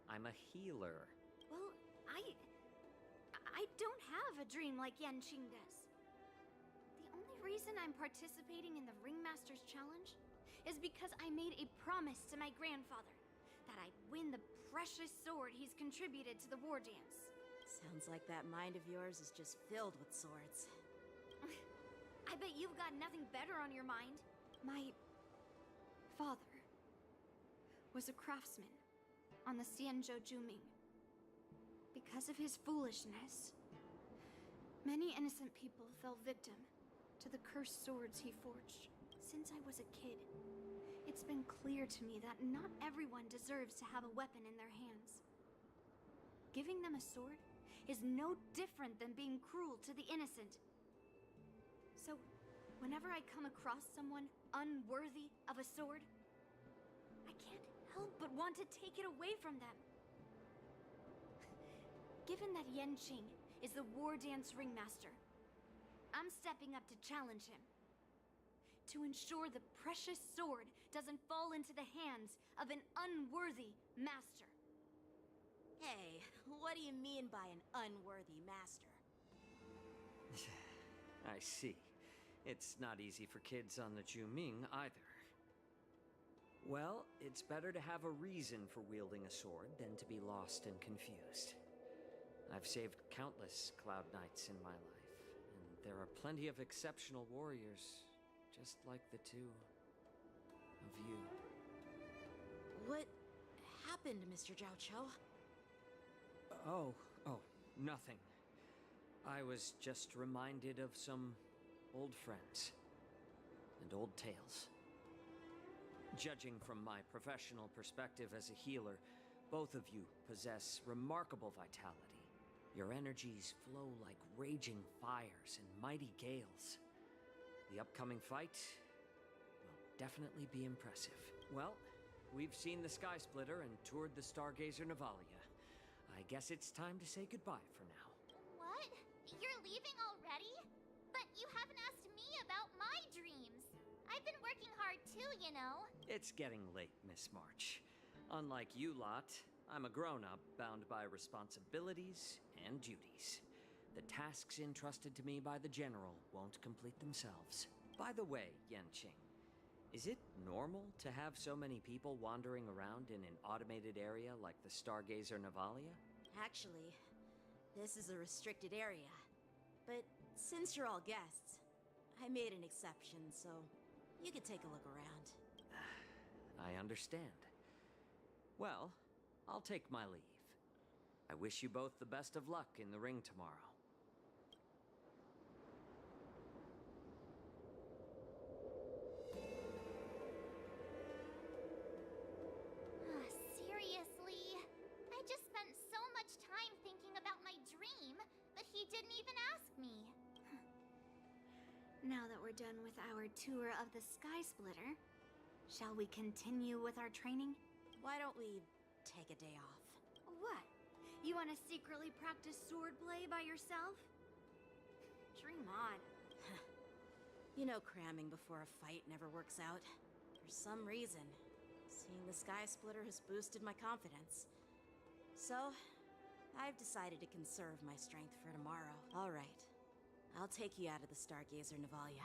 I'm a healer. Well, I don't have a dream like Yanqing does. The only reason I'm participating in the Ringmaster's Challenge is because I made a promise to my grandfather that I'd win the precious sword he's contributed to the war dance. Sounds like that mind of yours is just filled with swords. I bet you've got nothing better on your mind. My father was a craftsman on the Xianzhou Juming. Because of his foolishness, many innocent people fell victim to the cursed swords he forged. Since I was a kid, it's been clear to me that not everyone deserves to have a weapon in their hands. Giving them a sword is no different than being cruel to the innocent. So, whenever I come across someone unworthy of a sword, I can't help but want to take it away from them. Given that Yanqing is the war dance ringmaster, I'm stepping up to challenge him. To ensure the precious sword doesn't fall into the hands of an unworthy master. Hey, what do you mean by an unworthy master? I see. It's not easy for kids on the Juming either. Well, it's better to have a reason for wielding a sword than to be lost and confused. I've saved countless Cloud Knights in my life, and there are plenty of exceptional warriors, just like the two of you. What happened, Mr. Jiao Cho? Oh, nothing. I was just reminded of some old friends and old tales. Judging from my professional perspective as a healer, Both of you possess remarkable vitality. Your energies flow like raging fires and mighty gales. The upcoming fight will definitely be impressive. Well, we've seen the Sky Splitter and toured the Stargazer Navalia. I guess it's time to say goodbye for now. What? You're leaving already? But you haven't asked me about my dreams. I've been working hard too, you know. It's getting late, Miss March. Unlike you lot, I'm a grown-up bound by responsibilities and duties. The tasks entrusted to me by the General won't complete themselves. By the way, Yanqing, is it normal to have so many people wandering around in an automated area like the Stargazer Navalia? Actually, this is a restricted area. But since you're all guests, I made an exception, so you could take a look around. I understand. Well, I'll take my leave. I wish you both the best of luck in the ring tomorrow. Seriously? I just spent so much time thinking about my dream, but he didn't even ask me. Now that we're done with our tour of the Sky Splitter, shall we continue with our training? Why don't we take a day off? What? You want to secretly practice swordplay by yourself? Dream on. You know cramming before a fight never works out. For some reason, seeing the Sky Splitter has boosted my confidence. So, I've decided to conserve my strength for tomorrow. All right. I'll take you out of the Stargazer Navalia.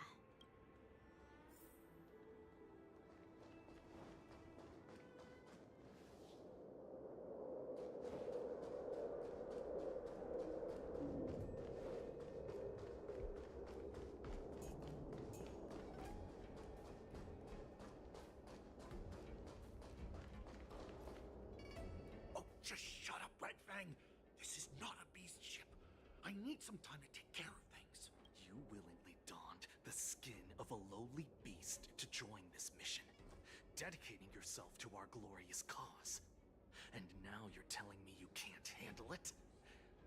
Oh, just shut up, Red Fang. This is not a beast ship. I need some time to take care of things. You willingly donned the skin of a lowly beast to join this mission, dedicating yourself to our glorious cause. And now you're telling me you can't handle it?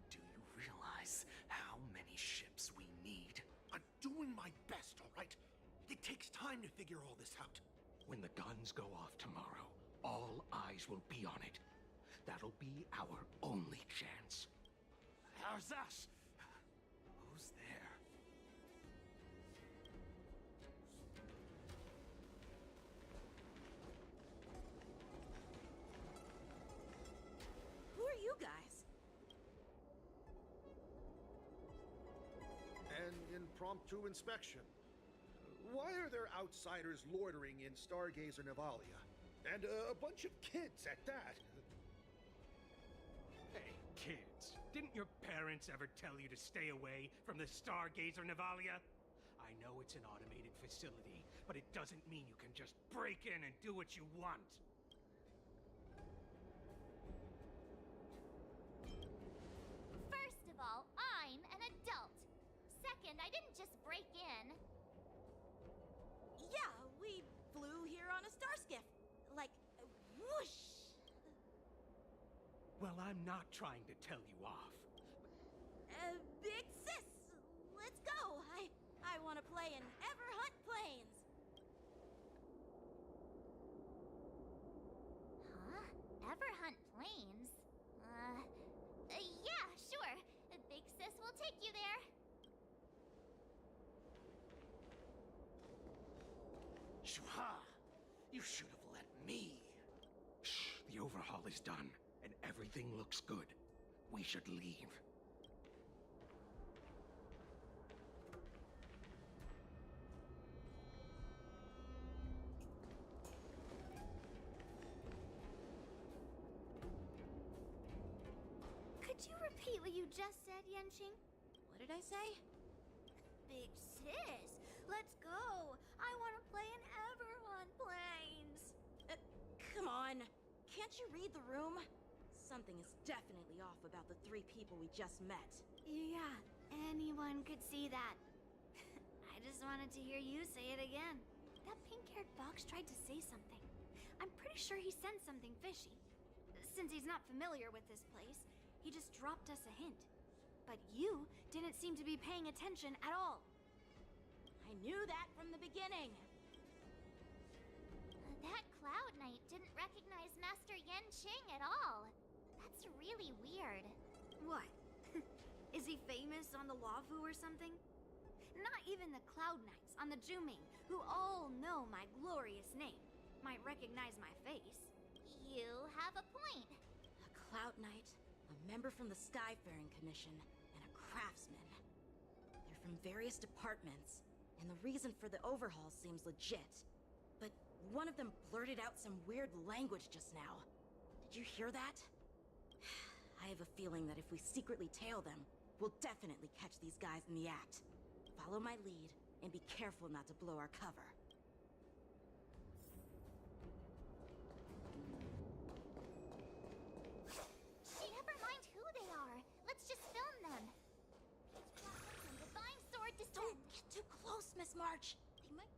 Do you realize how many ships we need? I'm doing my best, all right? It takes time to figure all this out. When the guns go off tomorrow, all eyes will be on it. That'll be our only chance. How's us? Who's there? Who are you guys? An impromptu inspection. Why are there outsiders loitering in Stargazer Navalia? And a bunch of kids at that. Hey, kids, didn't your parents ever tell you to stay away from the Stargazer Navalia? I know it's an automated facility, but it doesn't mean you can just break in and do what you want. First of all, I'm an adult. Second, I didn't just break in. Yeah, we flew here on a star skiff. Like, whoosh! Well, I'm not trying to tell you off. Big sis, let's go. I want to play in Everhunt Plains. Huh? Everhunt Plains? Yeah, sure. Big Sis will take you there. Shuha! You should have let me. Shh, the overhaul is done, and everything looks good. We should leave. Could you repeat what you just said, Yanqing? What did I say? Big sis, let's go. I want to play in Everhunt Plains. Come on. Can't you read the room? Something is definitely off about the three people we just met. Yeah, anyone could see that. I just wanted to hear you say it again. That pink-haired fox tried to say something. I'm pretty sure he sensed something fishy. Since he's not familiar with this place, he just dropped us a hint. But you didn't seem to be paying attention at all. I knew that from the beginning. That Cloud Knight didn't recognize Master Yen Qing at all. That's really weird. What? Is he famous on the Lavu or something? Not even the Cloud Knights on the Juming, who all know my glorious name, might recognize my face. You have a point. A Cloud Knight, a member from the Skyfaring Commission, and a craftsman. They're from various departments, and the reason for the overhaul seems legit. But one of them blurted out some weird language just now. Did you hear that? I have a feeling that if we secretly tail them, we'll definitely catch these guys in the act. Follow my lead, and be careful not to blow our cover. Never mind who they are. Let's just film them. Divine Sword Descent. Don't get too close, Miss March. They might...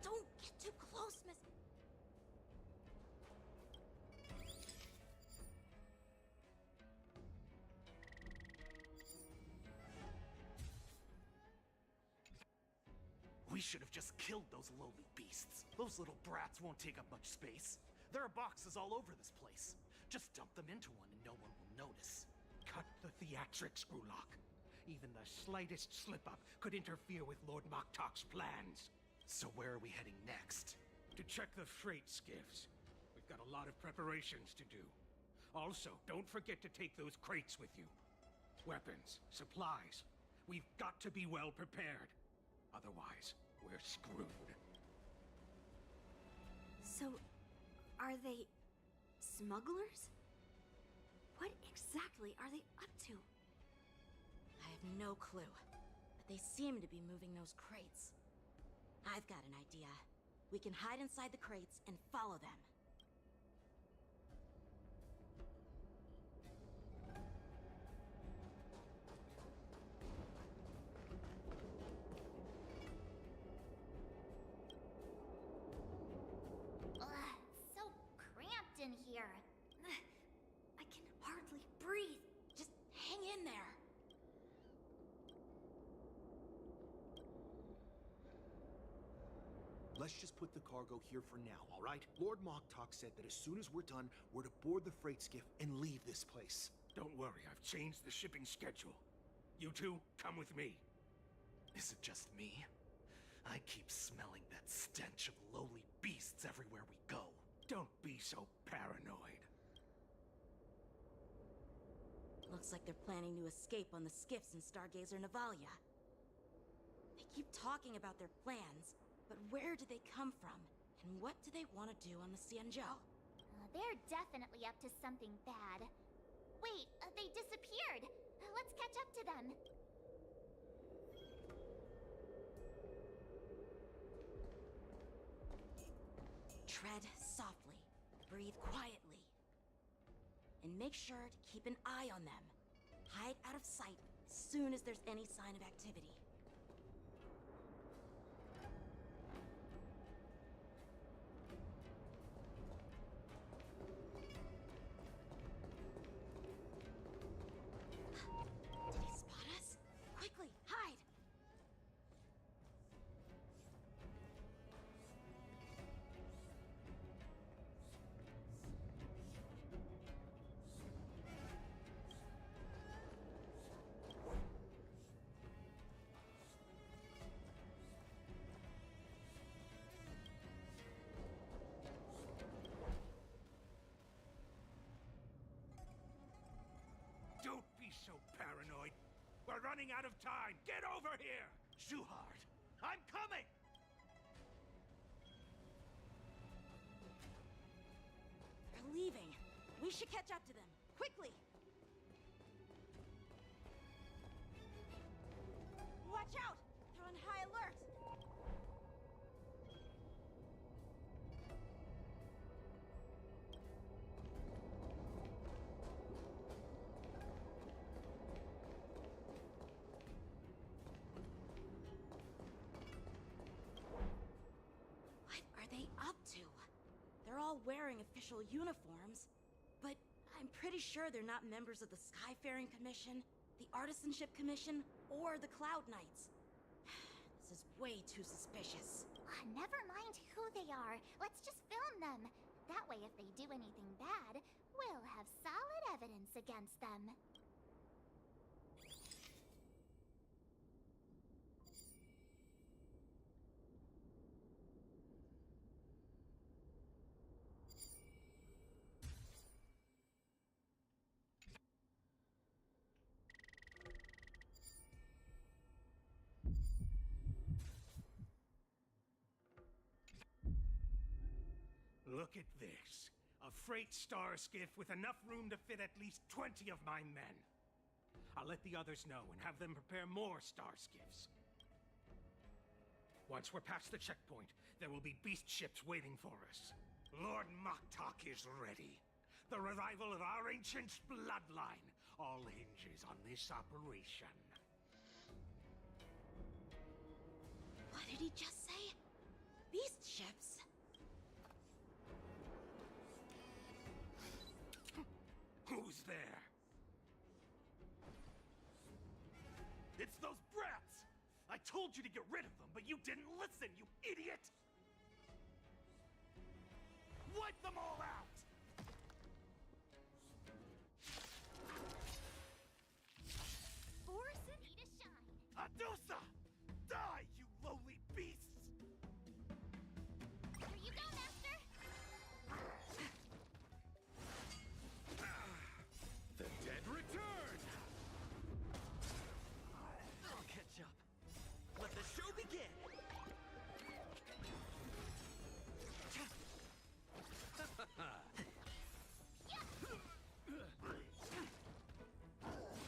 Don't get too close, Miss... We should have just killed those lowly beasts. Those little brats won't take up much space. There are boxes all over this place. Just dump them into one and no one will notice. Cut the theatrics, Grulok. Even the slightest slip-up could interfere with Lord Moktok's plans. So where are we heading next? To check the freight skiffs. We've got a lot of preparations to do. Also, don't forget to take those crates with you. Weapons, supplies. We've got to be well prepared. Otherwise, we're screwed. So, are they smugglers? What exactly are they up to? I have no clue, but they seem to be moving those crates. I've got an idea. We can hide inside the crates and follow them. Ugh, so cramped in here. I can hardly breathe. Just hang in there. Let's just put the cargo here for now, all right? Lord Moktok said that as soon as we're done, we're to board the freight skiff and leave this place. Don't worry, I've changed the shipping schedule. You two, come with me. Is it just me? I keep smelling that stench of lowly beasts everywhere we go. Don't be so paranoid. Looks like they're planning to escape on the skiffs in Stargazer Navalia. They keep talking about their plans, but where do they come from? And what do they want to do on the Xianzhou? They're definitely up to something bad. Wait, they disappeared. Let's catch up to them. Tread softly, breathe quietly, and make sure to keep an eye on them. Hide out of sight as soon as there's any sign of activity. Did he spot us? Quickly, hide! Don't be so paranoid. We're running out of time. Get over here! Shuhard, I'm coming! They're leaving. We should catch up to them. Quickly! Watch out! They're on high alert! What are they up to? They're all wearing official uniforms, but I'm pretty sure they're not members of the Skyfaring Commission, the Artisanship Commission, or the Cloud Knights. This is way too suspicious. Never mind who they are. Let's just film them. That way, if they do anything bad, we'll have solid evidence against them. Look at this. A freight star skiff with enough room to fit at least 20 of my men. I'll let the others know and have them prepare more star skiffs. Once we're past the checkpoint, there will be beast ships waiting for us. Lord Moktok is ready. The revival of our ancient bloodline all hinges on this operation. What did he just say? Beast ships? Who's there? It's those brats! I told you to get rid of them, but you didn't listen, you idiot! Wipe them all out! Borson, need a shine. Adusa! Die, you lowly beasts! Here you go, Master! The dead return! I'll catch up. Let the show begin!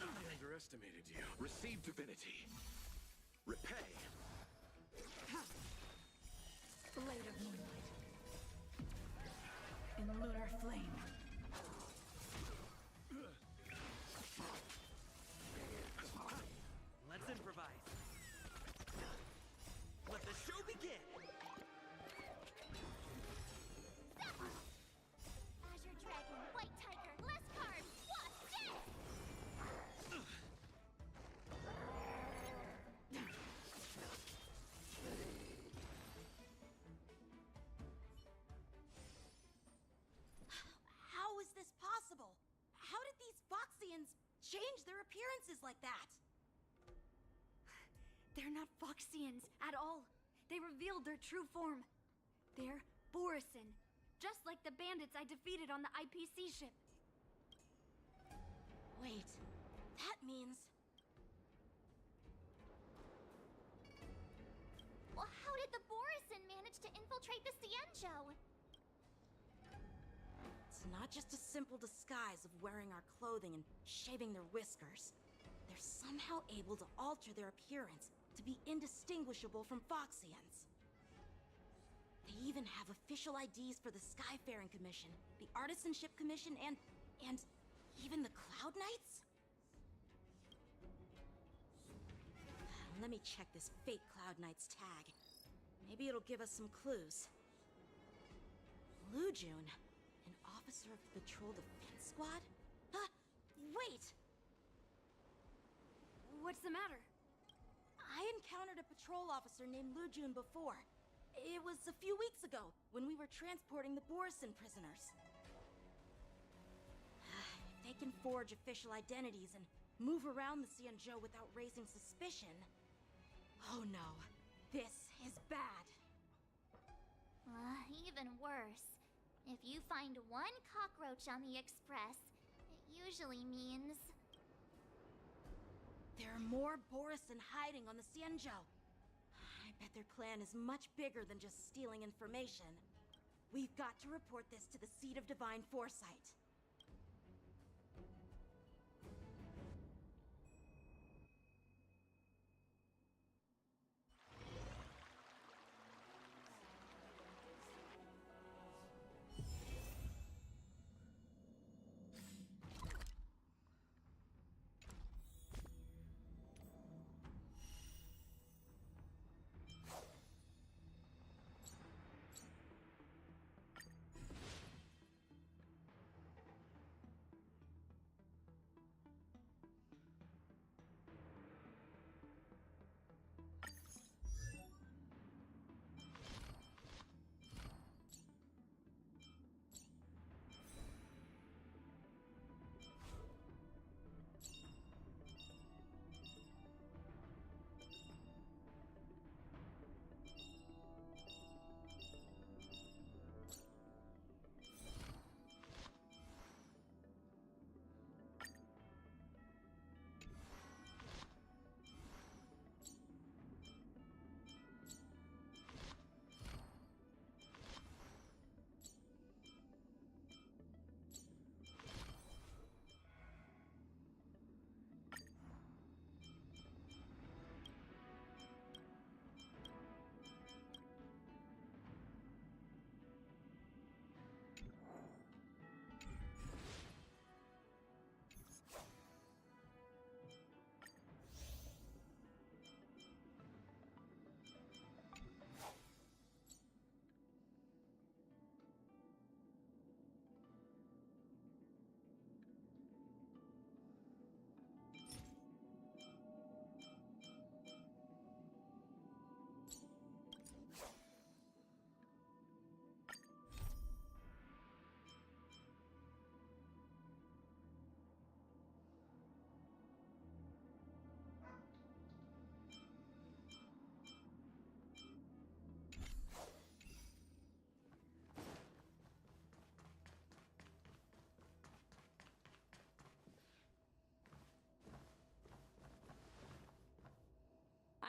I underestimated you. Receive divinity. Repay. Blade of moonlight. In lunar flame. Let's improvise. Let the show begin! Azure Dragon, White Tiger, less carbs, what's this? How is this possible? How did these Foxians change their appearances like that? They're not Foxians at all. They revealed their true form. They're Borison, just like the bandits I defeated on the IPC ship. Wait, that means... Well, how did the Borison manage to infiltrate the Cienjo? It's not just a simple disguise of wearing our clothing and shaving their whiskers. They're somehow able to alter their appearance to be indistinguishable from Foxians. They even have official IDs for the Skyfaring Commission, the Artisanship Commission, and even the Cloud Knights? Let me check this fake Cloud Knight's tag. Maybe it'll give us some clues. Lujun, an officer of the Patrol Defense Squad? Wait! What's the matter? I encountered a patrol officer named Lujun before. It was a few weeks ago, when we were transporting the Borison prisoners. If they can forge official identities and move around the Cienjo without raising suspicion... Oh no, this is bad. Even worse. If you find one cockroach on the Express, it usually means... There are more Borison hiding on the Cienjo. bet their plan is much bigger than just stealing information. We've got to report this to the Seat of Divine Foresight.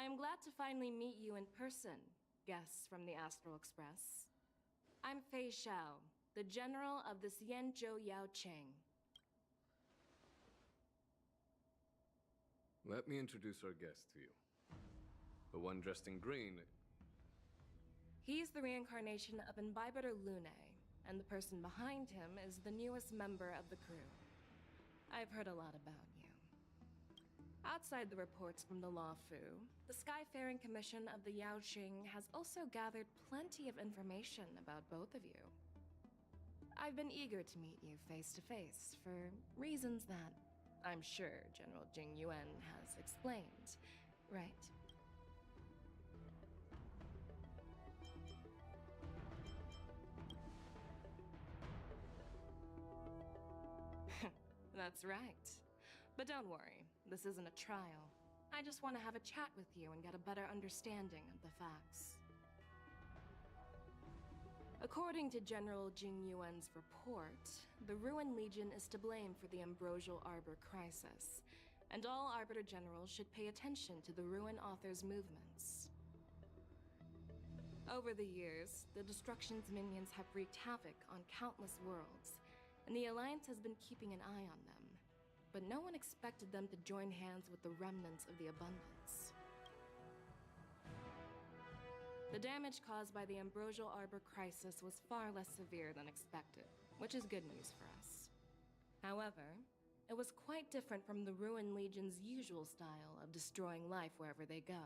I am glad to finally meet you in person, guests from the Astral Express. I'm Fei Xiao, the general of the Xianzhou Yaoqing. Let me introduce our guest to you. The one dressed in green. He's the reincarnation of Imbibitor Lune, and the person behind him is the newest member of the crew. I've heard a lot about you. Outside the reports from the Law Fu, the Skyfaring Commission of the Yaoqing has also gathered plenty of information about both of you. I've been eager to meet you face to face for reasons that I'm sure General Jing Yuan has explained, right? That's right. But don't worry, this isn't a trial. I just want to have a chat with you and get a better understanding of the facts. According to General Jing Yuan's report, the Ruin Legion is to blame for the Ambrosial Arbor crisis, and all Arbiter Generals should pay attention to the Ruin Author's movements. Over the years, the Destruction's minions have wreaked havoc on countless worlds, and the Alliance has been keeping an eye on them. But no one expected them to join hands with the remnants of the Abundance. The damage caused by the Ambrosial Arbor crisis was far less severe than expected, which is good news for us. However, it was quite different from the Ruin Legion's usual style of destroying life wherever they go.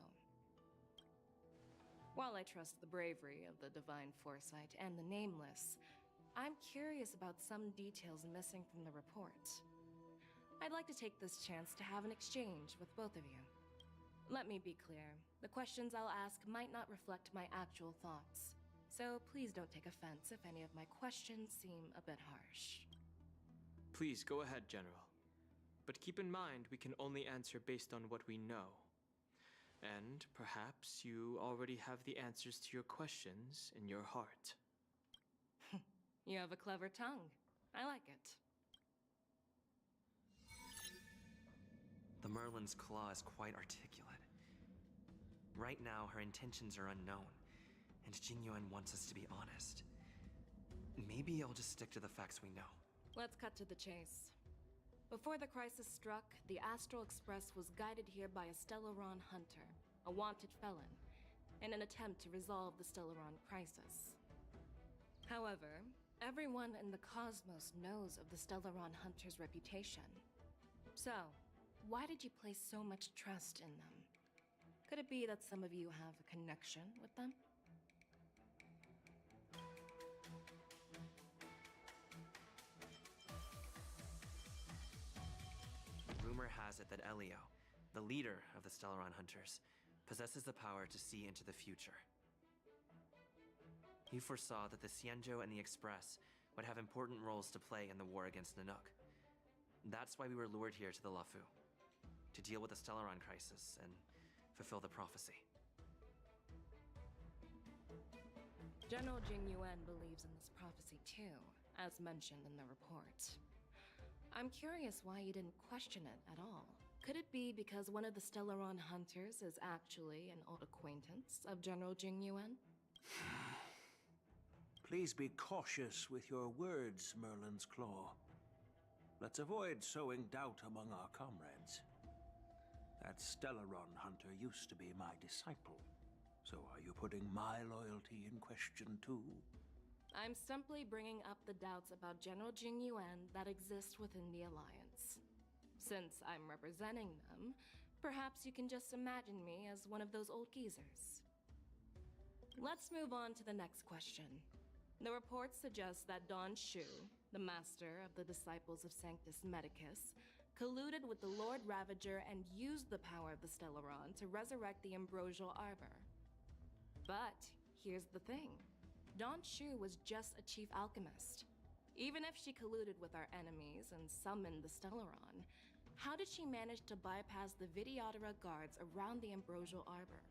While I trust the bravery of the Divine Foresight and the Nameless, I'm curious about some details missing from the report. I'd like to take this chance to have an exchange with both of you. Let me be clear, the questions I'll ask might not reflect my actual thoughts, so please don't take offense if any of my questions seem a bit harsh. Please go ahead, General. But keep in mind we can only answer based on what we know. And perhaps you already have the answers to your questions in your heart. You have a clever tongue. I like it. The Merlin's claw is quite articulate. Right now, her intentions are unknown, and Jingyuan wants us to be honest. Maybe I'll just stick to the facts we know. Let's cut to the chase. Before the crisis struck, the Astral Express was guided here by a Stellaron hunter, a wanted felon, in an attempt to resolve the Stellaron crisis. However, everyone in the cosmos knows of the Stellaron hunter's reputation. So, why did you place so much trust in them? Could it be that some of you have a connection with them? Rumor has it that Elio, the leader of the Stellaron Hunters, possesses the power to see into the future. He foresaw that the Xianzhou and the Express would have important roles to play in the war against Nanook. That's why we were lured here to the Luofu, to deal with the Stellaron crisis and fulfill the prophecy. General Jingyuan believes in this prophecy too, as mentioned in the report. I'm curious why you didn't question it at all. Could it be because one of the Stellaron hunters is actually an old acquaintance of General Jingyuan? Please be cautious with your words, Merlin's Claw. Let's avoid sowing doubt among our comrades. That Stellaron hunter used to be my disciple. So are you putting my loyalty in question too? I'm simply bringing up the doubts about General Jingyuan that exist within the Alliance. Since I'm representing them, perhaps you can just imagine me as one of those old geezers. Let's move on to the next question. The report suggests that Don Shu, the master of the disciples of Sanctus Medicus, colluded with the Lord Ravager and used the power of the Stellaron to resurrect the Ambrosial Arbor. But here's the thing. Don Shu was just a chief alchemist. Even if she colluded with our enemies and summoned the Stellaron, how did she manage to bypass the Videodora guards around the Ambrosial Arbor?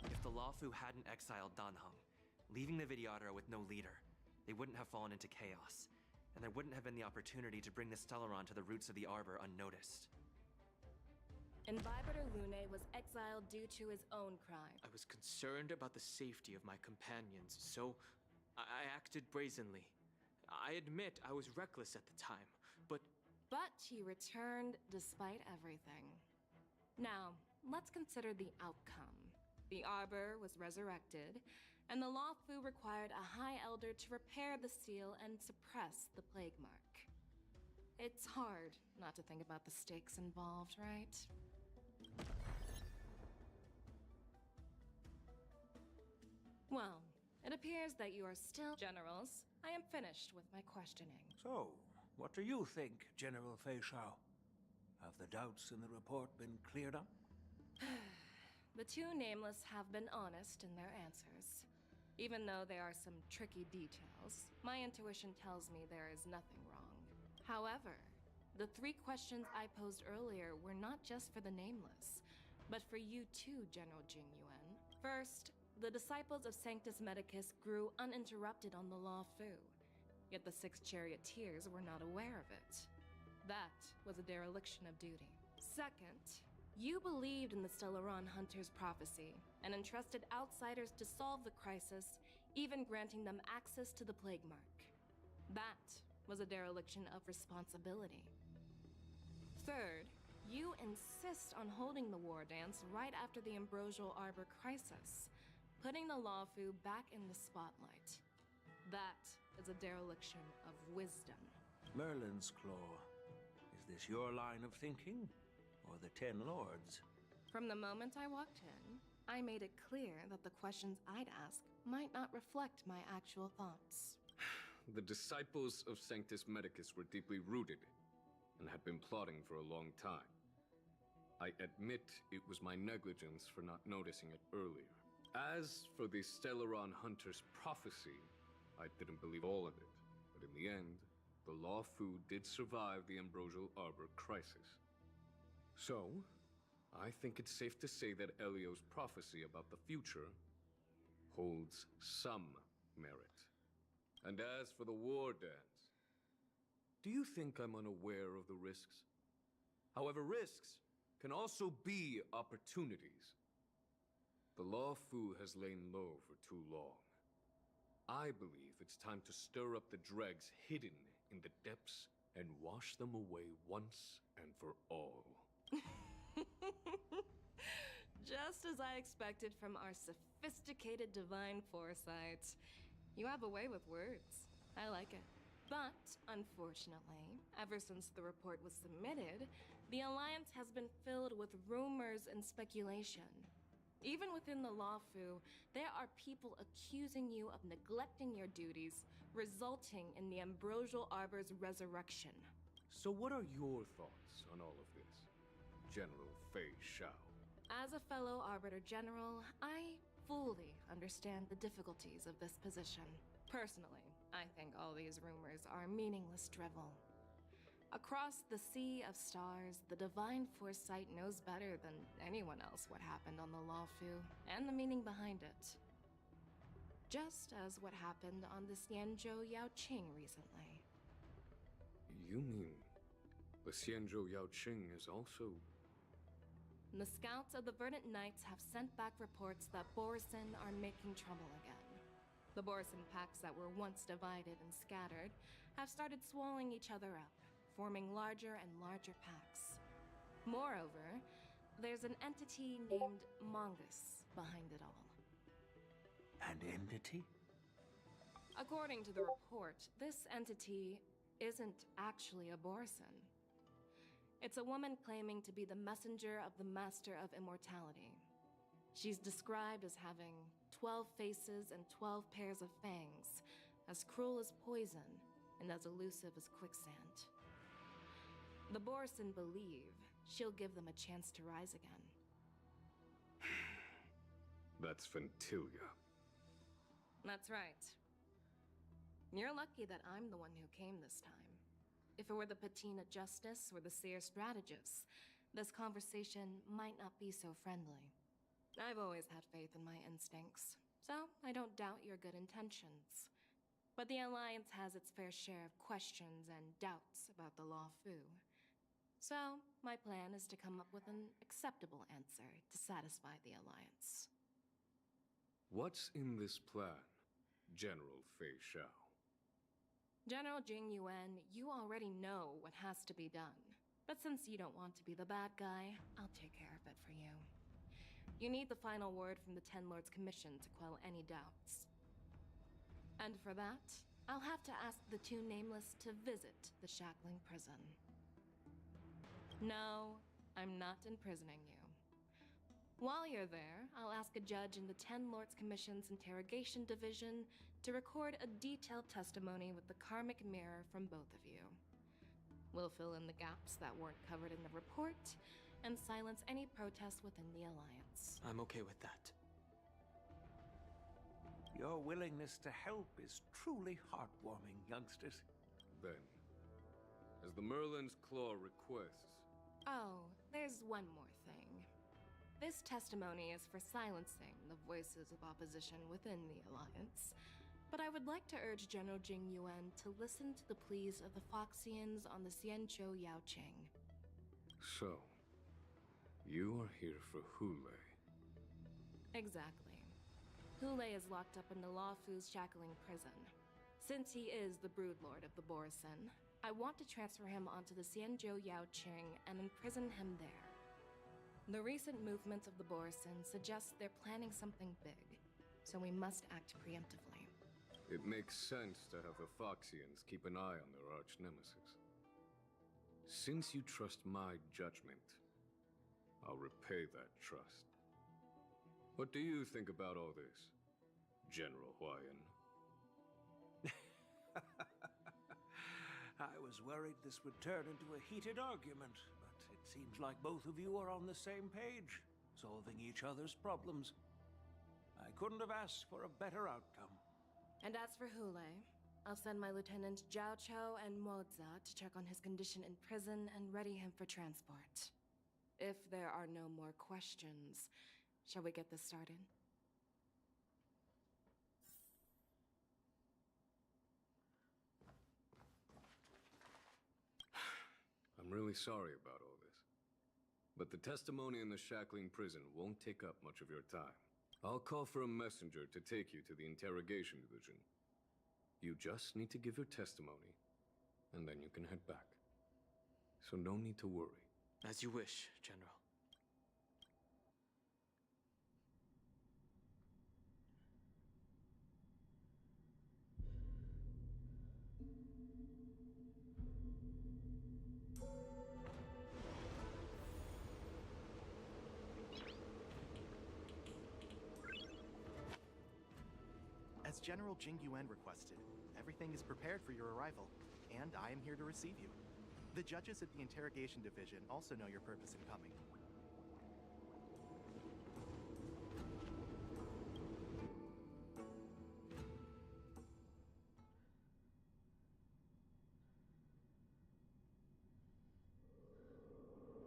If the Luofu hadn't exiled Danheng, leaving the Videodora with no leader, they wouldn't have fallen into chaos, and there wouldn't have been the opportunity to bring the Stellaron to the roots of the Arbor unnoticed. Imbibitor Lune was exiled due to his own crime. I was concerned about the safety of my companions, so I acted brazenly. I admit I was reckless at the time, but... But he returned despite everything. Now, let's consider the outcome. The Arbor was resurrected, and the Luofu required a High Elder to repair the seal and suppress the plague mark. It's hard not to think about the stakes involved, right? Well, it appears that you are still generals. I am finished with my questioning. So, what do you think, General Fei Shao? Have the doubts in the report been cleared up? The two nameless have been honest in their answers. Even though there are some tricky details, my intuition tells me there is nothing wrong. However, the three questions I posed earlier were not just for the nameless, but for you too, General Jingyuan. First, the disciples of Sanctus Medicus grew uninterrupted on the Luofu, yet the six charioteers were not aware of it. That was a dereliction of duty. Second, you believed in the Stellaron Hunter's prophecy and entrusted outsiders to solve the crisis, even granting them access to the plague mark. That was a dereliction of responsibility. Third, you insist on holding the war dance right after the Ambrosial Arbor crisis, putting the Luofu back in the spotlight. That is a dereliction of wisdom. Merlin's Claw, is this your line of thinking? Or the Ten Lords? From the moment I walked in, I made it clear that the questions I'd ask might not reflect my actual thoughts. The disciples of Sanctus Medicus were deeply rooted and had been plotting for a long time. I admit it was my negligence for not noticing it earlier. As for the Stellaron Hunter's prophecy, I didn't believe all of it, but in the end, the Lawfu did survive the Ambrosial Arbor crisis. So, I think it's safe to say that Elio's prophecy about the future holds some merit. And as for the war dance, do you think I'm unaware of the risks? However, risks can also be opportunities. The Lawfu has lain low for too long. I believe it's time to stir up the dregs hidden in the depths and wash them away once and for all. Just as I expected from our sophisticated divine foresight. You have a way with words. I like it. But, unfortunately, ever since the report was submitted, the Alliance has been filled with rumors and speculation. Even within the Lawfu, there are people accusing you of neglecting your duties, resulting in the Ambrosial Arbor's resurrection. So what are your thoughts on all of this, General Fei Shao? As a fellow Arbiter General, I fully understand the difficulties of this position. Personally, I think all these rumors are meaningless drivel. Across the sea of stars, the divine foresight knows better than anyone else what happened on the Lawfu and the meaning behind it. Just as what happened on the Xianzhou Yaoqing recently. You mean the Xianzhou Yaoqing is also... The scouts of the Verdant Knights have sent back reports that Borisin are making trouble again. The Borisin packs that were once divided and scattered have started swallowing each other up, forming larger and larger packs. Moreover, there's an entity named Mongus behind it all. An entity? According to the report, this entity isn't actually a Borisin. It's a woman claiming to be the messenger of the Master of Immortality. She's described as having 12 faces and 12 pairs of fangs, as cruel as poison and as elusive as quicksand. The Borisin believe she'll give them a chance to rise again. That's Ventilia. That's right. You're lucky that I'm the one who came this time. If it were the Patina Justice or the Seer Strategist, this conversation might not be so friendly. I've always had faith in my instincts, so I don't doubt your good intentions. But the Alliance has its fair share of questions and doubts about the Lawfu. So, my plan is to come up with an acceptable answer to satisfy the Alliance. What's in this plan, General Fei Shao? General Jing Yuan, you already know what has to be done. But since you don't want to be the bad guy, I'll take care of it for you. You need the final word from the Ten Lords Commission to quell any doubts. And for that, I'll have to ask the two Nameless to visit the Shackling Prison. No, I'm not imprisoning you. While you're there, I'll ask a judge in the Ten Lords Commission's Interrogation Division to record a detailed testimony with the karmic mirror from both of you. We'll fill in the gaps that weren't covered in the report, and silence any protests within the Alliance. I'm okay with that. Your willingness to help is truly heartwarming, youngsters. Then, as the Merlin's Claw requests... Oh, there's one more thing. This testimony is for silencing the voices of opposition within the Alliance. But I would like to urge General Jing Yuan to listen to the pleas of the Foxians on the Xianzhou Yaoqing. So, you are here for Hule. Exactly. Hule is locked up in the Lawfu's Shackling Prison. Since he is the Broodlord of the Borisin, I want to transfer him onto the Xianzhou Yaoqing and imprison him there. The recent movements of the Borisin suggest they're planning something big, so we must act preemptively. It makes sense to have the Foxians keep an eye on their arch-nemesis. Since you trust my judgment, I'll repay that trust. What do you think about all this, General Huayan? I was worried this would turn into a heated argument, but it seems like both of you are on the same page, solving each other's problems. I couldn't have asked for a better outcome. And as for Hule, I'll send my lieutenants Zhao Cho and Moza to check on his condition in prison and ready him for transport. If there are no more questions, shall we get this started? I'm really sorry about all this. But the testimony in the shackling prison won't take up much of your time. I'll call for a messenger to take you to the interrogation division. You just need to give your testimony, and then you can head back. So no need to worry. As you wish, General. As General Jing Yuan requested, everything is prepared for your arrival, and I am here to receive you. The judges at the Interrogation Division also know your purpose in coming.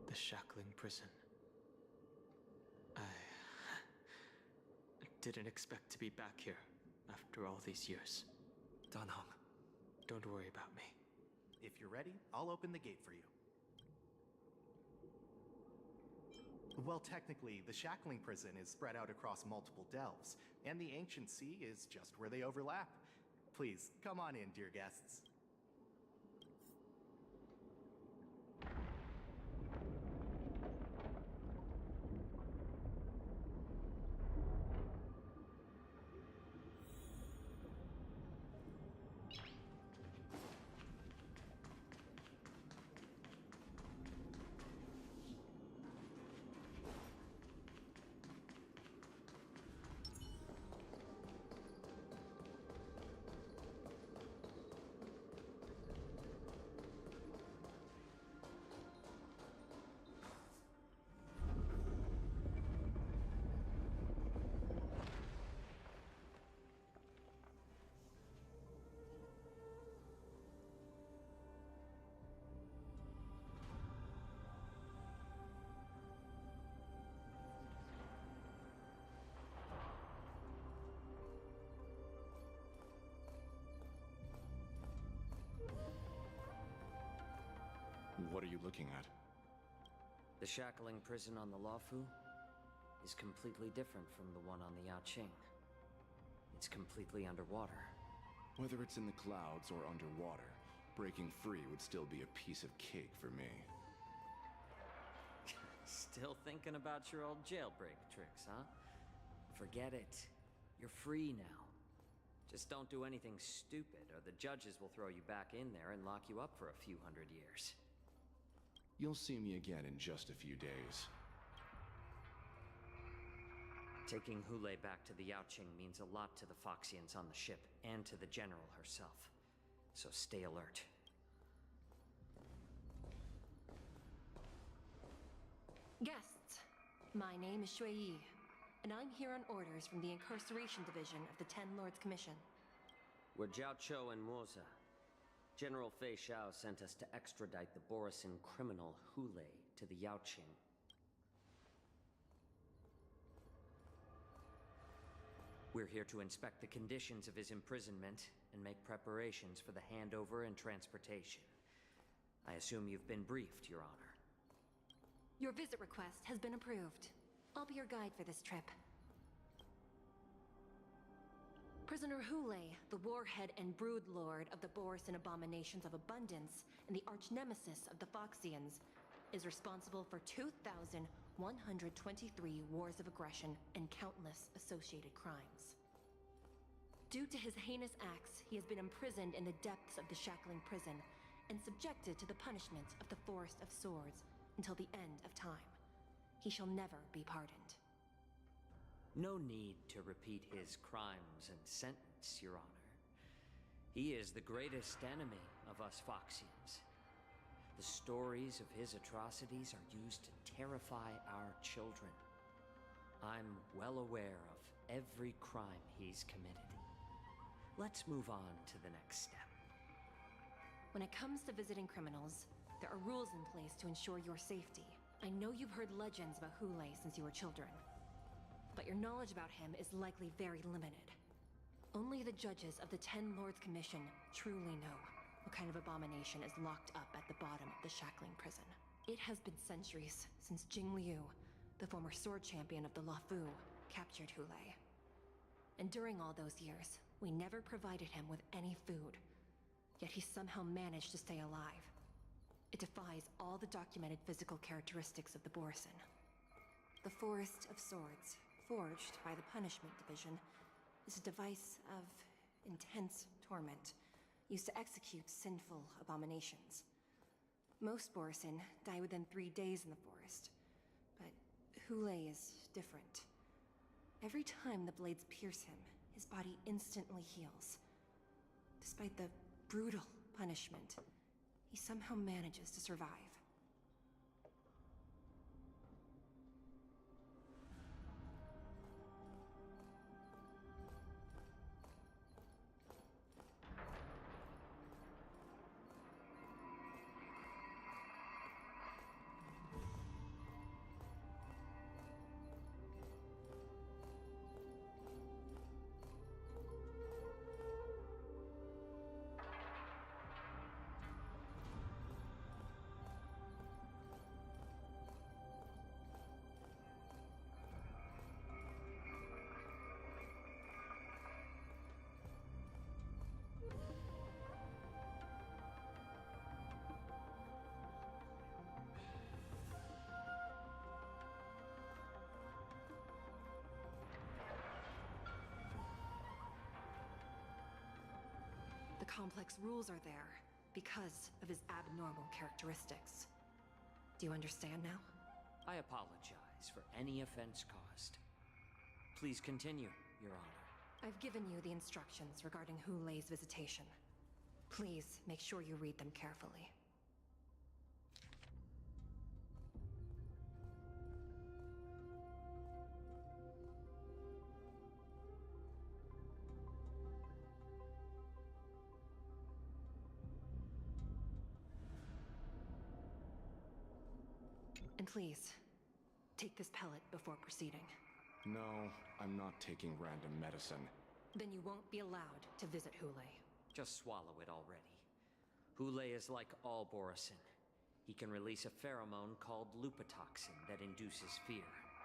The shackling prison. I didn't expect to be back here after all these years. Danhong. Don't worry about me. If you're ready, I'll open the gate for you. Well, technically, the shackling prison is spread out across multiple delves, and the ancient sea is just where they overlap. Please, come on in, dear guests. What are you looking at? The shackling prison on the Luofu is completely different from the one on the Yaoqing. It's completely underwater. Whether it's in the clouds or underwater, breaking free would still be a piece of cake for me. Still thinking about your old jailbreak tricks, huh? Forget it. You're free now. Just don't do anything stupid, or the judges will throw you back in there and lock you up for a few hundred years. You'll see me again in just a few days. Taking Hule back to the Yaoqing means a lot to the Foxians on the ship, and to the General herself. So stay alert. Guests, my name is Shui Yi, and I'm here on orders from the Incarceration Division of the Ten Lords Commission. We're Zhao Cho and Moza. General Fei Xiao sent us to extradite the Borisin criminal Hule to the Yaoqing. We're here to inspect the conditions of his imprisonment and make preparations for the handover and transportation. I assume you've been briefed, Your Honor. Your visit request has been approved. I'll be your guide for this trip. Prisoner Hule, the warhead and brood lord of the Borisin abominations of abundance and the arch-nemesis of the Foxians, is responsible for 2,123 wars of aggression and countless associated crimes. Due to his heinous acts, he has been imprisoned in the depths of the shackling prison and subjected to the punishment of the Forest of Swords until the end of time. He shall never be pardoned. No need to repeat his crimes and sentence, Your Honor. He is the greatest enemy of us Foxians. The stories of his atrocities are used to terrify our children. I'm well aware of every crime he's committed. Let's move on to the next step. When it comes to visiting criminals, there are rules in place to ensure your safety. I know you've heard legends about Hule since you were children, but your knowledge about him is likely very limited. Only the judges of the Ten Lords Commission truly know what kind of abomination is locked up at the bottom of the Shackling Prison. It has been centuries since Jing Liu, the former sword champion of the Luofu, captured Hule. And during all those years, we never provided him with any food. Yet he somehow managed to stay alive. It defies all the documented physical characteristics of the Borisin. The Forest of Swords, forged by the Punishment Division, is a device of intense torment, used to execute sinful abominations. Most Borisin die within 3 days in the forest, but Hule is different. Every time the blades pierce him, his body instantly heals. Despite the brutal punishment, he somehow manages to survive. The complex rules are there because of his abnormal characteristics. Do you understand now? I apologize for any offense caused. Please continue, Your Honor. I've given you the instructions regarding Hule's visitation. Please make sure you read them carefully. And please, take this pellet before proceeding. No, I'm not taking random medicine. Then you won't be allowed to visit Hule. Just swallow it already. Hule is like all Borisin. He can release a pheromone called lupatoxin that induces fear.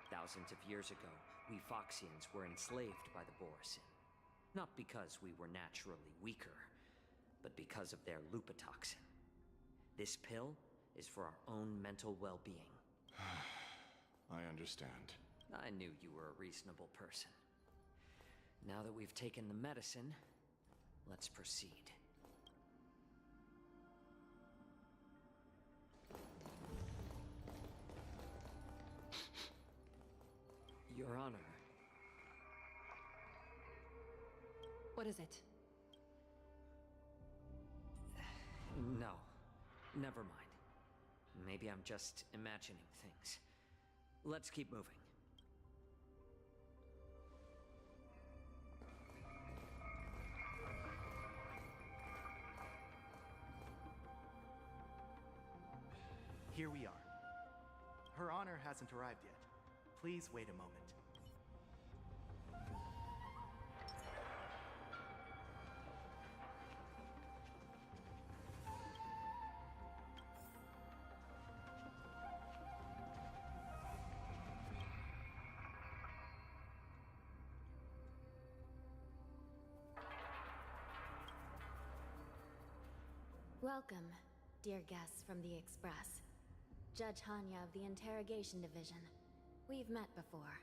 Thousands of years ago, we Foxians were enslaved by the Borisin. Not because we were naturally weaker, but because of their lupatoxin. This pill is for our own mental well-being. I understand. I knew you were a reasonable person. Now that we've taken the medicine, let's proceed. Your Honor. What is it? No. Never mind. Maybe I'm just imagining things. Let's keep moving. Here we are. Her Honor hasn't arrived yet. Please wait a moment. Welcome, dear guests from the Express. Judge Hanya of the Interrogation Division. We've met before.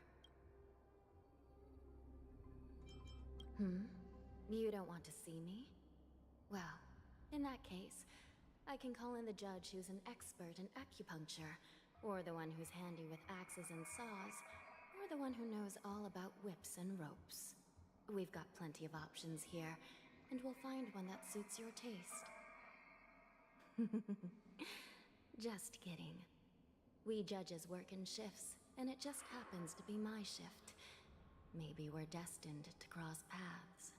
You don't want to see me? Well, in that case, I can call in the judge who's an expert in acupuncture, or the one who's handy with axes and saws, or the one who knows all about whips and ropes. We've got plenty of options here, and we'll find one that suits your taste. Just kidding. We judges work in shifts, and it just happens to be my shift. Maybe we're destined to cross paths.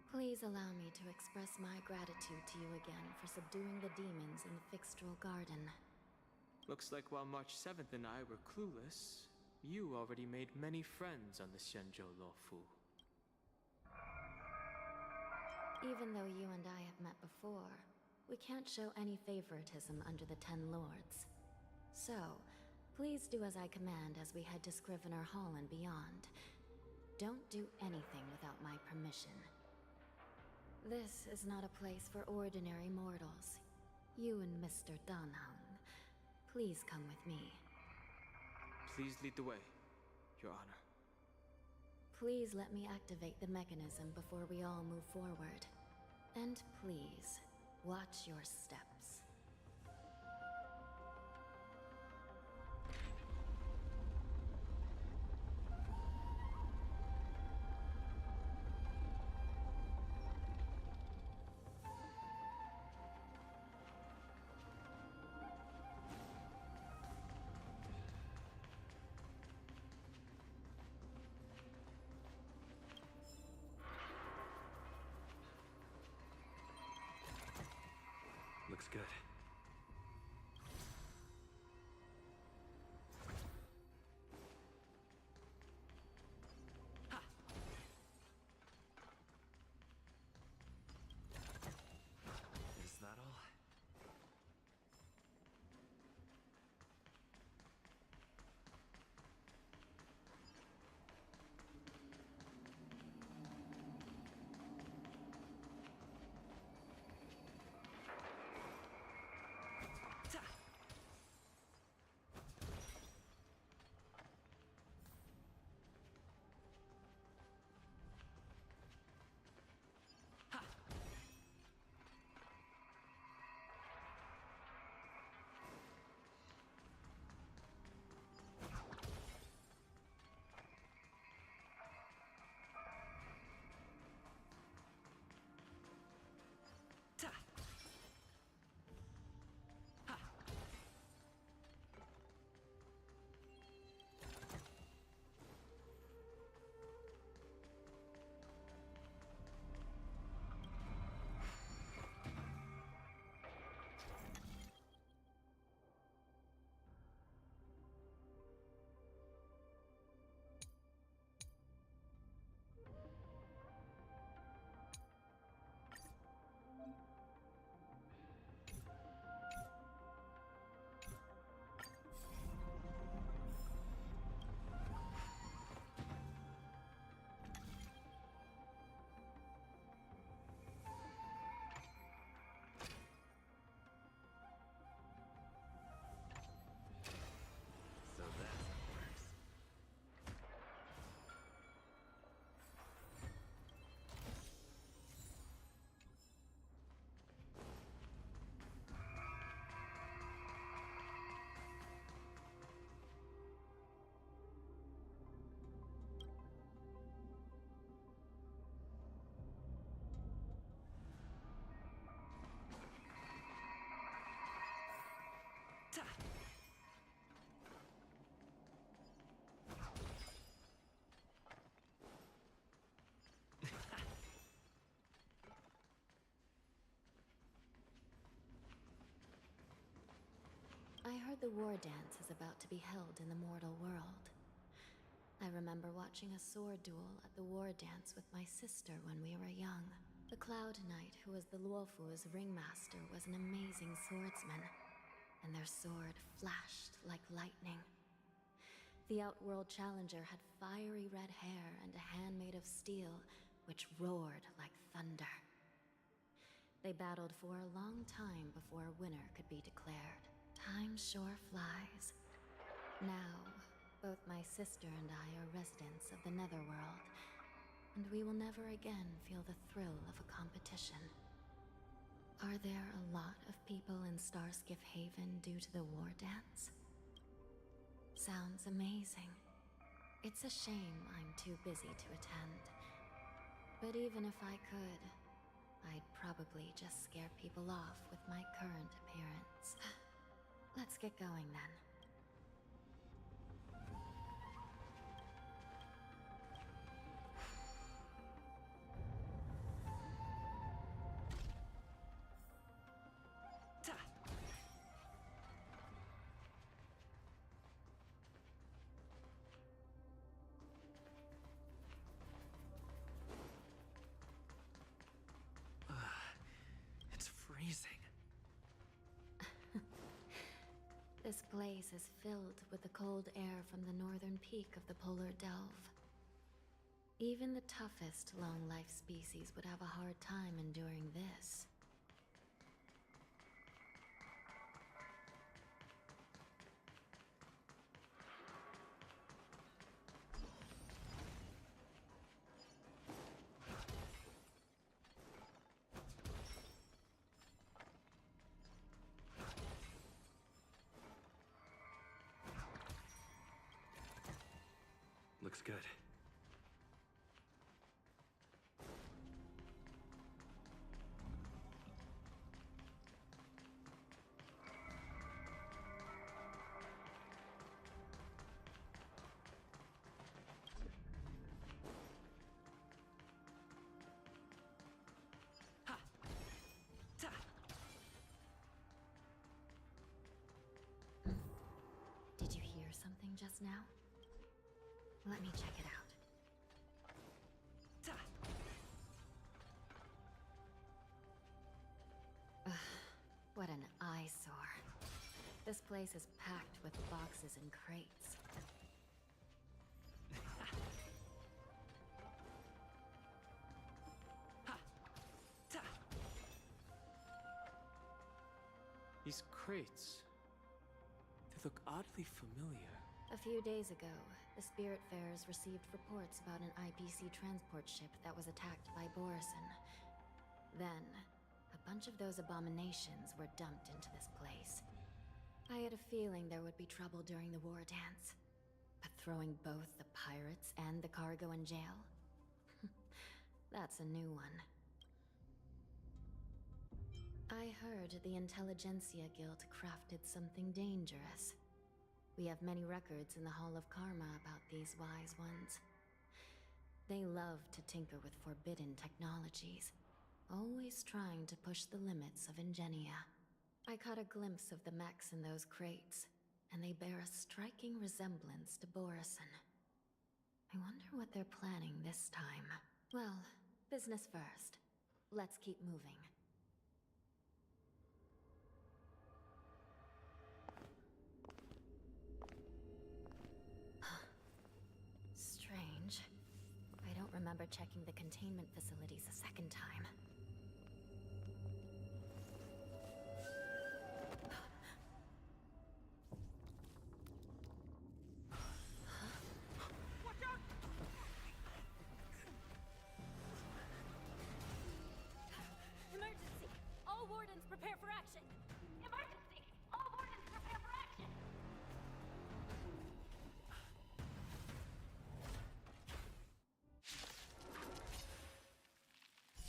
Please allow me to express my gratitude to you again for subduing the demons in the Fixtral Garden. Looks like while March 7th and I were clueless, you already made many friends on the Xianzhou Luofu. Even though you and I have met before, we can't show any favoritism under the Ten Lords. So, please do as I command as we head to Scrivener Hall and beyond. Don't do anything without my permission. This is not a place for ordinary mortals. You and Mr. Danheng, please come with me. Please lead the way, Your Honor. Please let me activate the mechanism before we all move forward. And please, watch your steps. Looks good. Ha! Is that all? I heard the war dance is about to be held in the mortal world. I remember watching a sword duel at the war dance with my sister when we were young. The Cloud Knight, who was the Luofu's ringmaster, was an amazing swordsman, and their sword flashed like lightning. The Outworld Challenger had fiery red hair and a hand made of steel, which roared like thunder. They battled for a long time before a winner could be declared. Time sure flies. Now, both my sister and I are residents of the Netherworld, and we will never again feel the thrill of a competition. Are there a lot of people in Starskiff Haven due to the war dance? Sounds amazing. It's a shame I'm too busy to attend. But even if I could, I'd probably just scare people off with my current appearance. Let's get going then. It's freezing. This place is filled with the cold air from the northern peak of the polar delve. Even the toughest long-life species would have a hard time enduring this. Looks good. Ha! Ta! Did you hear something just now? Let me check it out. Ugh, what an eyesore. This place is packed with boxes and crates. These crates, they look oddly familiar. A few days ago, the Spiritfarers received reports about an IPC transport ship that was attacked by Borison. Then, a bunch of those abominations were dumped into this place. I had a feeling there would be trouble during the war dance. But throwing both the pirates and the cargo in jail? That's a new one. I heard the Intelligentsia Guild crafted something dangerous. We have many records in the Hall of Karma about these wise ones. They love to tinker with forbidden technologies, always trying to push the limits of Ingenia. I caught a glimpse of the mechs in those crates, and they bear a striking resemblance to Borison. I wonder what they're planning this time. Well, business first. Let's keep moving. Strange. I don't remember checking the containment facilities a second time. Watch out! Emergency! All wardens prepare for action! Emergency! All wardens prepare for action!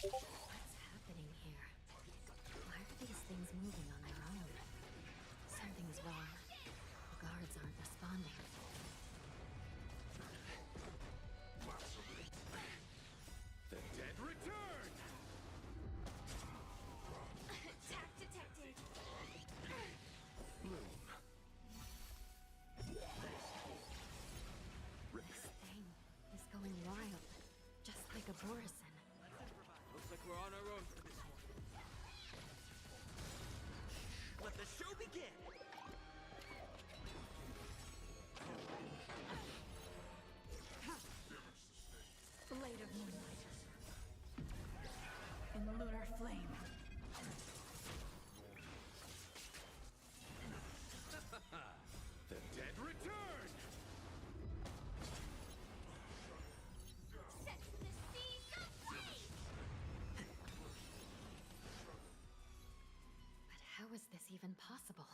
What's happening here? Why are these things moving on their own? Something's wrong. The guards aren't responding. The dead return! Attack detected! Bloom. This thing is going wild, just like a Borison. Looks like we're on our own for this one. Let the show begin! Blade of moonlight. In lunar flame. The dead return! Set the seas ablaze! But how is this even possible?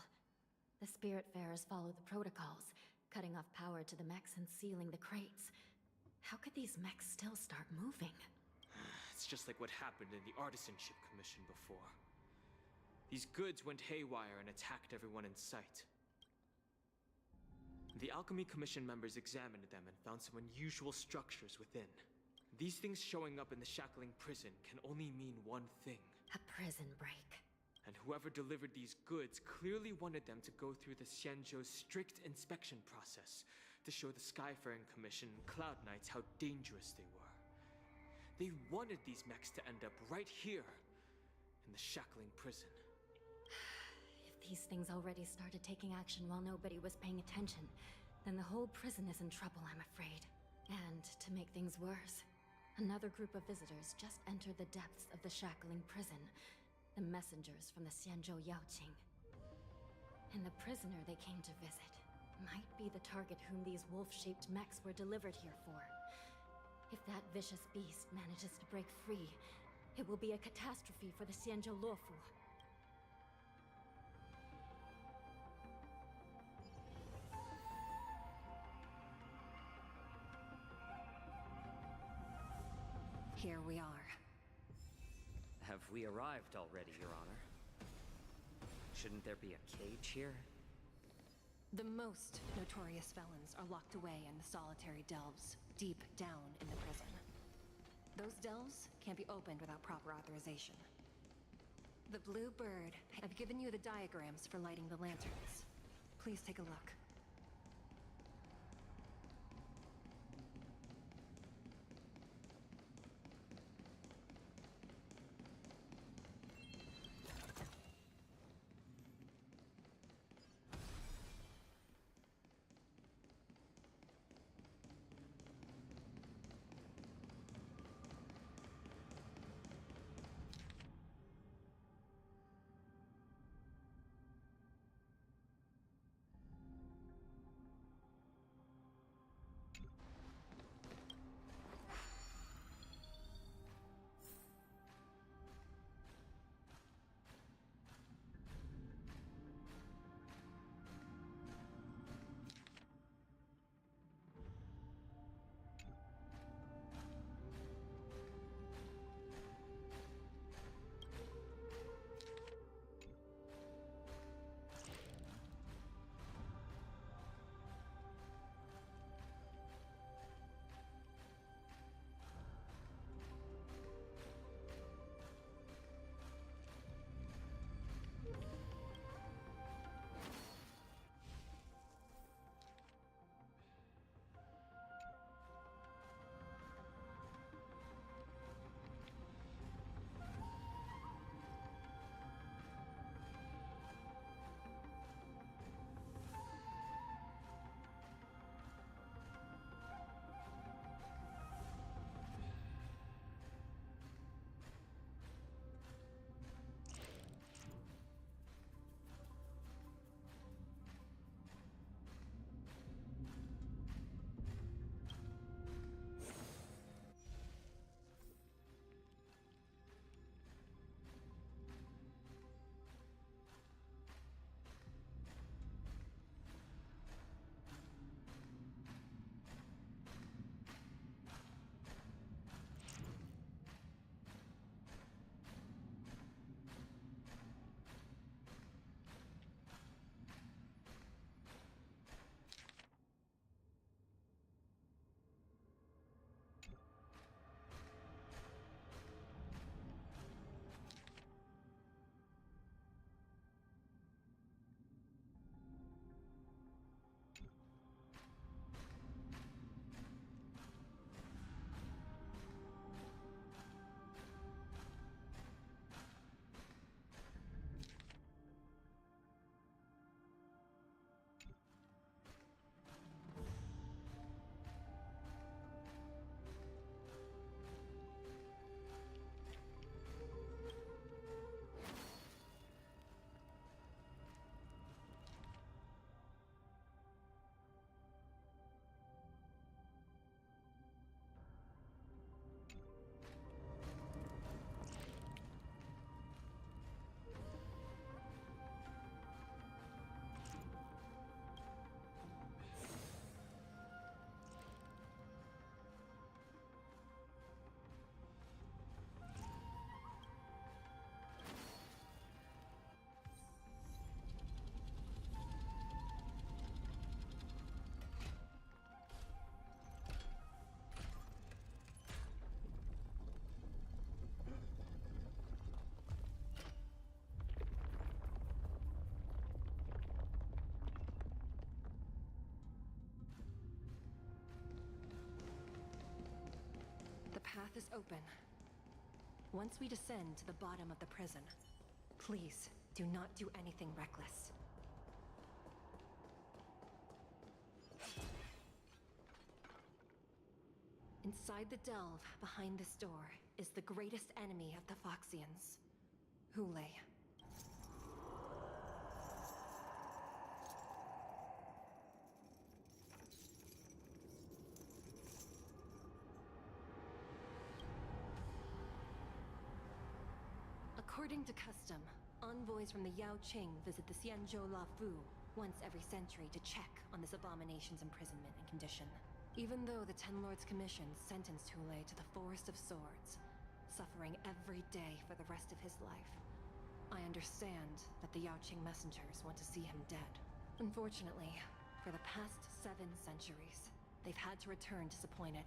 The Spiritfarers follow the protocols, cutting off power to the mechs and sealing the crates. How could these mechs still start moving? It's just like what happened in the Artisanship Commission before. These goods went haywire and attacked everyone in sight. The Alchemy Commission members examined them and found some unusual structures within. These things showing up in the Shackling Prison can only mean one thing. A prison break. And whoever delivered these goods clearly wanted them to go through the Xianzhou's strict inspection process to show the Skyfaring Commission and Cloud Knights how dangerous they were. They wanted these mechs to end up right here, in the Shackling Prison. If these things already started taking action while nobody was paying attention, then the whole prison is in trouble, I'm afraid. And to make things worse, another group of visitors just entered the depths of the Shackling Prison. The messengers from the Xianzhou Yaoqing. And the prisoner they came to visit might be the target whom these wolf-shaped mechs were delivered here for. If that vicious beast manages to break free, it will be a catastrophe for the Xianzhou Luofu. Here we are. Have we arrived already, Your Honor? Shouldn't there be a cage here? The most notorious felons are locked away in the solitary delves, deep down in the prison. Those delves can't be opened without proper authorization. The Blue Bird, I've given you the diagrams for lighting the lanterns. Please take a look. path is open. Once we descend to the bottom of the prison, please do not do anything reckless. Inside the delve, behind this door, is the greatest enemy of the Foxians, Hule. According to custom, envoys from the Yao Qing visit the Xianzhou Lafu once every century to check on this abomination's imprisonment and condition. Even though the Ten Lords Commission sentenced Hule to the Forest of Swords, suffering every day for the rest of his life, I understand that the Yao Qing messengers want to see him dead. Unfortunately, for the past 7 centuries, they've had to return disappointed,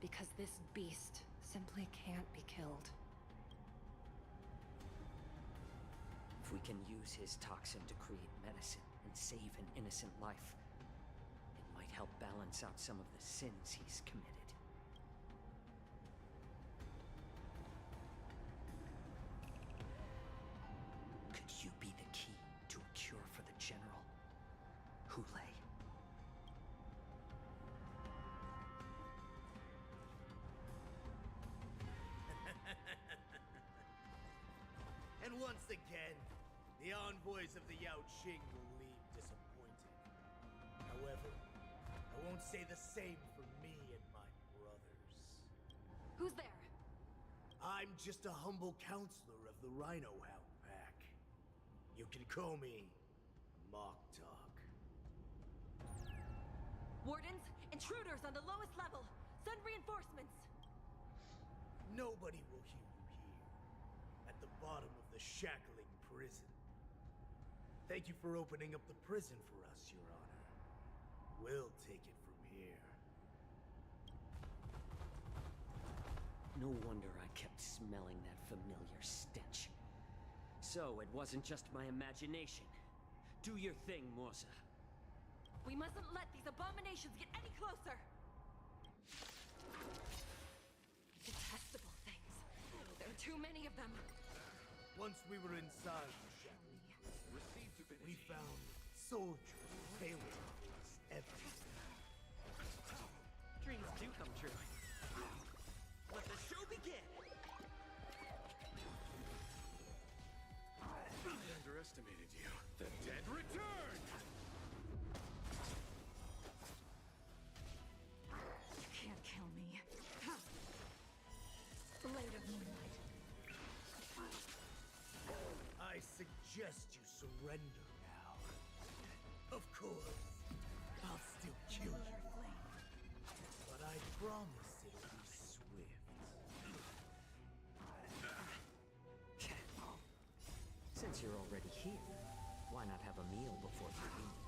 because this beast simply can't be killed. If we can use his toxin to create medicine and save an innocent life, it might help balance out some of the sins he's committed. Could you be the key to a cure for the General, Hule? And once again, the envoys of the Yao Qing will leave disappointed. However, I won't say the same for me and my brothers. Who's there? I'm just a humble counselor of the Rhino Hound Pack. You can call me Mock Talk. Wardens, intruders on the lowest level! Send reinforcements! Nobody will hear you here, at the bottom of the shackling prison. Thank you for opening up the prison for us, Your Honor. We'll take it from here. No wonder I kept smelling that familiar stench. So it wasn't just my imagination. Do your thing, Moza. We mustn't let these abominations get any closer! Detestable things. There are too many of them. Once we were inside the shackling prison, we found soldiers failing us everywhere. Dreams do come true. Let the show begin! I underestimated you. The dead return! You can't kill me. Blade of Moonlight. I suggest you surrender now. Of course, I'll still kill you. But I promise it'll be swift. Since you're already here, why not have a meal before you leave?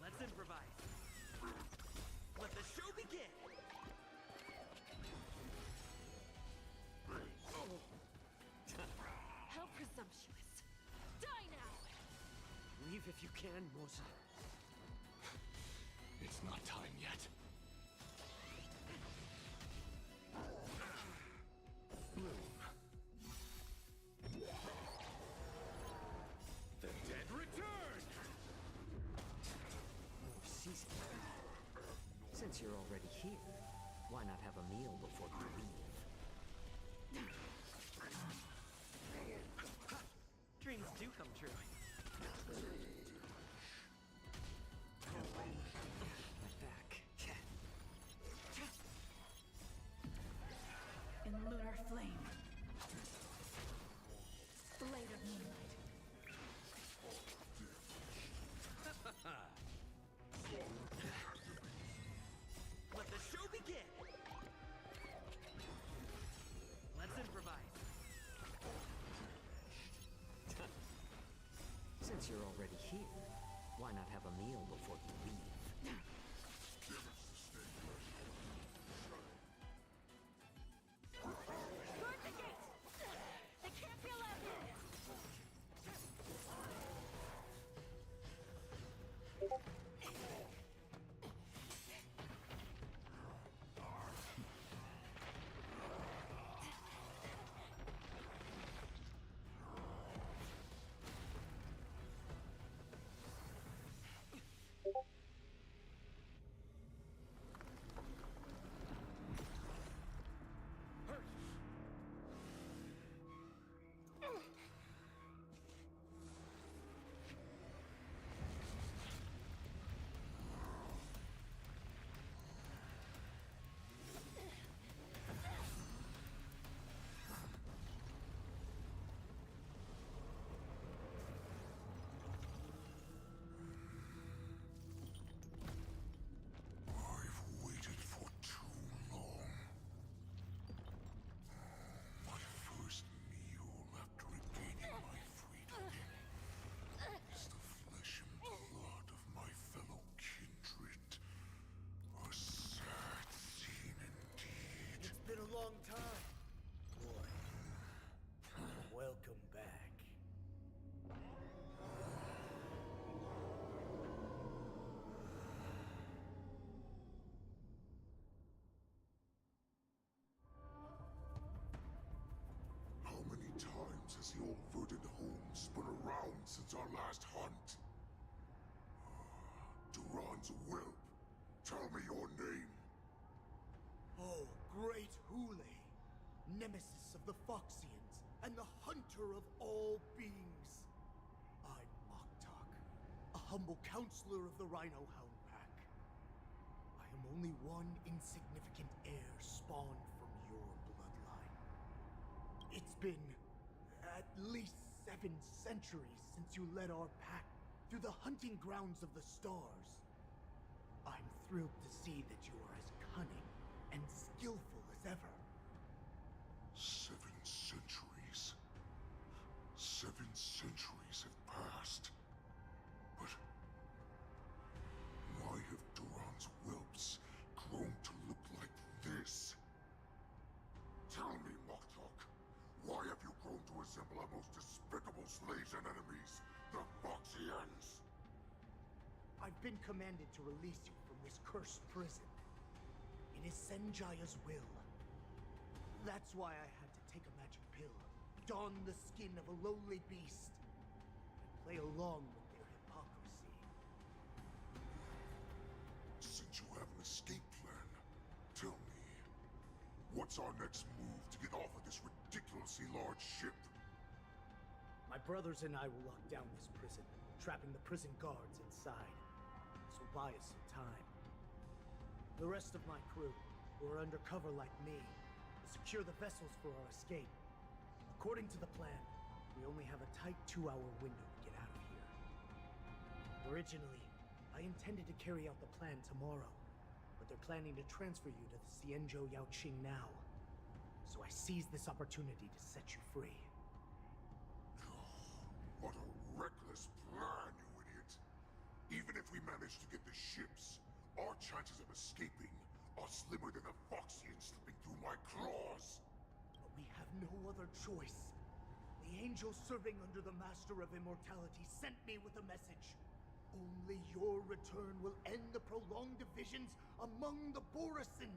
Let's improvise. Let the show begin! How presumptuous! Die now! Leave if you can, Moza. It's not time yet. Bloom. The dead return! More season. Since you're already here, why not have a meal before you leave? Dreams do come true. My back. In lunar flame. Blade of Moonlight. Let the show begin! Let's improvise. Since you're already here, why not have a meal before you leave? Guard the gate! They can't be allowed in! spun around since our last hunt. Duran's whelp. Tell me your name. Oh, great Hule, nemesis of the Foxians, and the hunter of all beings. I'm Moktok, a humble counselor of the Rhino Hound Pack. I am only one insignificant heir spawned from your bloodline. It's been at least 7 centuries since you led our pack through the hunting grounds of the stars. I'm thrilled to see that you are as cunning and skillful as ever. 7 centuries. 7 centuries have passed. But why have Duran's whelps grown to look like this? Tell me, Moktok, why have you grown to resemble our most despicable slaves and enemies, the Foxians? I've been commanded to release you from this cursed prison. It is Senjaya's will. That's why I had to take a magic pill, don the skin of a lowly beast, and play along with their hypocrisy. Since you have an escape plan, tell me, what's our next move to get off of this ridiculously large ship? My brothers and I will lock down this prison, trapping the prison guards inside. This will buy us some time. The rest of my crew, who are undercover like me, will secure the vessels for our escape. According to the plan, we only have a tight 2-hour window to get out of here. Originally, I intended to carry out the plan tomorrow, but they're planning to transfer you to the Xianzhou Yaoqing now. So I seized this opportunity to set you free. What a reckless plan, you idiot! Even if we manage to get the ships, our chances of escaping are slimmer than a Foxian slipping through my claws. But we have no other choice. The angel serving under the Master of Immortality sent me with a message. Only your return will end the prolonged divisions among the Borisin.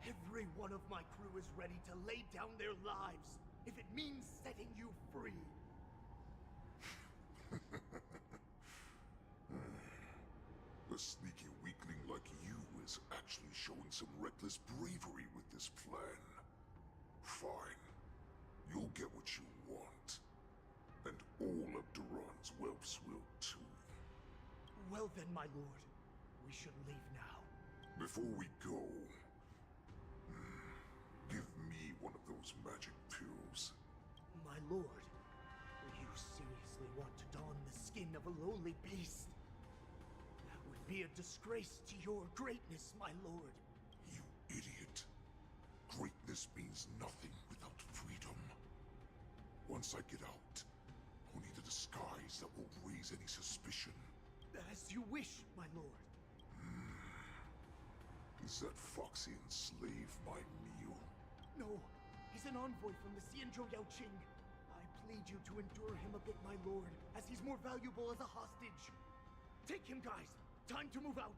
Every one of my crew is ready to lay down their lives if it means setting you free. A sneaky weakling like you is actually showing some reckless bravery with this plan. Fine. You'll get what you want. And all of Duran's whelps will too. Well then, my lord. We should leave now. Before we go, give me one of those magic pills. My lord, you seriously want to don the skin of a lowly beast? That would be a disgrace to your greatness, my lord. You idiot. Greatness means nothing without freedom. Once I get out, I'll need a disguise that won't raise any suspicion. As you wish, my lord. Is that Foxian slave my meal? No, he's an envoy from the Xianzhou Yaoqing. I plead you to endure him a bit, my lord, as he's more valuable as a hostage. Take him, guys. Time to move out.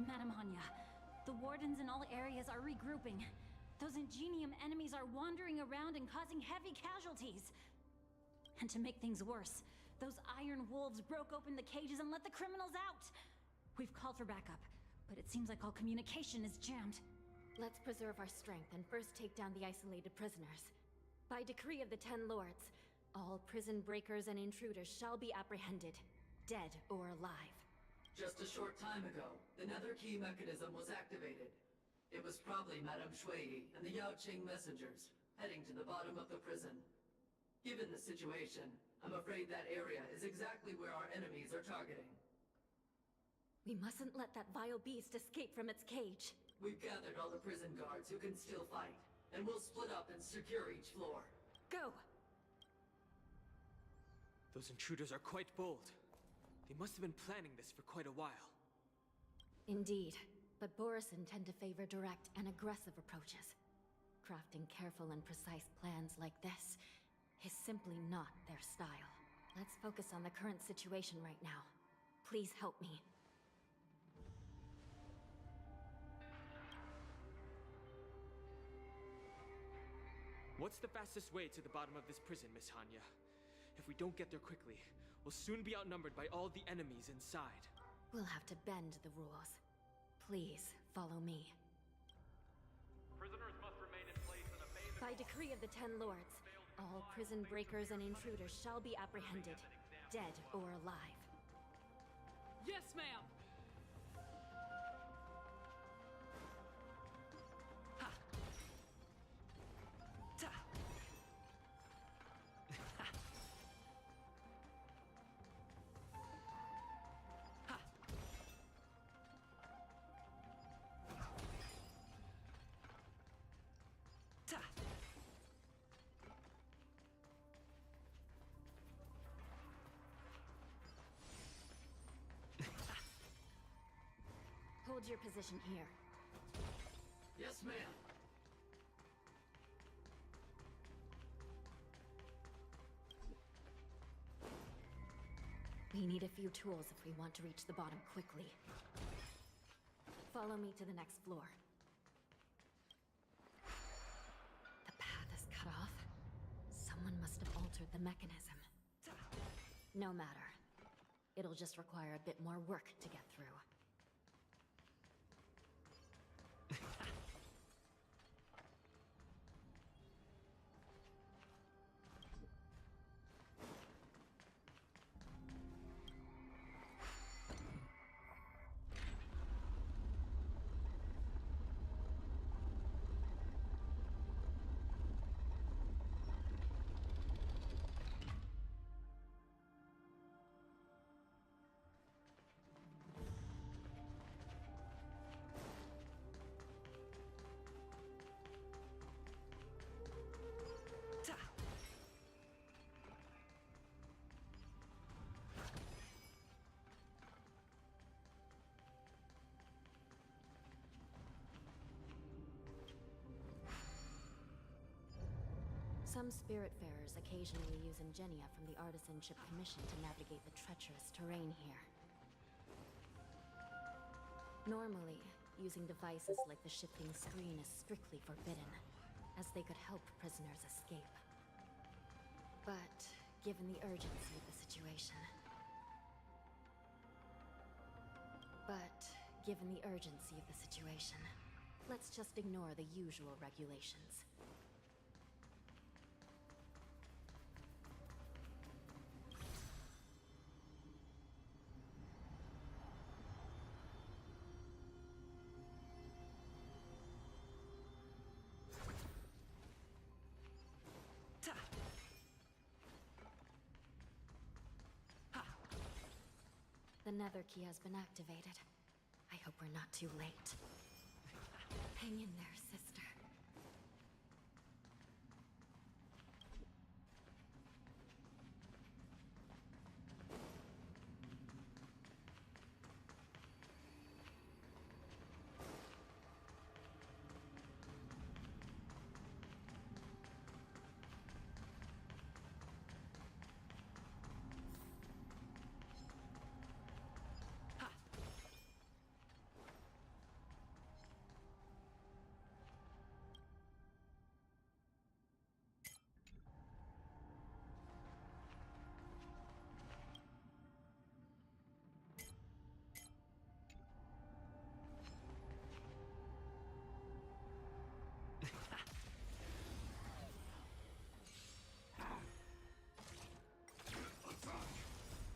Madam Hanya, the wardens in all areas are regrouping. Those Ingenium enemies are wandering around and causing heavy casualties. And to make things worse, those iron wolves broke open the cages and let the criminals out. We've called for backup, but it seems like all communication is jammed. Let's preserve our strength and first take down the isolated prisoners. By decree of the 10 Lords, all prison breakers and intruders shall be apprehended, dead or alive. Just a short time ago, the nether key mechanism was activated. It was probably Madame Shui and the Yaoqing messengers, heading to the bottom of the prison. Given the situation, I'm afraid that area is exactly where our enemies are targeting. We mustn't let that vile beast escape from its cage. We've gathered all the prison guards who can still fight, and we'll split up and secure each floor. Go! Those intruders are quite bold. They must have been planning this for quite a while. Indeed, but Borisin tend to favor direct and aggressive approaches. Crafting careful and precise plans like this is simply not their style. Let's focus on the current situation right now. Please help me. What's the fastest way to the bottom of this prison, Miss Hanya? If we don't get there quickly, we'll soon be outnumbered by all the enemies inside. We'll have to bend the rules. Please, follow me. Prisoners must remain in place and obey the By decree of the Ten Lords, all prison breakers and intruders shall be apprehended, dead or alive. Yes, ma'am! Hold your position here. Yes, ma'am. We need a few tools if we want to reach the bottom quickly. Follow me to the next floor. The path is cut off. Someone must have altered the mechanism. No matter. It'll just require a bit more work to get through. Some Spiritfarers occasionally use ingenia from the Artisanship Commission to navigate the treacherous terrain here. Normally, using devices like the shifting screen is strictly forbidden, as they could help prisoners escape. But, given the urgency of the situation... let's just ignore the usual regulations. The nether key has been activated. I hope we're not too late. Hang in there, sister.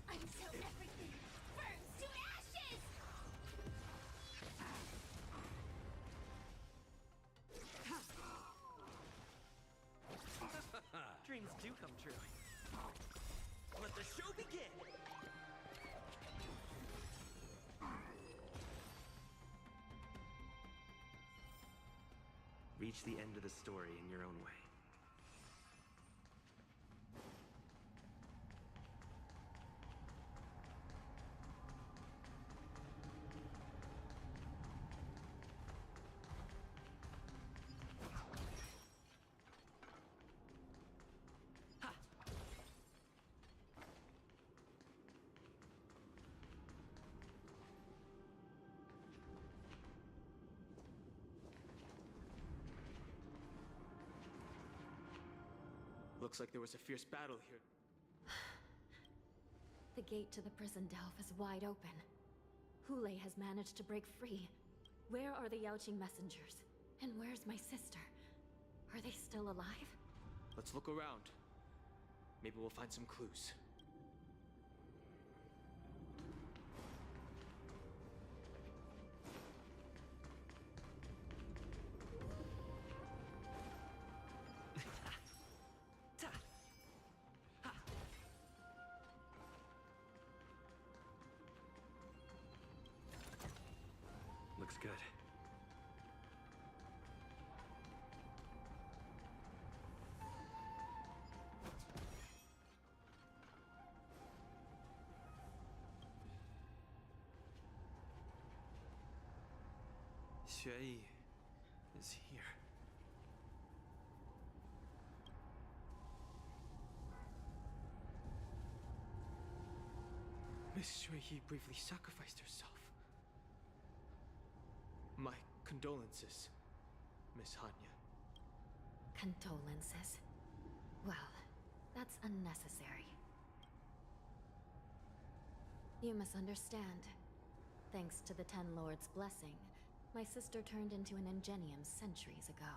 Until everything burns to ashes! Dreams do come true. Let the show begin! Reach the end of the story in your own way. Looks like there was a fierce battle here. The gate to the prison delve is wide open. Hule has managed to break free. Where are the Yaoqing messengers? And where's my sister? Are they still alive? Let's look around. Maybe we'll find some clues. Looks good. Xueyi is here. Miss Xueyi bravely sacrificed herself. My condolences, Miss Hanya. Condolences. Well, that's unnecessary. You misunderstand. Thanks to the Ten Lords' blessing, my sister turned into an Ingenium centuries ago.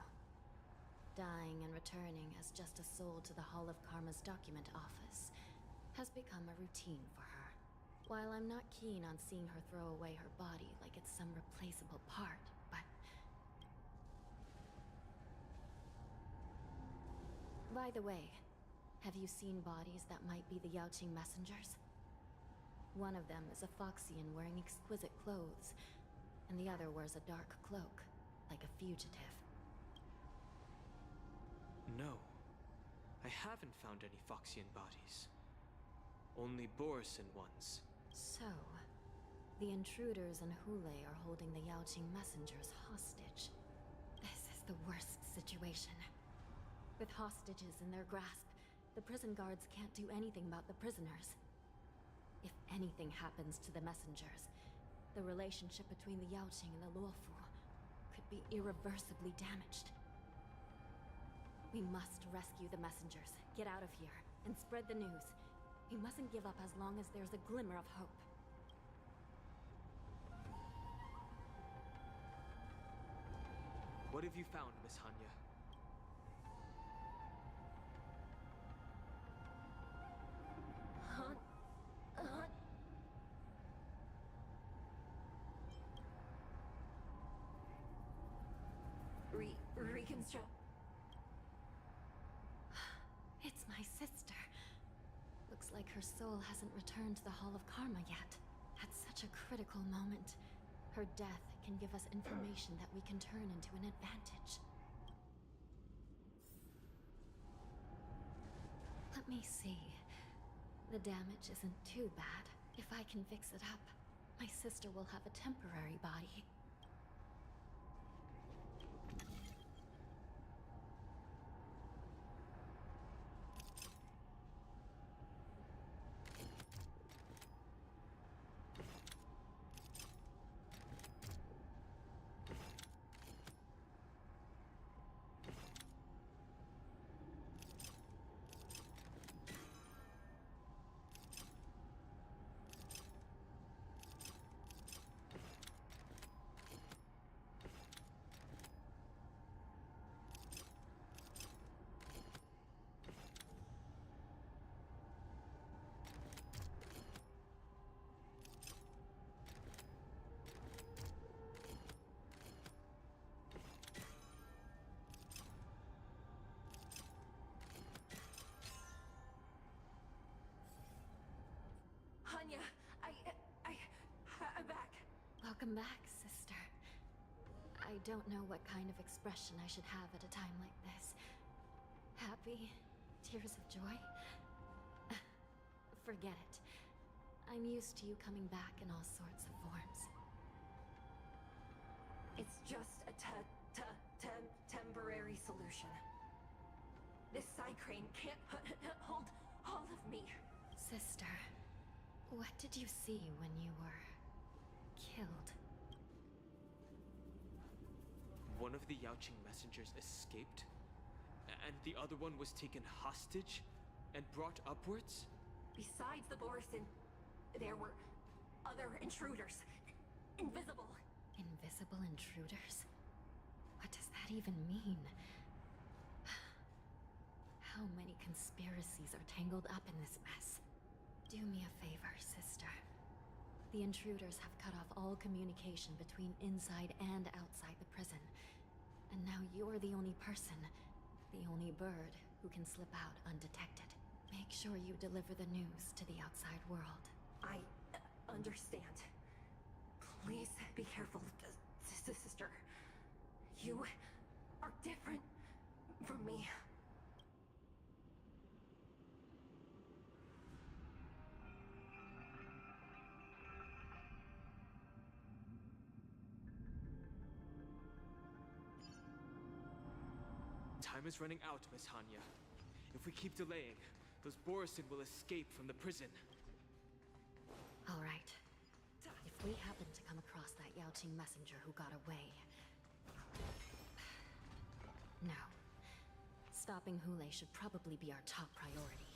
Dying and returning as just a soul to the Hall of Karma's document office has become a routine for her. While I'm not keen on seeing her throw away her body like it's some replaceable part, but... By the way, have you seen bodies that might be the Yaoqing messengers? One of them is a Foxian wearing exquisite clothes, and the other wears a dark cloak, like a fugitive. No. I haven't found any Foxian bodies. Only Borisan ones. So, the intruders and Hule are holding the Yaoqing messengers hostage. This is the worst situation. With hostages in their grasp, the prison guards can't do anything about the prisoners. If anything happens to the messengers, the relationship between the Yaoqing and the Luofu could be irreversibly damaged. We must rescue the messengers, get out of here, and spread the news. We mustn't give up as long as there's a glimmer of hope. What have you found, Miss Hanya? Reconstruct. It's my sister. Looks like her soul hasn't returned to the Hall of Karma yet. At such a critical moment, her death can give us information that we can turn into an advantage. Let me see. The damage isn't too bad. If I can fix it up, my sister will have a temporary body. Hanya, I'm back. Welcome back, sister. I don't know what kind of expression I should have at a time like this. Happy? Tears of joy? Forget it. I'm used to you coming back in all sorts of forms. It's just a temporary solution. This Psycrane can't hold all of me. Sister, what did you see when you were killed? One of the Yaoqing messengers escaped? And the other one was taken hostage and brought upwards? Besides the Borison, there were other intruders. Invisible. Invisible intruders? What does that even mean? How many conspiracies are tangled up in this mess? Do me a favor, sister. The intruders have cut off all communication between inside and outside the prison. And now you're the only person, the only bird, who can slip out undetected. Make sure you deliver the news to the outside world. I understand. Please be careful, sister. You are different from me. Time is running out, Miss Hanya. If we keep delaying, those Borison will escape from the prison. All right. If we happen to come across that Yaoqing messenger who got away... No. Stopping Hule should probably be our top priority.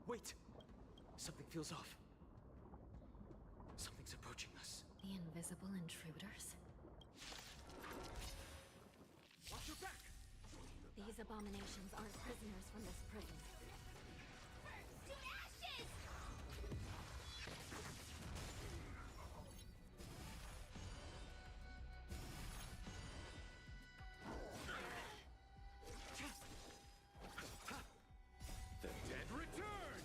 Wait! Something feels off. Something's approaching us. The invisible intruders? Watch your back! These abominations aren't prisoners from this prison. To ashes! The dead return!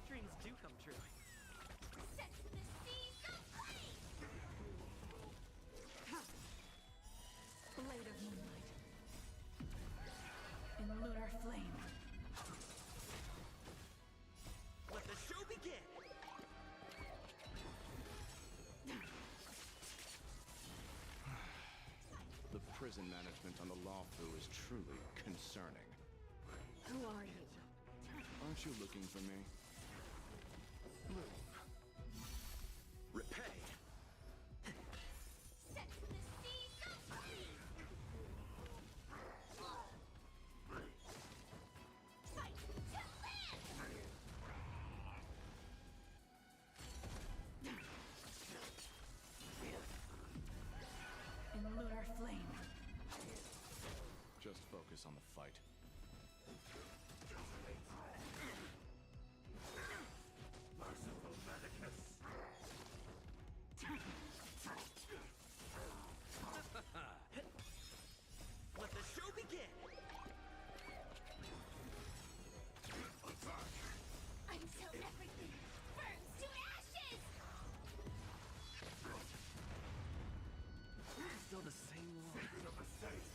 Dreams do come true. Set the seas aflame! Blade of moonlight. In lunar flame. Let the show begin! The prison management on the Lawfu is truly concerning. Who are you? Aren't you looking for me? Repay! Set the seas aflame! Fight to land! In lunar flame. Just focus on the fight. Merciful Medicus! Let the show begin! Until everything burns to ashes! Still the same one. Of the saints!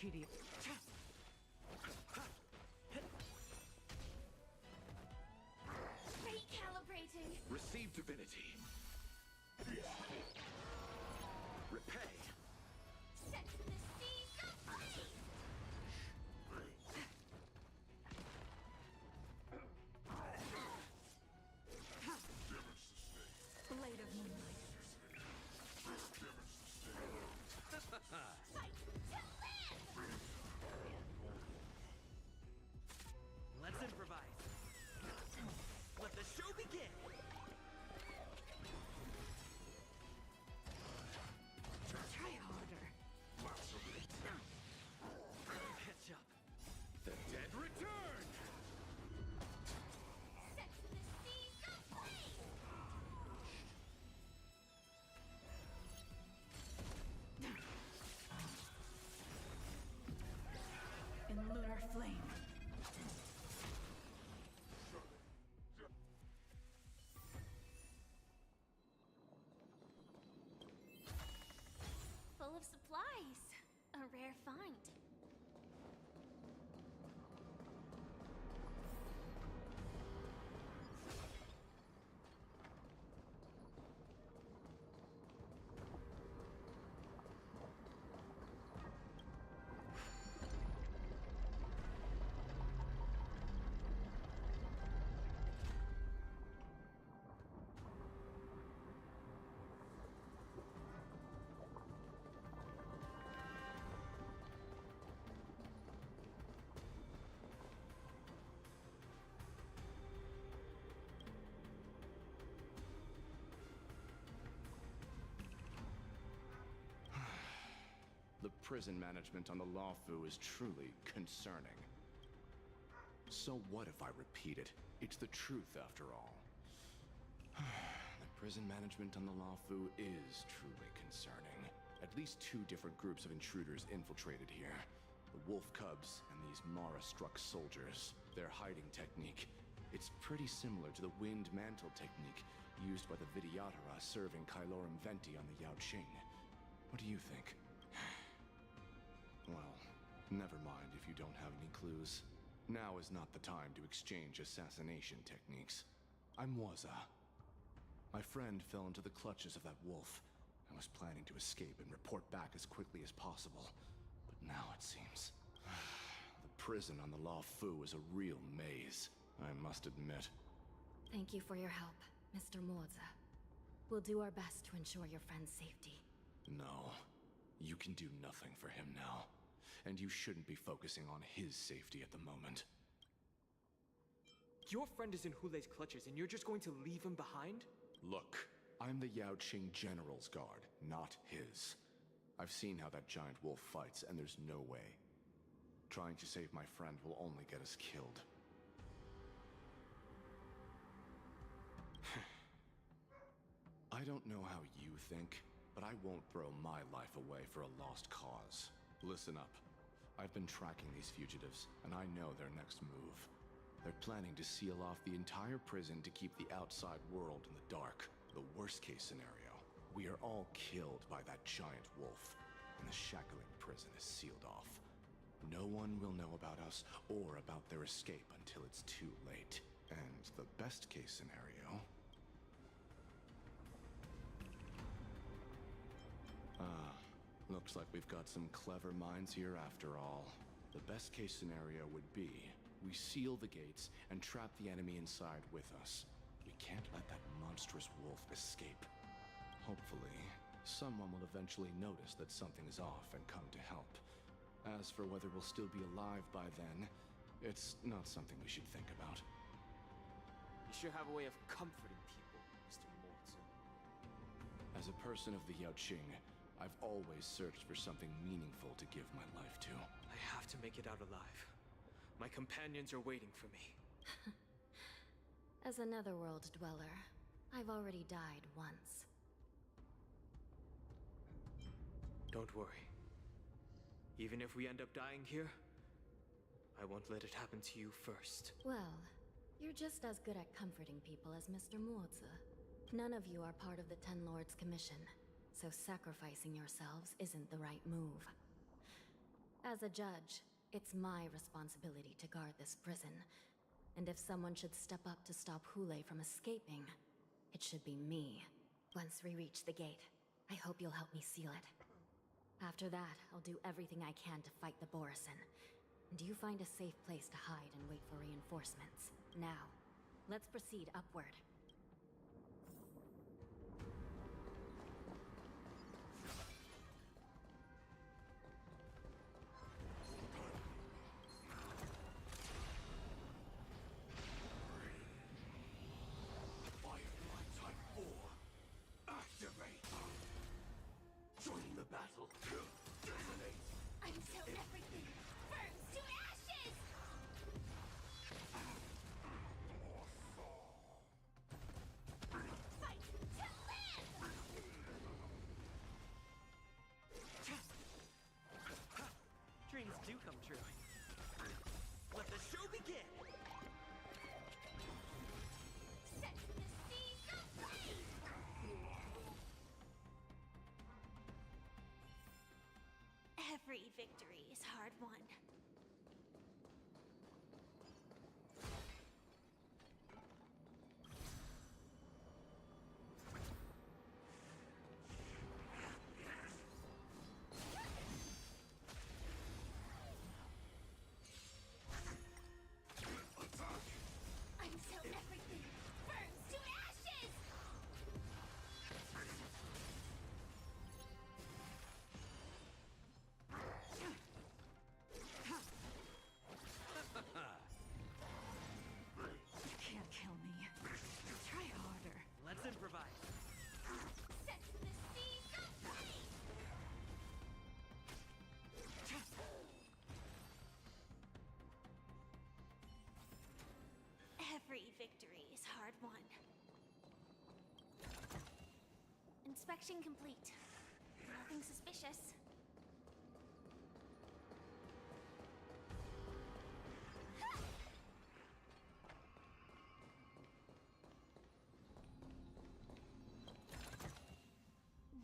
tedious. Recalibrating. Receive divinity. Repay. Set to the seas of blaze. Blade of moonlight. Fight to live. Let's improvise. Let the show begin. Try harder. Catch up. The dead return. Set to the seas of blaze. In lunar flame. Full of supplies. A rare find. The prison management on the Lawfu is truly concerning. So what if I repeat it? It's the truth, after all. The prison management on the Lawfu is truly concerning. At least 2 different groups of intruders infiltrated here. The Wolf Cubs and these Mara-struck soldiers. Their hiding technique. It's pretty similar to the Wind Mantle technique used by the Vidyadhara serving Kailorum Venti on the Yaoqing. What do you think? Well, never mind if you don't have any clues. Now is not the time to exchange assassination techniques. I'm Waza. My friend fell into the clutches of that wolf. I was planning to escape and report back as quickly as possible. But now it seems... the prison on the Lawfu is a real maze, I must admit. Thank you for your help, Mr. Moza. We'll do our best to ensure your friend's safety. No, you can do nothing for him now. And you shouldn't be focusing on his safety at the moment. Your friend is in Hule's clutches and you're just going to leave him behind? Look, I'm the Yaoqing General's guard, not his. I've seen how that giant wolf fights, and there's no way. Trying to save my friend will only get us killed. I don't know how you think, but I won't throw my life away for a lost cause. Listen up. I've been tracking these fugitives, and I know their next move. They're planning to seal off the entire prison to keep the outside world in the dark. The worst-case scenario, we are all killed by that giant wolf, and the Shackling prison is sealed off. No one will know about us or about their escape until it's too late. And the best-case scenario... looks like we've got some clever minds here after all. The best-case scenario would be we seal the gates and trap the enemy inside with us. We can't let that monstrous wolf escape. Hopefully, someone will eventually notice that something is off and come to help. As for whether we'll still be alive by then, it's not something we should think about. You sure have a way of comforting people, Mr. Mortson. As a person of the Yaoqing, I've always searched for something meaningful to give my life to. I have to make it out alive. My companions are waiting for me. As a netherworld dweller, I've already died once. Don't worry. Even if we end up dying here, I won't let it happen to you first. Well, you're just as good at comforting people as Mr. Moza. None of you are part of the Ten Lords Commission, so sacrificing yourselves isn't the right move. As a judge, it's my responsibility to guard this prison. And if someone should step up to stop Hule from escaping, it should be me. Once we reach the gate, I hope you'll help me seal it. After that, I'll do everything I can to fight the Borisin. And you find a safe place to hide and wait for reinforcements. Now, let's proceed upward. Firefly Type 4. Activate! Joining the battle. Detonate! Until everything burns to ashes! Fight to live! Dreams do come true. Let the show begin! Set the seas ablaze! Every victory is hard won. Until everything burns to ashes! You can't kill me. Try harder. Let's improvise. Set the seas ablaze! Every victory is hard won. Inspection complete. Nothing suspicious.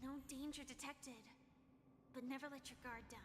No danger detected. But never let your guard down.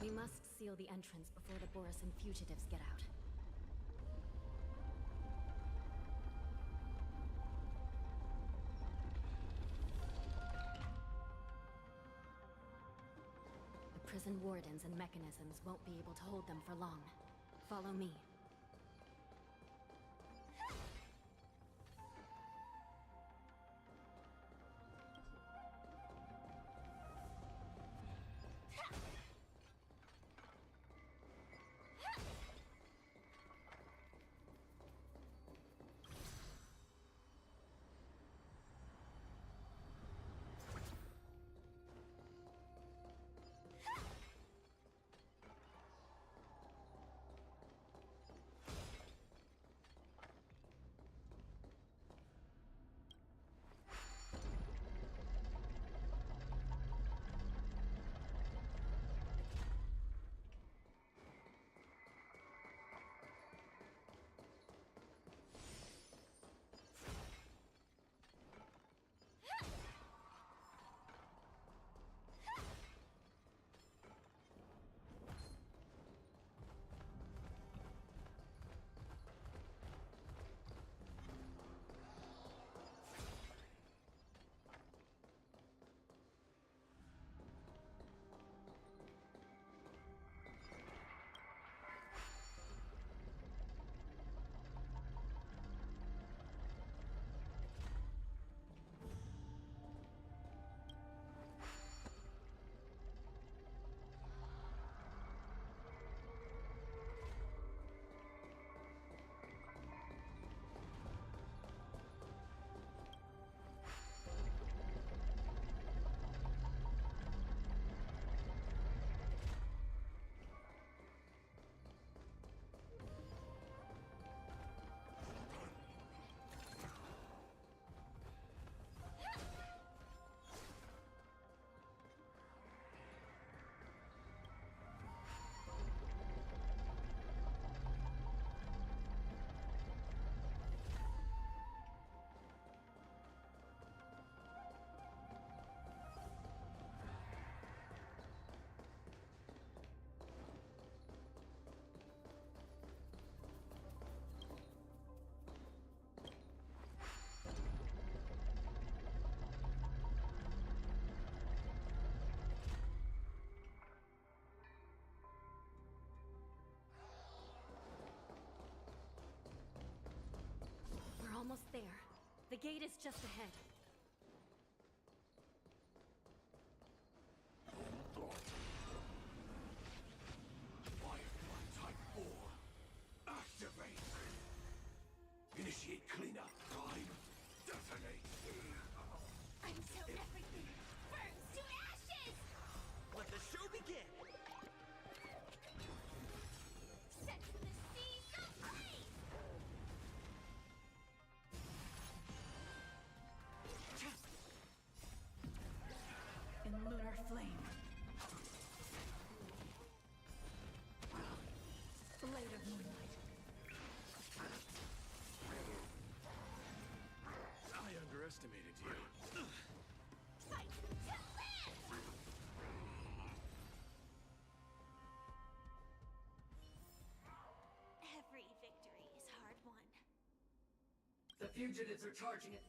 We must seal the entrance before the Borisin fugitives get out. The prison wardens and mechanisms won't be able to hold them for long. Follow me. gate is just ahead. Firefly Type 4. Activate. Initiate cleanup. Time. Detonate. Until everything burns to ashes! Let the show begin! Set the seas ablaze! In lunar flame. Blade of moonlight. I underestimated you. Fight to live! Every victory is hard won. The fugitives are charging it.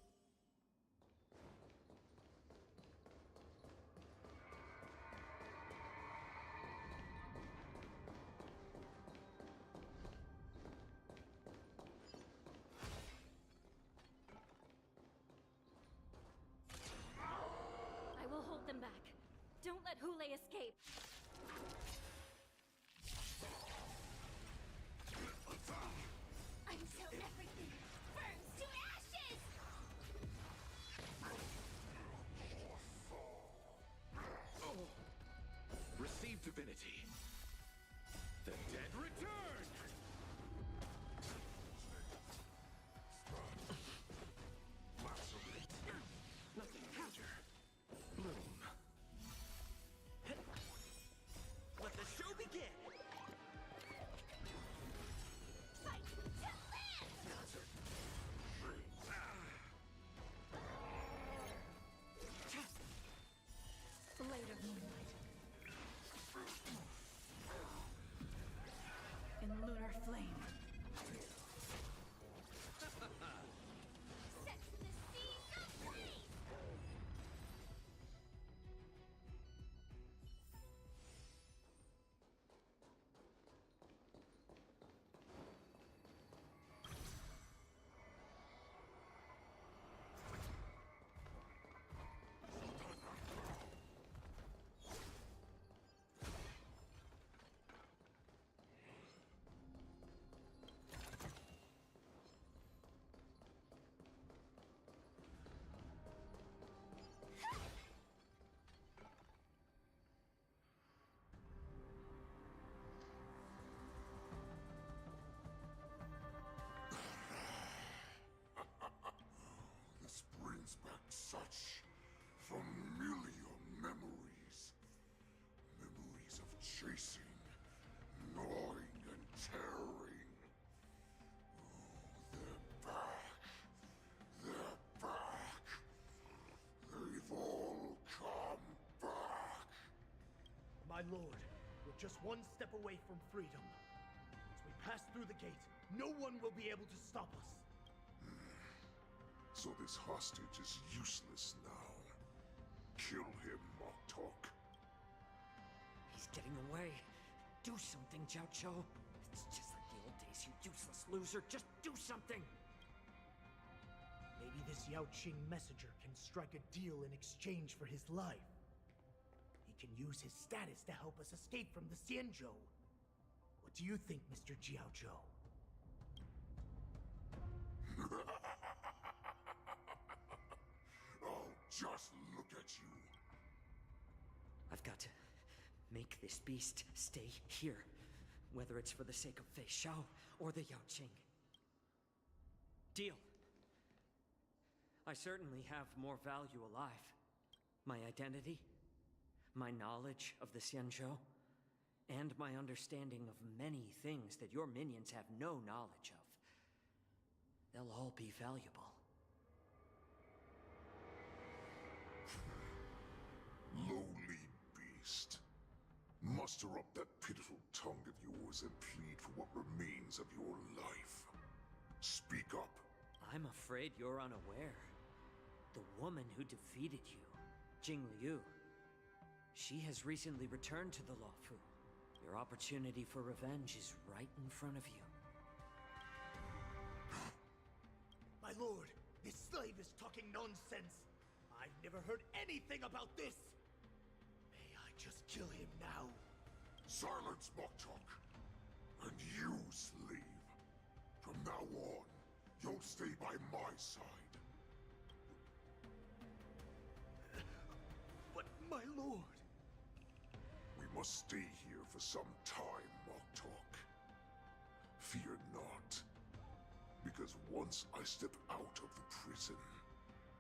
I will hold them back. Don't let Hule escape. Until everything burns to ashes! Oh! Receive divinity. The dead return! Nothing counter. Bloom. Let the show begin! Fight to live! Blade of moonlight. In lunar flame. Set the seas ablaze! This brings back such familiar memories. Memories of chasing, gnawing, and tearing. Oh, they're back. They're back. They've all come back. My lord, we're just one step away from freedom. As we pass through the gate, no one will be able to stop us. So this hostage is useless now. Kill him, Moktok. He's getting away. Do something, Jiao Cho. It's just like the old days, you useless loser. Just do something! Maybe this Yao Qing messenger can strike a deal in exchange for his life. He can use his status to help us escape from the Xianzhou. What do you think, Mr. Jiao Zhou? Oh, just look at you. I've got to make this beast stay here, whether it's for the sake of Fei Xiao or the Yao Qing. Deal. I certainly have more value alive. My identity, my knowledge of the Xianzhou, and my understanding of many things that your minions have no knowledge of. They'll all be valuable. Lowly beast. Muster up that pitiful tongue of yours and plead for what remains of your life. Speak up. I'm afraid you're unaware. The woman who defeated you, Jing Liu, she has recently returned to the Luofu. Your opportunity for revenge is right in front of you. My lord, This slave is talking nonsense. I've never heard anything about this. May I just kill him now? Silence, Moktok! And you, slave. From now on, you'll stay by my side. But my lord... We must stay here for some time, Moktok. Fear not. Because once I step out of the prison,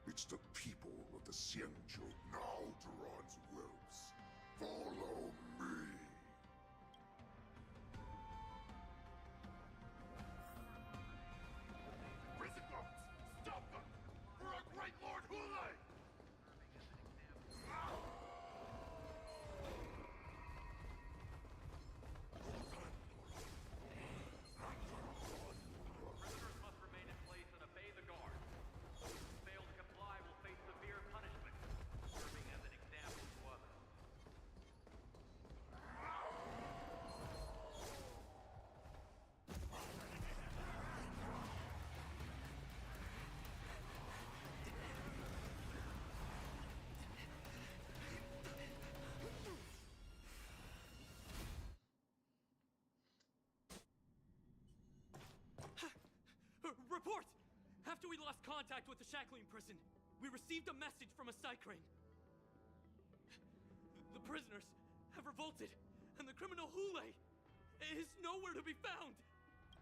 it's the people of the Xianzhou Naldoran's wills. Follow me! Prison guards! Stop them! For our great Lord Hulei! Prisoners must remain in place and obey the guards. Those who fail to comply will face severe punishment, serving as an example to others. Report! After we lost contact with the shackling prison, we received a message from a Psycrane. The prisoners have revolted, and the criminal Hulei is nowhere to be found!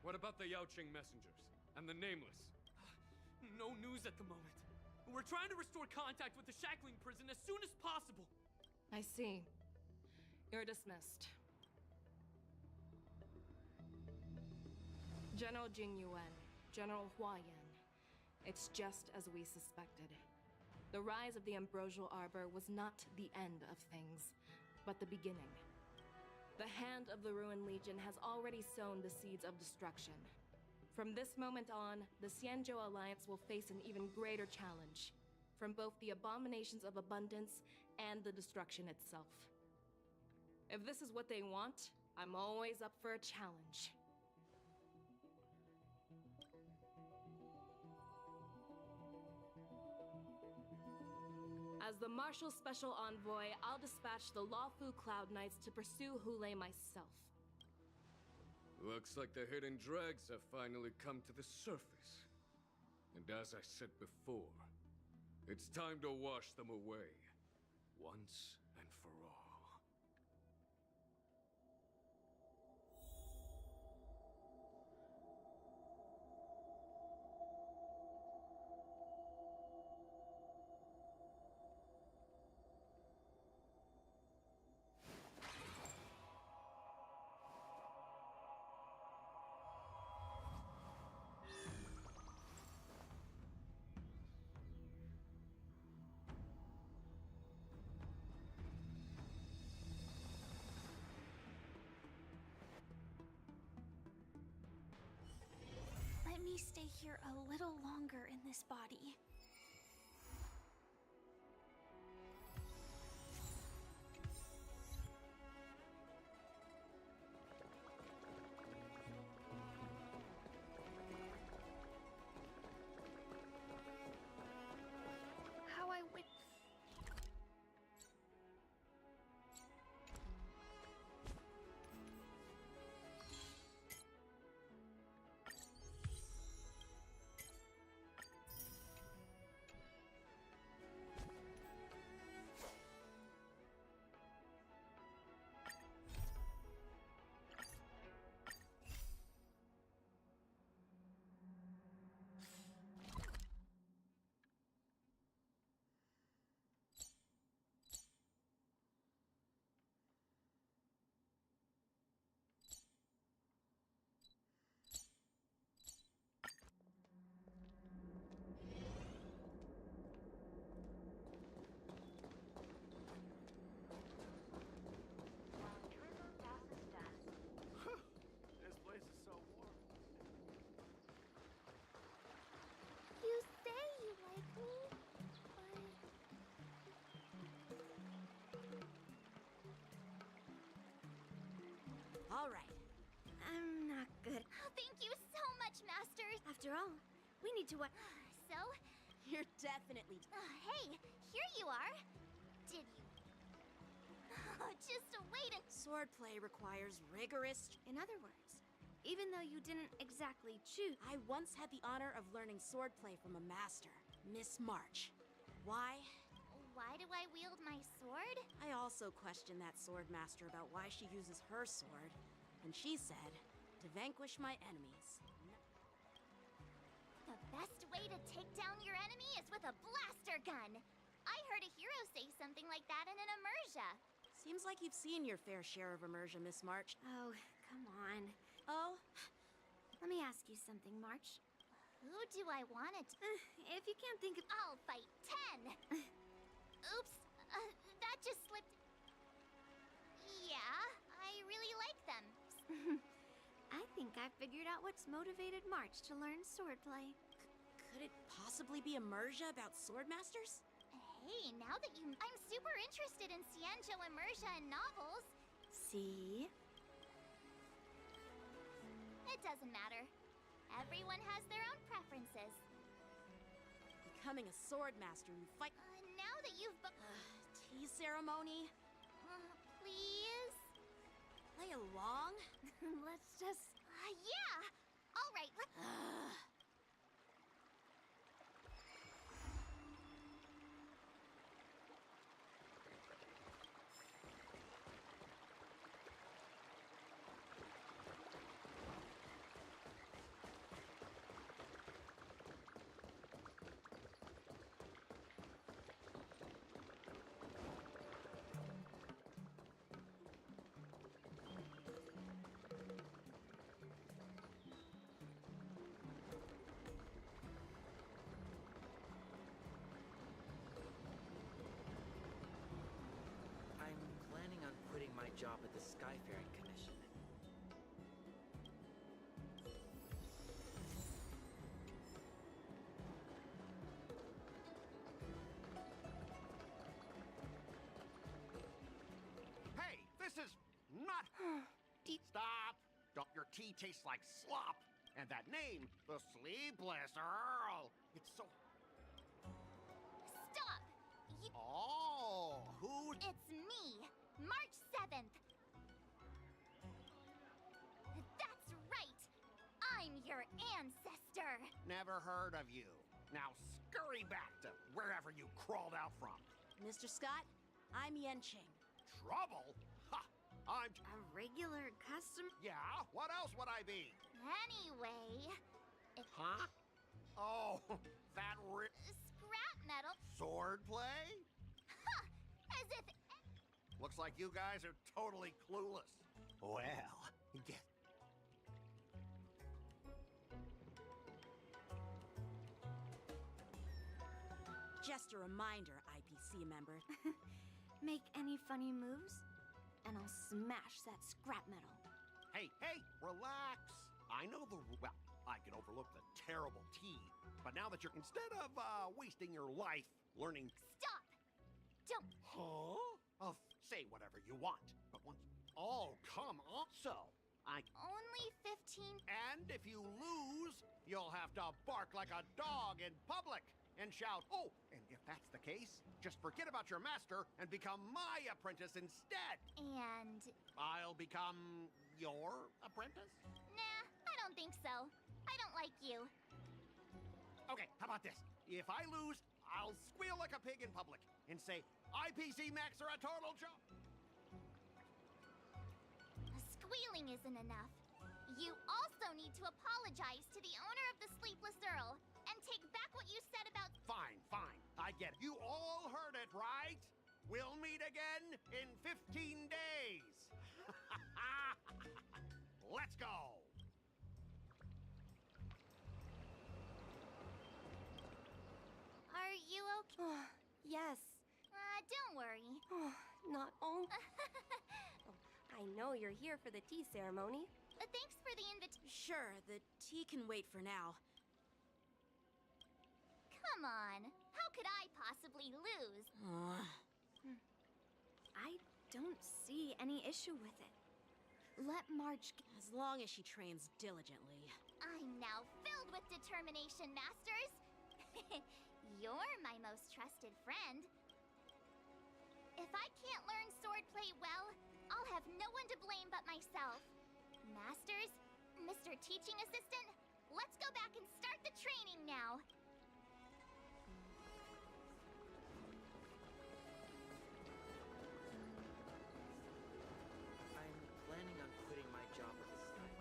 What about the Yaoqing messengers and the Nameless? No news at the moment. We're trying to restore contact with the shackling prison as soon as possible. I see. You're dismissed. General Jing Yuan, General Hua Yan. It's just as we suspected. The rise of the Ambrosial Arbor was not the end of things, but the beginning. The hand of the Ruined Legion has already sown the seeds of destruction. From this moment on, the Xianzhou Alliance will face an even greater challenge, from both the abominations of abundance and the destruction itself. If this is what they want, I'm always up for a challenge. As the Marshal Special Envoy, I'll dispatch the Lawfu Cloud Knights to pursue Hulei myself. Looks like the hidden dregs have finally come to the surface. And as I said before, it's time to wash them away, once and for all. Let me stay here a little longer in this body. How I would... This place is so warm. You say you like me, but... All right. I'm not good. Oh, thank you so much, Masters. After all, we need to so. You're definitely... Hey, here you are. Did you... just wait and... Swordplay requires rigorous... In other words, even though you didn't exactly choose... I once had the honor of learning swordplay from a master, Miss March. Why? Why do I wield my sword? I also questioned that sword master about why she uses her sword, and she said, to vanquish my enemies. The best way to take down your enemy is with a blaster gun. I heard a hero say something like that in an immersia. Seems like you've seen your fair share of immersion, Miss March. Oh, come on. Oh? Let me ask you something, March. Who do I want it? If you can't think of... I'll fight 10! Oops, that just slipped. Yeah, I really like them. I think I figured out what's motivated March to learn swordplay. Could it possibly be immersia about swordmasters? Hey, now that you... I'm super interested in Cienjo immersia and novels. See? It doesn't matter. Everyone has their own preferences. Becoming a swordmaster who fight... now that you've... tea ceremony? Please? Play along? Let's just... yeah! Alright, let's... Quitting my job at the Skyfaring Commission. Hey, this is not... Stop! Don't, your tea tastes like slop. And that name, the Sleepless Earl. It's so... Stop! Oh, who... It's me, March 7th. That's right. I'm your ancestor. Never heard of you. Now scurry back to wherever you crawled out from. Mr. Scott, I'm Yenching. Trouble? Ha! I'm... A regular customer? Yeah? What else would I be? Anyway... Huh? Oh, that scrap metal... Swordplay? Huh! As if... Looks like you guys are totally clueless. Well, get... Just a reminder, IPC member. Make any funny moves, and I'll smash that scrap metal. Hey, relax. I know the... Well, I can overlook the terrible tea, but now that you're... Instead of, wasting your life learning... Stop! Don't... Huh? Say whatever you want, but once... Oh, come on. So, Only 15... And if you lose, you'll have to bark like a dog in public and shout, oh, and if that's the case, just forget about your master and become my apprentice instead. And... I'll become your apprentice? Nah, I don't think so. I don't like you. Okay, how about this? If I lose, I'll squeal like a pig in public and say, IPC Max are a total joke. Squealing isn't enough. You also need to apologize to the owner of the Sleepless Earl and take back what you said about... Fine. I get it. You all heard it, right? We'll meet again in 15 days. Let's go. Are you okay? Yes. Don't worry. Not only... I know you're here for the tea ceremony. Thanks for the invitation. Sure, the tea can wait for now. Come on. How could I possibly lose? I don't see any issue with it. Let March... As long as she trains diligently. I'm now filled with determination, Masters. You're my most trusted friend. If I can't learn swordplay well, I'll have no one to blame but myself. Masters, Mr. Teaching Assistant, let's go back and start the training now. I'm planning on quitting my job at this time.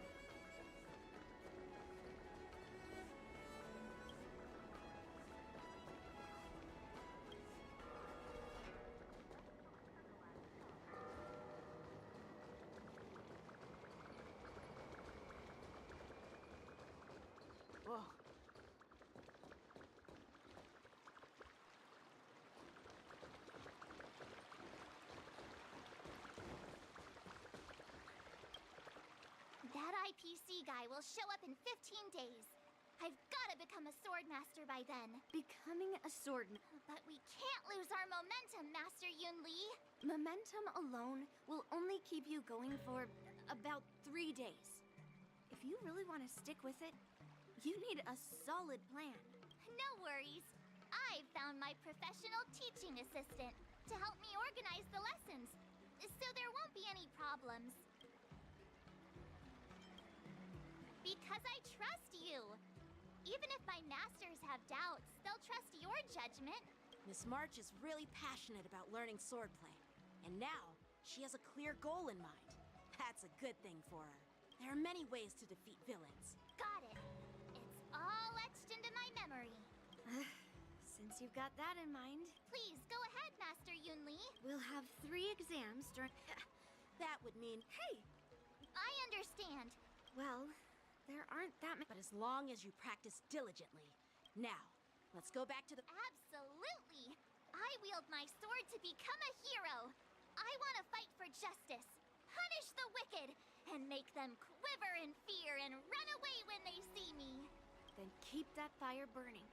Whoa. That IPC guy will show up in 15 days. I've gotta become a swordmaster by then. Becoming a swordman. But we can't lose our momentum, Master Yun Li. Momentum alone will only keep you going for about 3 days. If you really want to stick with it, you need a solid plan. No worries. I've found my professional teaching assistant to help me organize the lessons, so there won't be any problems. Because I trust you. Even if my masters have doubts, they'll trust your judgment. Miss March is really passionate about learning swordplay. And now, she has a clear goal in mind. That's a good thing for her. There are many ways to defeat villains. Got it. It's all etched into my memory. Since you've got that in mind... Please, go ahead, Master Yun Li. We'll have 3 exams during... That would mean... Hey! I understand. Well, there aren't that many... But as long as you practice diligently. Now, let's go back to the... Absolutely! I wield my sword to become a hero. I want to fight for justice, punish the wicked, and make them quiver in fear and run away when they see me. Then keep that fire burning.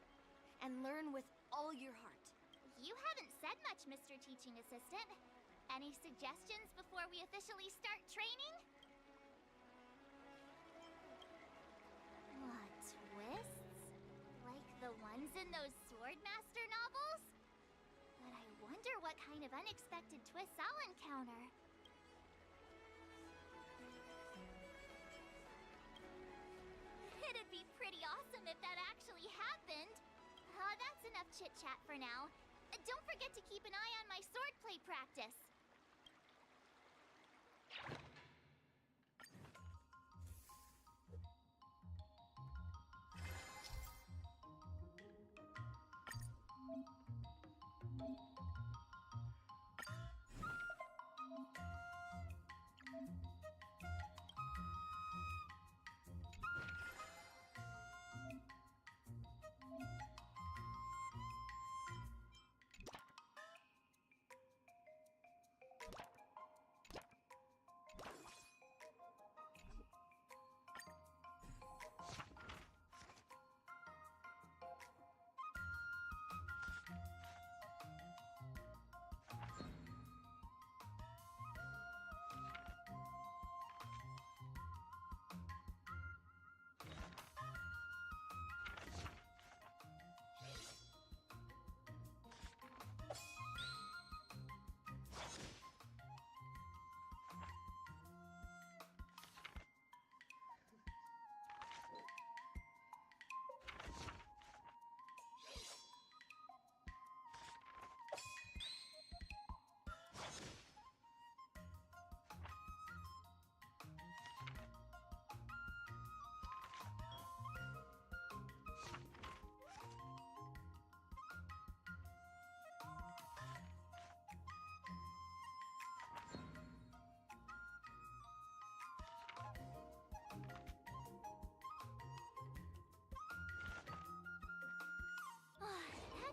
And learn with all your heart. You haven't said much, Mr. Teaching Assistant. Any suggestions before we officially start training? What twists? Like the ones in those Swordmaster novels? But I wonder what kind of unexpected twists I'll encounter. It'd be pretty awesome if that actually happened. That's enough chit-chat for now. Don't forget to keep an eye on my swordplay practice.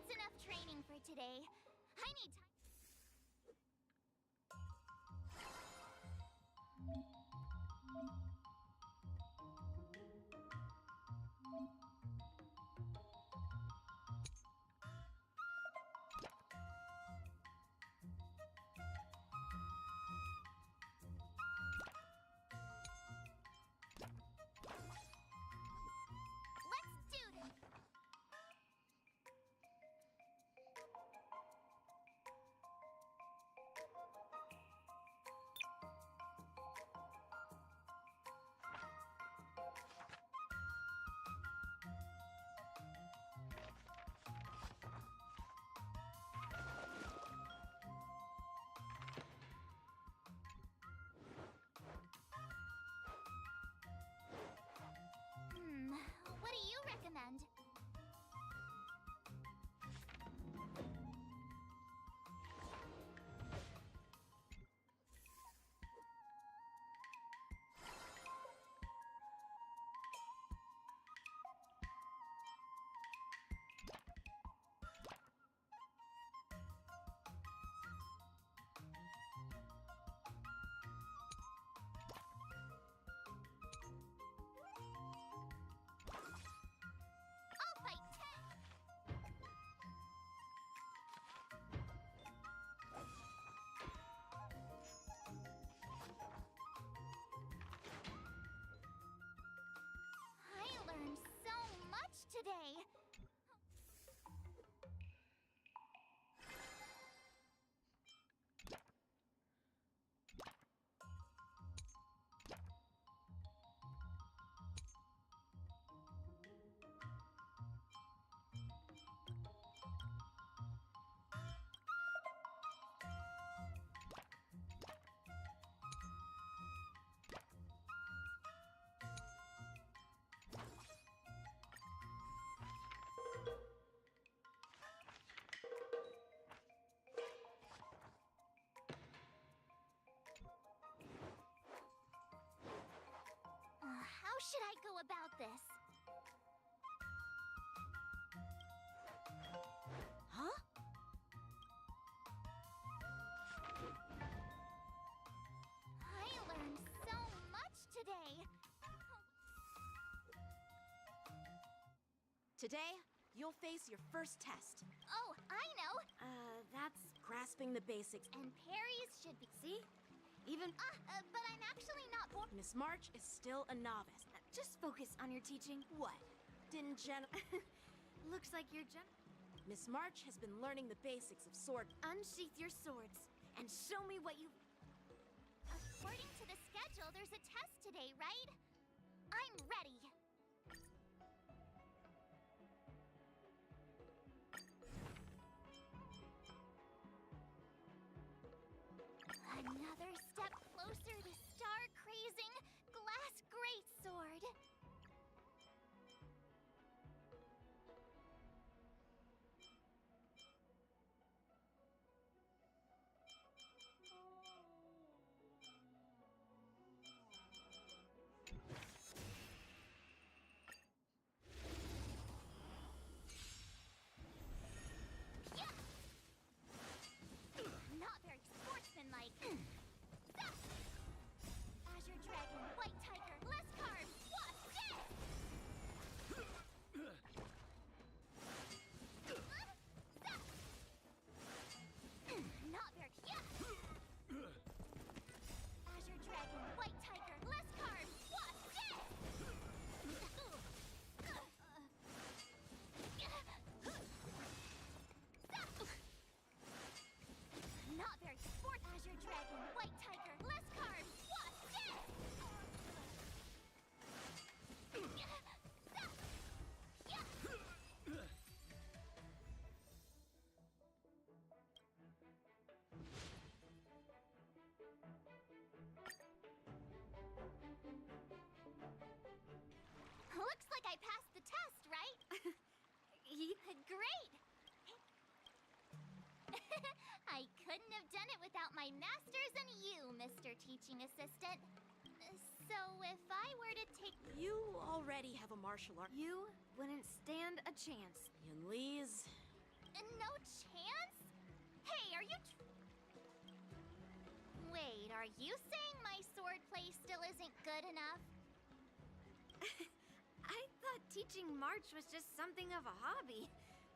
That's enough training for today. I need time. Let's do this. today. How should I go about this? Huh? I learned so much today. Today, you'll face your first test. Oh, I know. That's grasping the basics. And parries should be. See? Even. But I'm actually not born. Miss March is still a novice. Just focus on your teaching. What? Didn't Looks like you're Miss March has been learning the basics of sword. Unsheath your swords and show me what you. According to the schedule, there's a test today, right? I'm ready. Another step closer to star-crazing glass greatsword. Not very sportsmanlike. Zap! Azure Dragon, White Tiger, less carbs. What? Dead! Zap! Not very. Azure Dragon, White Tiger, less carbs. What? Dead! Not very sport. Azure Dragon, White Tiger, less carbs. What? Dead! Looks like I passed the test, right? Great! I couldn't have done it without my masters and you, Mr. Teaching Assistant. So if I were to take... You already have a martial art. You wouldn't stand a chance. Yunli's. No chance? Hey, are you... Wait, are you saying my swordplay still isn't good enough? I thought teaching March was just something of a hobby,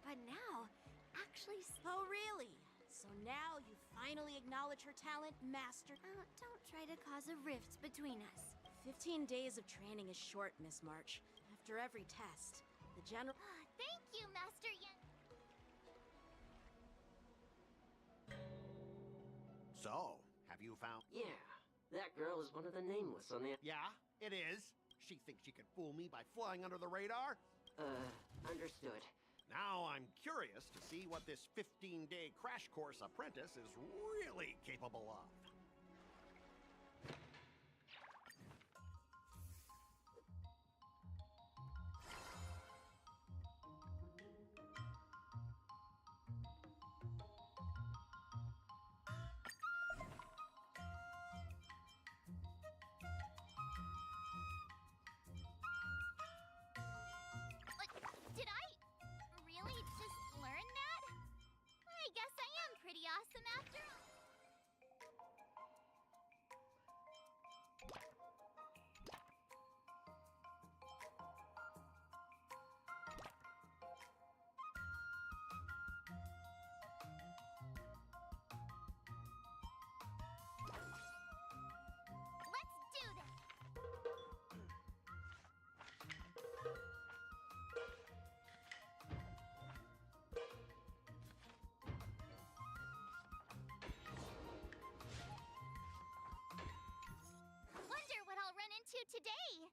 but now, actually. Oh, really? So now you finally acknowledge her talent, Master. Don't try to cause a rift between us. 15 days of training is short, Miss March. After every test, the general. Thank you, Master Yen. So, have you found... Yeah, that girl is one of the nameless on the... Yeah, it is. She thinks she can fool me by flying under the radar? Understood. Now I'm curious to see what this 15-day crash course apprentice is really capable of. Did I really just learn that? I guess I am pretty awesome after all. today?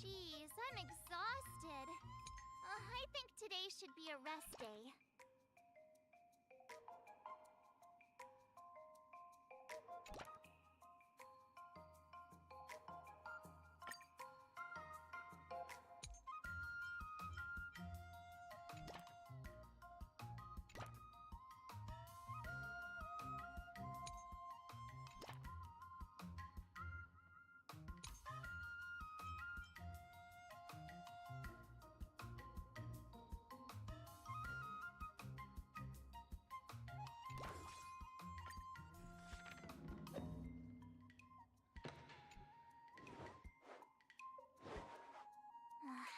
Jeez, I'm exhausted. I think today should be a rest day.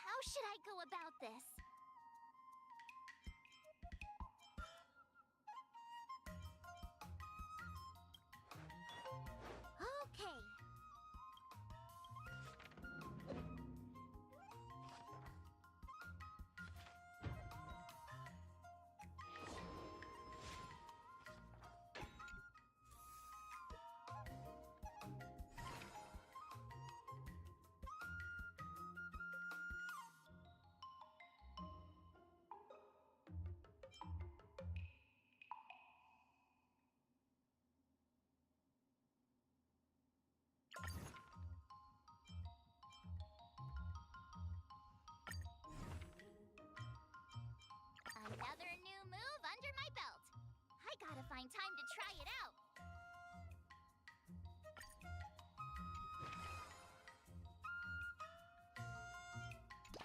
How should I go about this? Okay. Another new move under my belt. I gotta find time to try it out.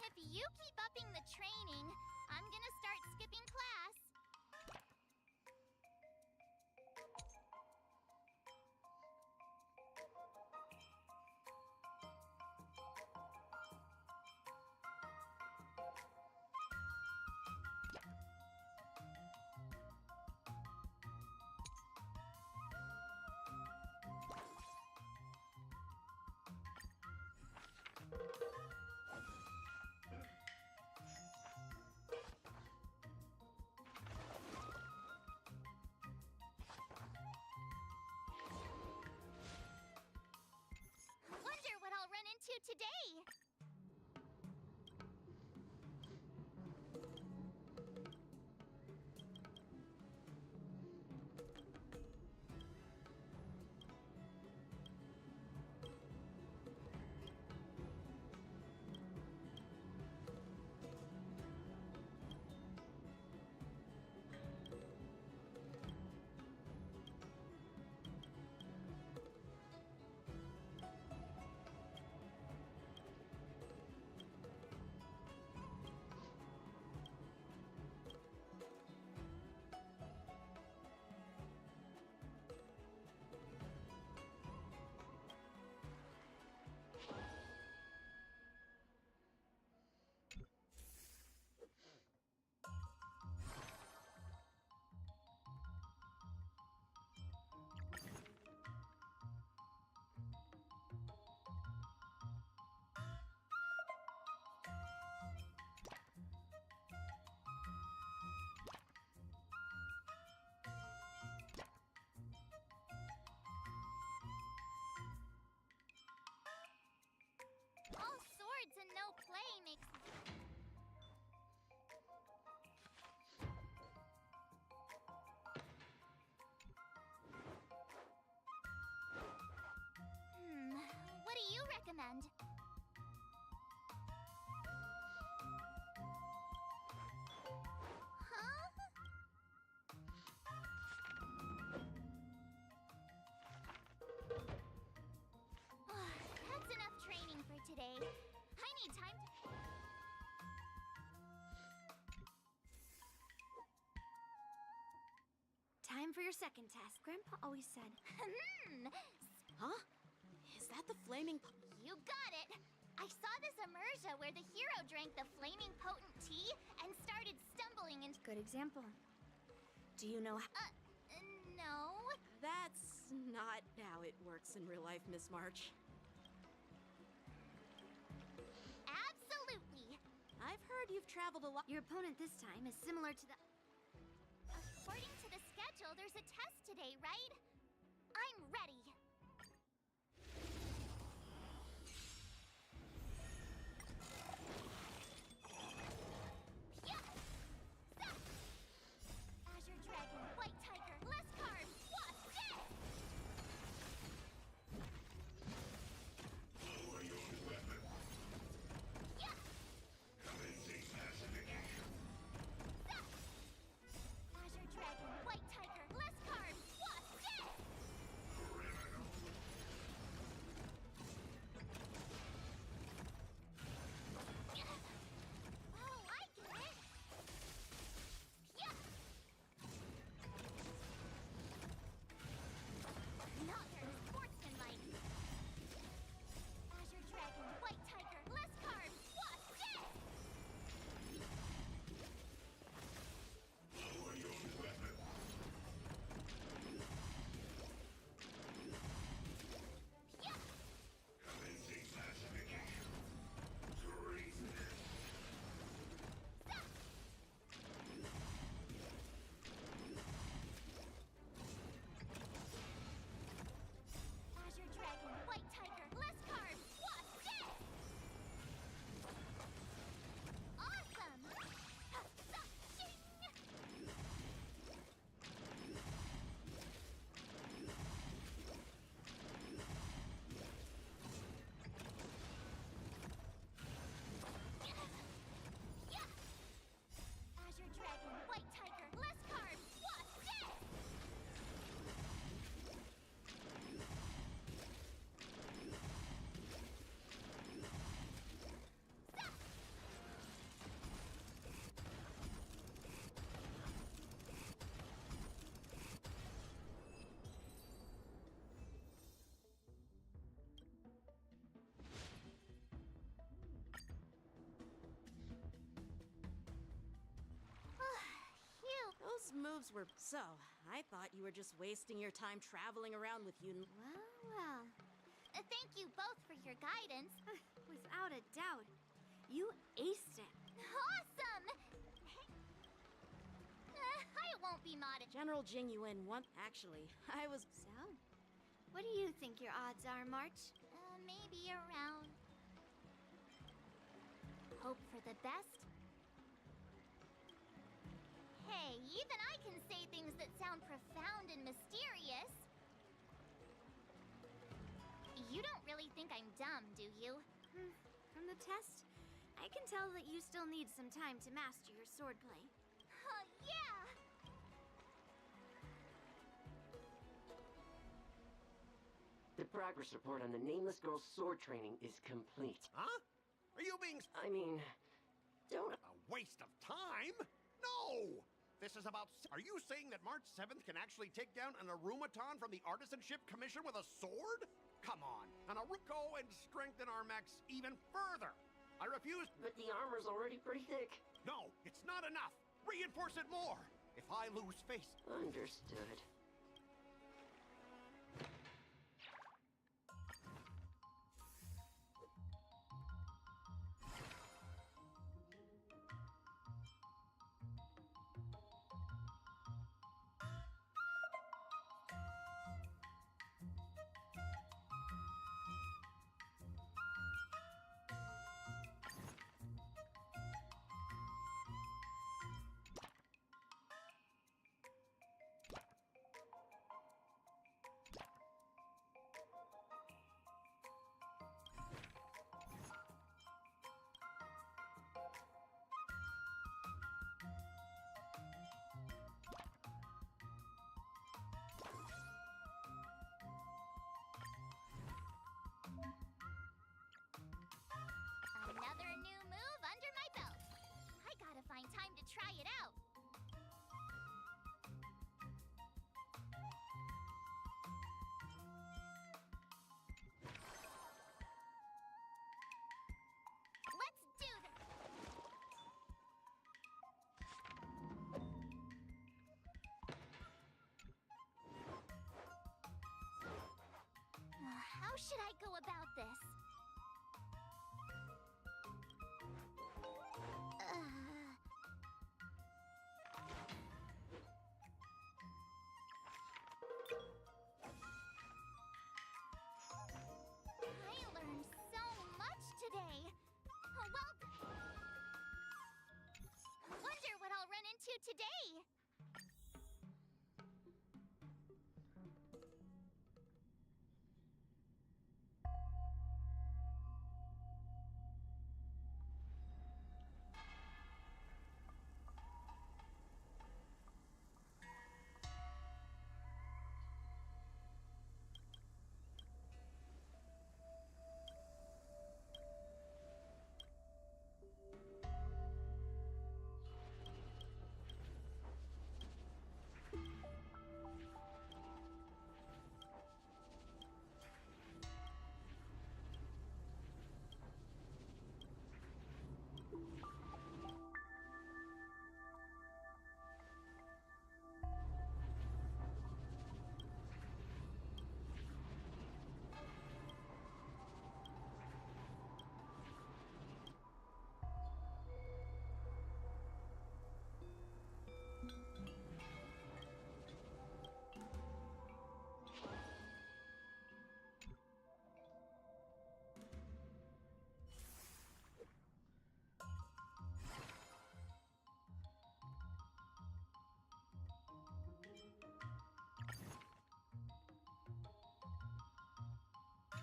If you keep upping the training, I'm gonna start skipping class. Wonder what I'll run into today. understand. Huh? That's enough training for today. I need time to... Time for your second test. Grandpa always said. Huh? Is that the flaming... You got it! I saw this immersion where the hero drank the flaming potent tea and started stumbling into... Good example. Do you know how... no. That's not how it works in real life, Miss March. Absolutely. I've heard you've traveled a lot. Your opponent this time is similar to the... According to the schedule, there's a test today, right? I'm ready. Azure Dragon, White Tiger, less carbs, wasp, dead! Lower your weapon. Yeah! Commencing pacification. Azure Dragon, White Tiger, less carbs, wasp, dead! Criminal. Oh, I get it! Yeah! Not very sportsmanlike. Azure Dragon, White Tiger, less carbs, wasp, dead! Lower your weapon. Yeah! Commencing pacification. Treasonous. Azure Dragon, White Tiger, less carbs, wasp, dead! Awesome! Shing! Yeah! Azure Dragon, White Tiger, less carbs, wasp, dead! Phew! Those moves were... So, I thought you were just wasting your time traveling around with you... Well. Thank you both for your guidance. Without a doubt. You aced it. Awesome! I won't be modded. General Jing Yuan Actually, I was... So, what do you think your odds are, March? Maybe around... Hope for the best? Hey, even I can say things that sound profound and mysterious. You don't really think I'm dumb, do you? From the test, I can tell that you still need some time to master your swordplay. Yeah! The progress report on the nameless girl's sword training is complete. Huh? Are you being... I mean, don't... A waste of time? No! This is about... Are you saying that March 7th can actually take down an Arumaton from the Artisanship Commission with a sword? Come on. Go and strengthen our mechs even further. I refuse... But the armor's already pretty thick. No, it's not enough. Reinforce it more. If I lose face... Understood. should I go about this? I learned so much today. Well, wonder what I'll run into today.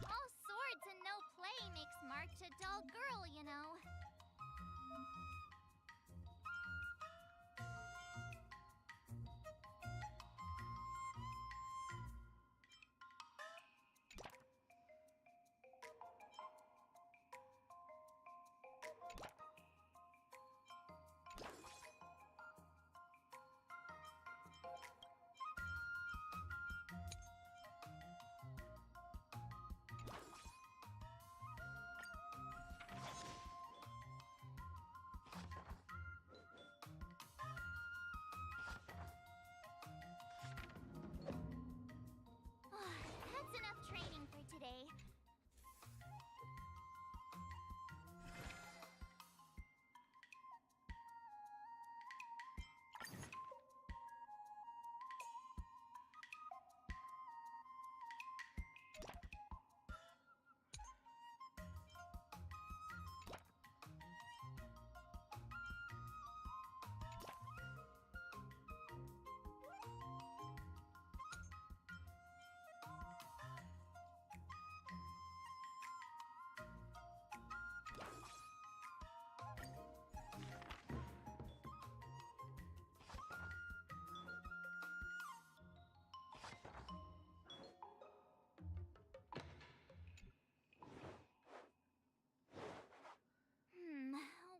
All swords and no play makes March a dull girl, you know. That's enough training for today.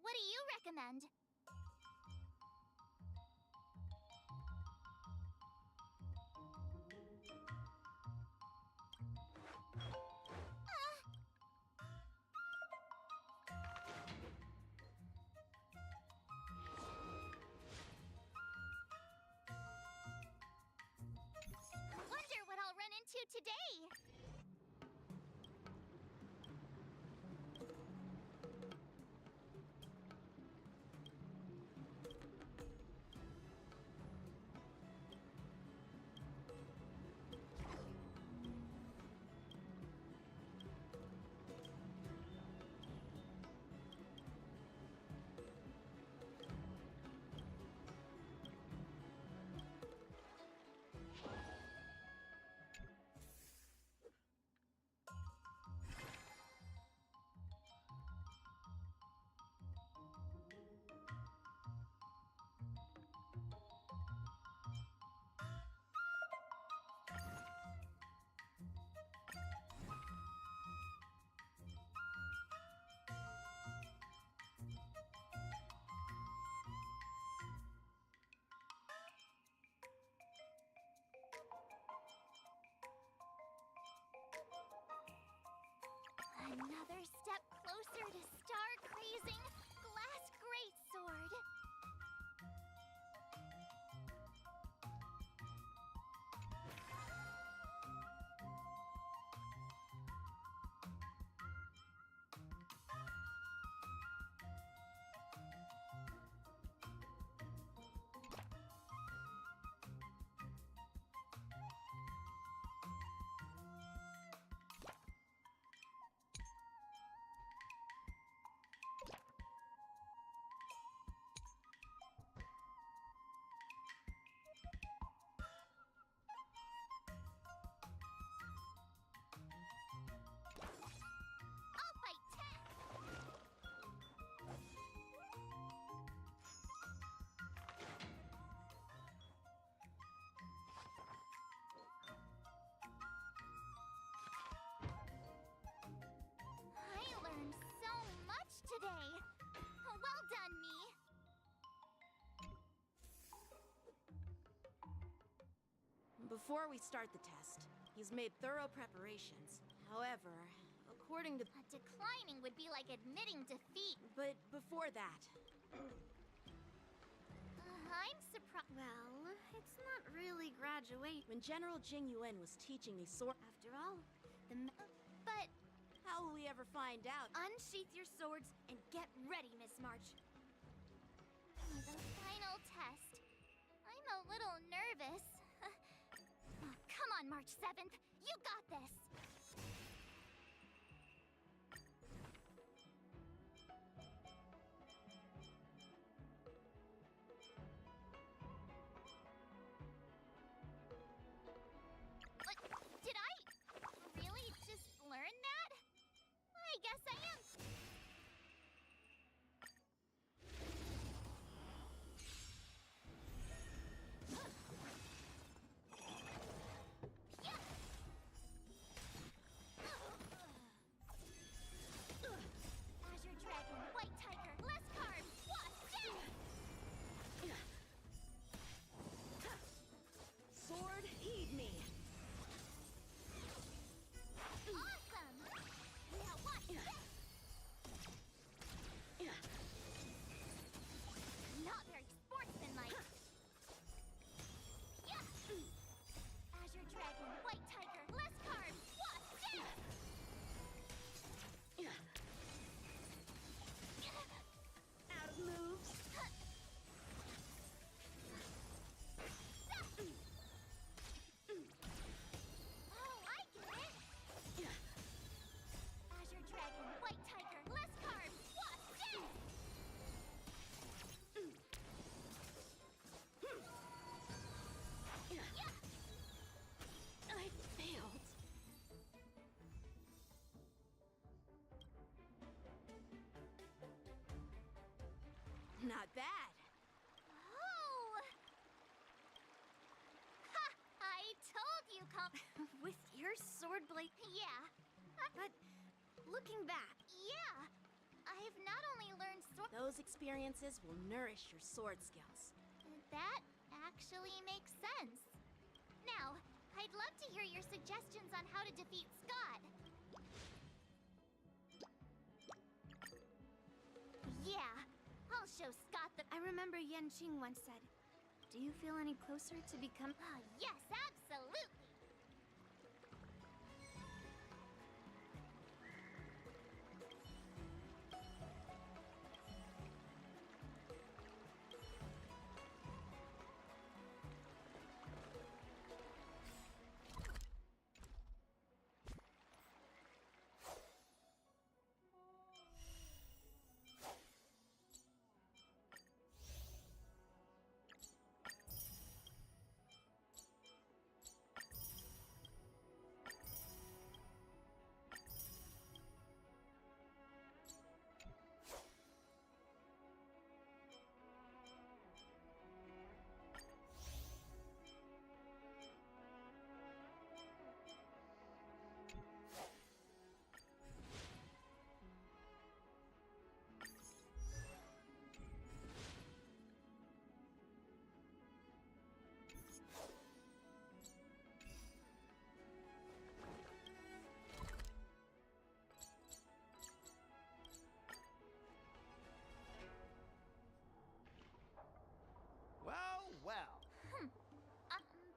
What do you recommend? Wonder what I'll run into today. Another step closer to star-crazing glass greatsword. Before we start the test, he's made thorough preparations. However, according to... Declining would be like admitting defeat. But before that... I'm surprised. Well, it's not really graduate. When General Jing Yuan was teaching me sword... After all, but... How will we ever find out? Unsheath your swords and get ready, Miss March. The final test. I'm a little nervous. Oh, come on, March 7th. You got this. Did I really just learn that? I guess I am. Azure Dragon, White Tiger, less carb, wasp, Sword, heed me! Awesome! Now watch this! Not very sportsmanlike. Azure Dragon, White Tiger, less carb, wasp, Out of moves. Oh, I get it! Azure Dragon, White Tiger, less carb, wasp, I failed. Not bad. Oh! Ha! I told you, With your sword blade. Yeah. But looking back, Yeah. I've not only learned sword... those experiences will nourish your sword skills. That actually makes sense. Now, I'd love to hear your suggestions on how to defeat Scott. Yeah, I'll show Scott the... I remember Yan Qing once said, "Do you feel any closer to become..." Yes, absolutely. Well.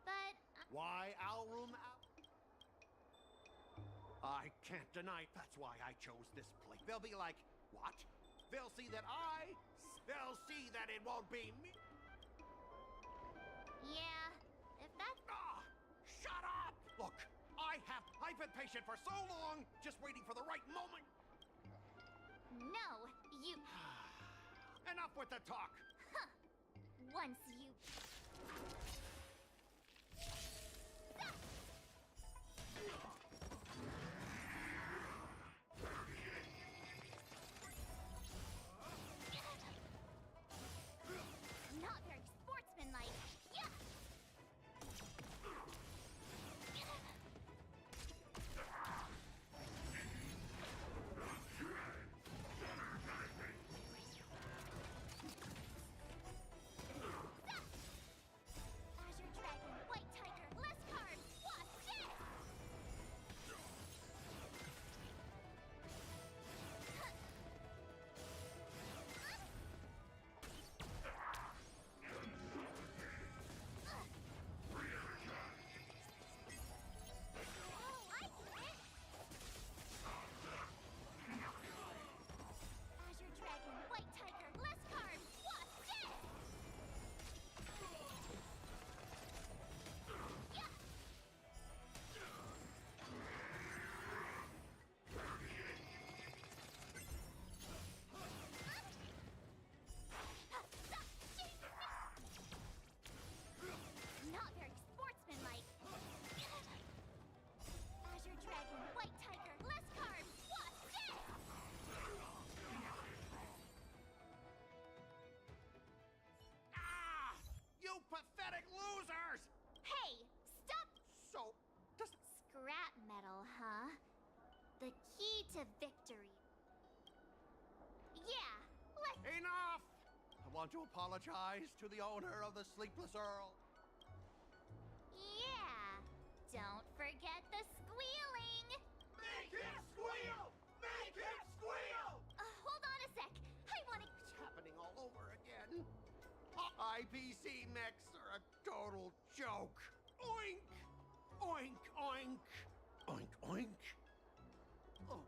But... Why Alroom out? I can't deny it. That's why I chose this place. They'll be like, what? They'll see that they'll see that it won't be me. Yeah, if that's... Shut up! Look, I've been patient for so long, just waiting for the right moment. No, you... Enough with the talk. Huh. Once you... Not very sportsmanlike. Yeah. Azure Dragon, White Tiger, less carb. to victory. Yeah, let's... Enough! I want to apologize to the owner of the Sleepless Earl. Yeah, don't forget the squealing! Make him squeal! Make him squeal! Hold on a sec. I want to... It's happening all over again. IPC mechs are a total joke. Oink! Oink, oink! Oink, oink! Oh.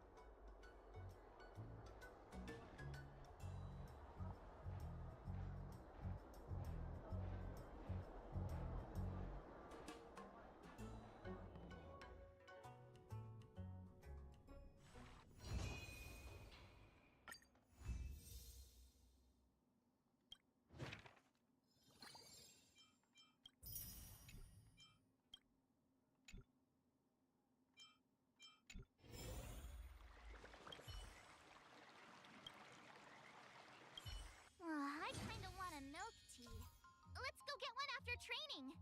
I kind of want a milk tea. Let's go get one after training.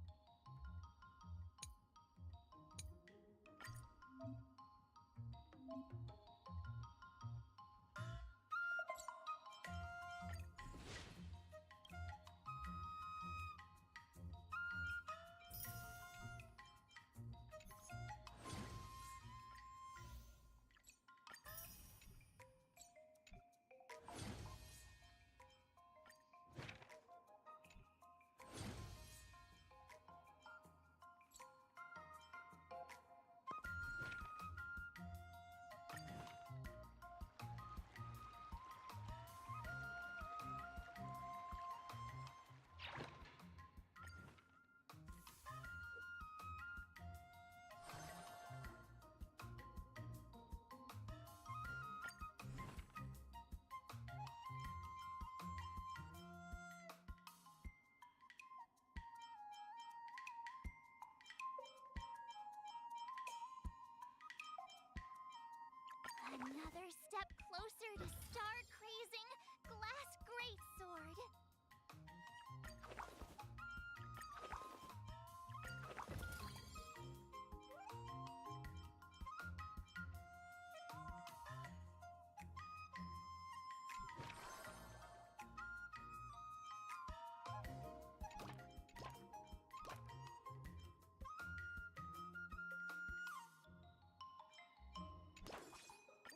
Another step closer to star-crazing glass greatsword.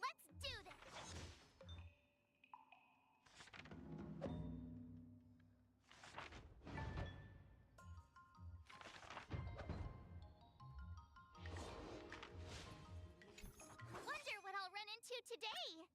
Let's do this! Wonder what I'll run into today!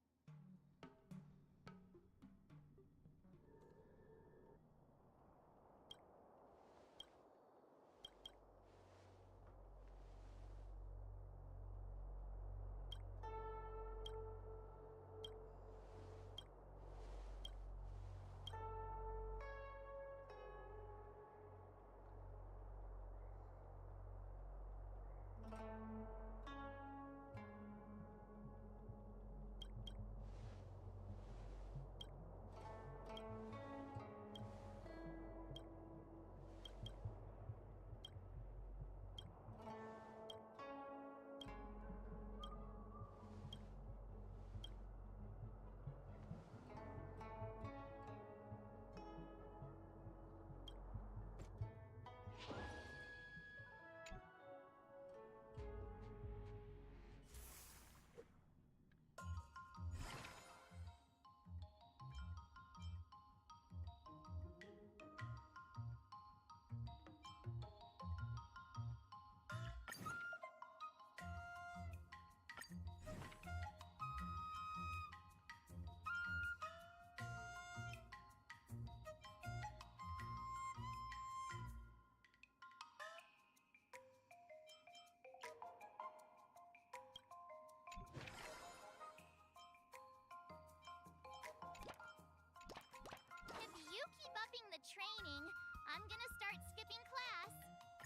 If you keep upping the training, I'm gonna start skipping class.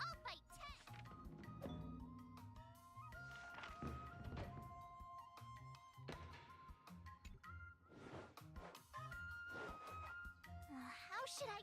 I'll fight 10. How should I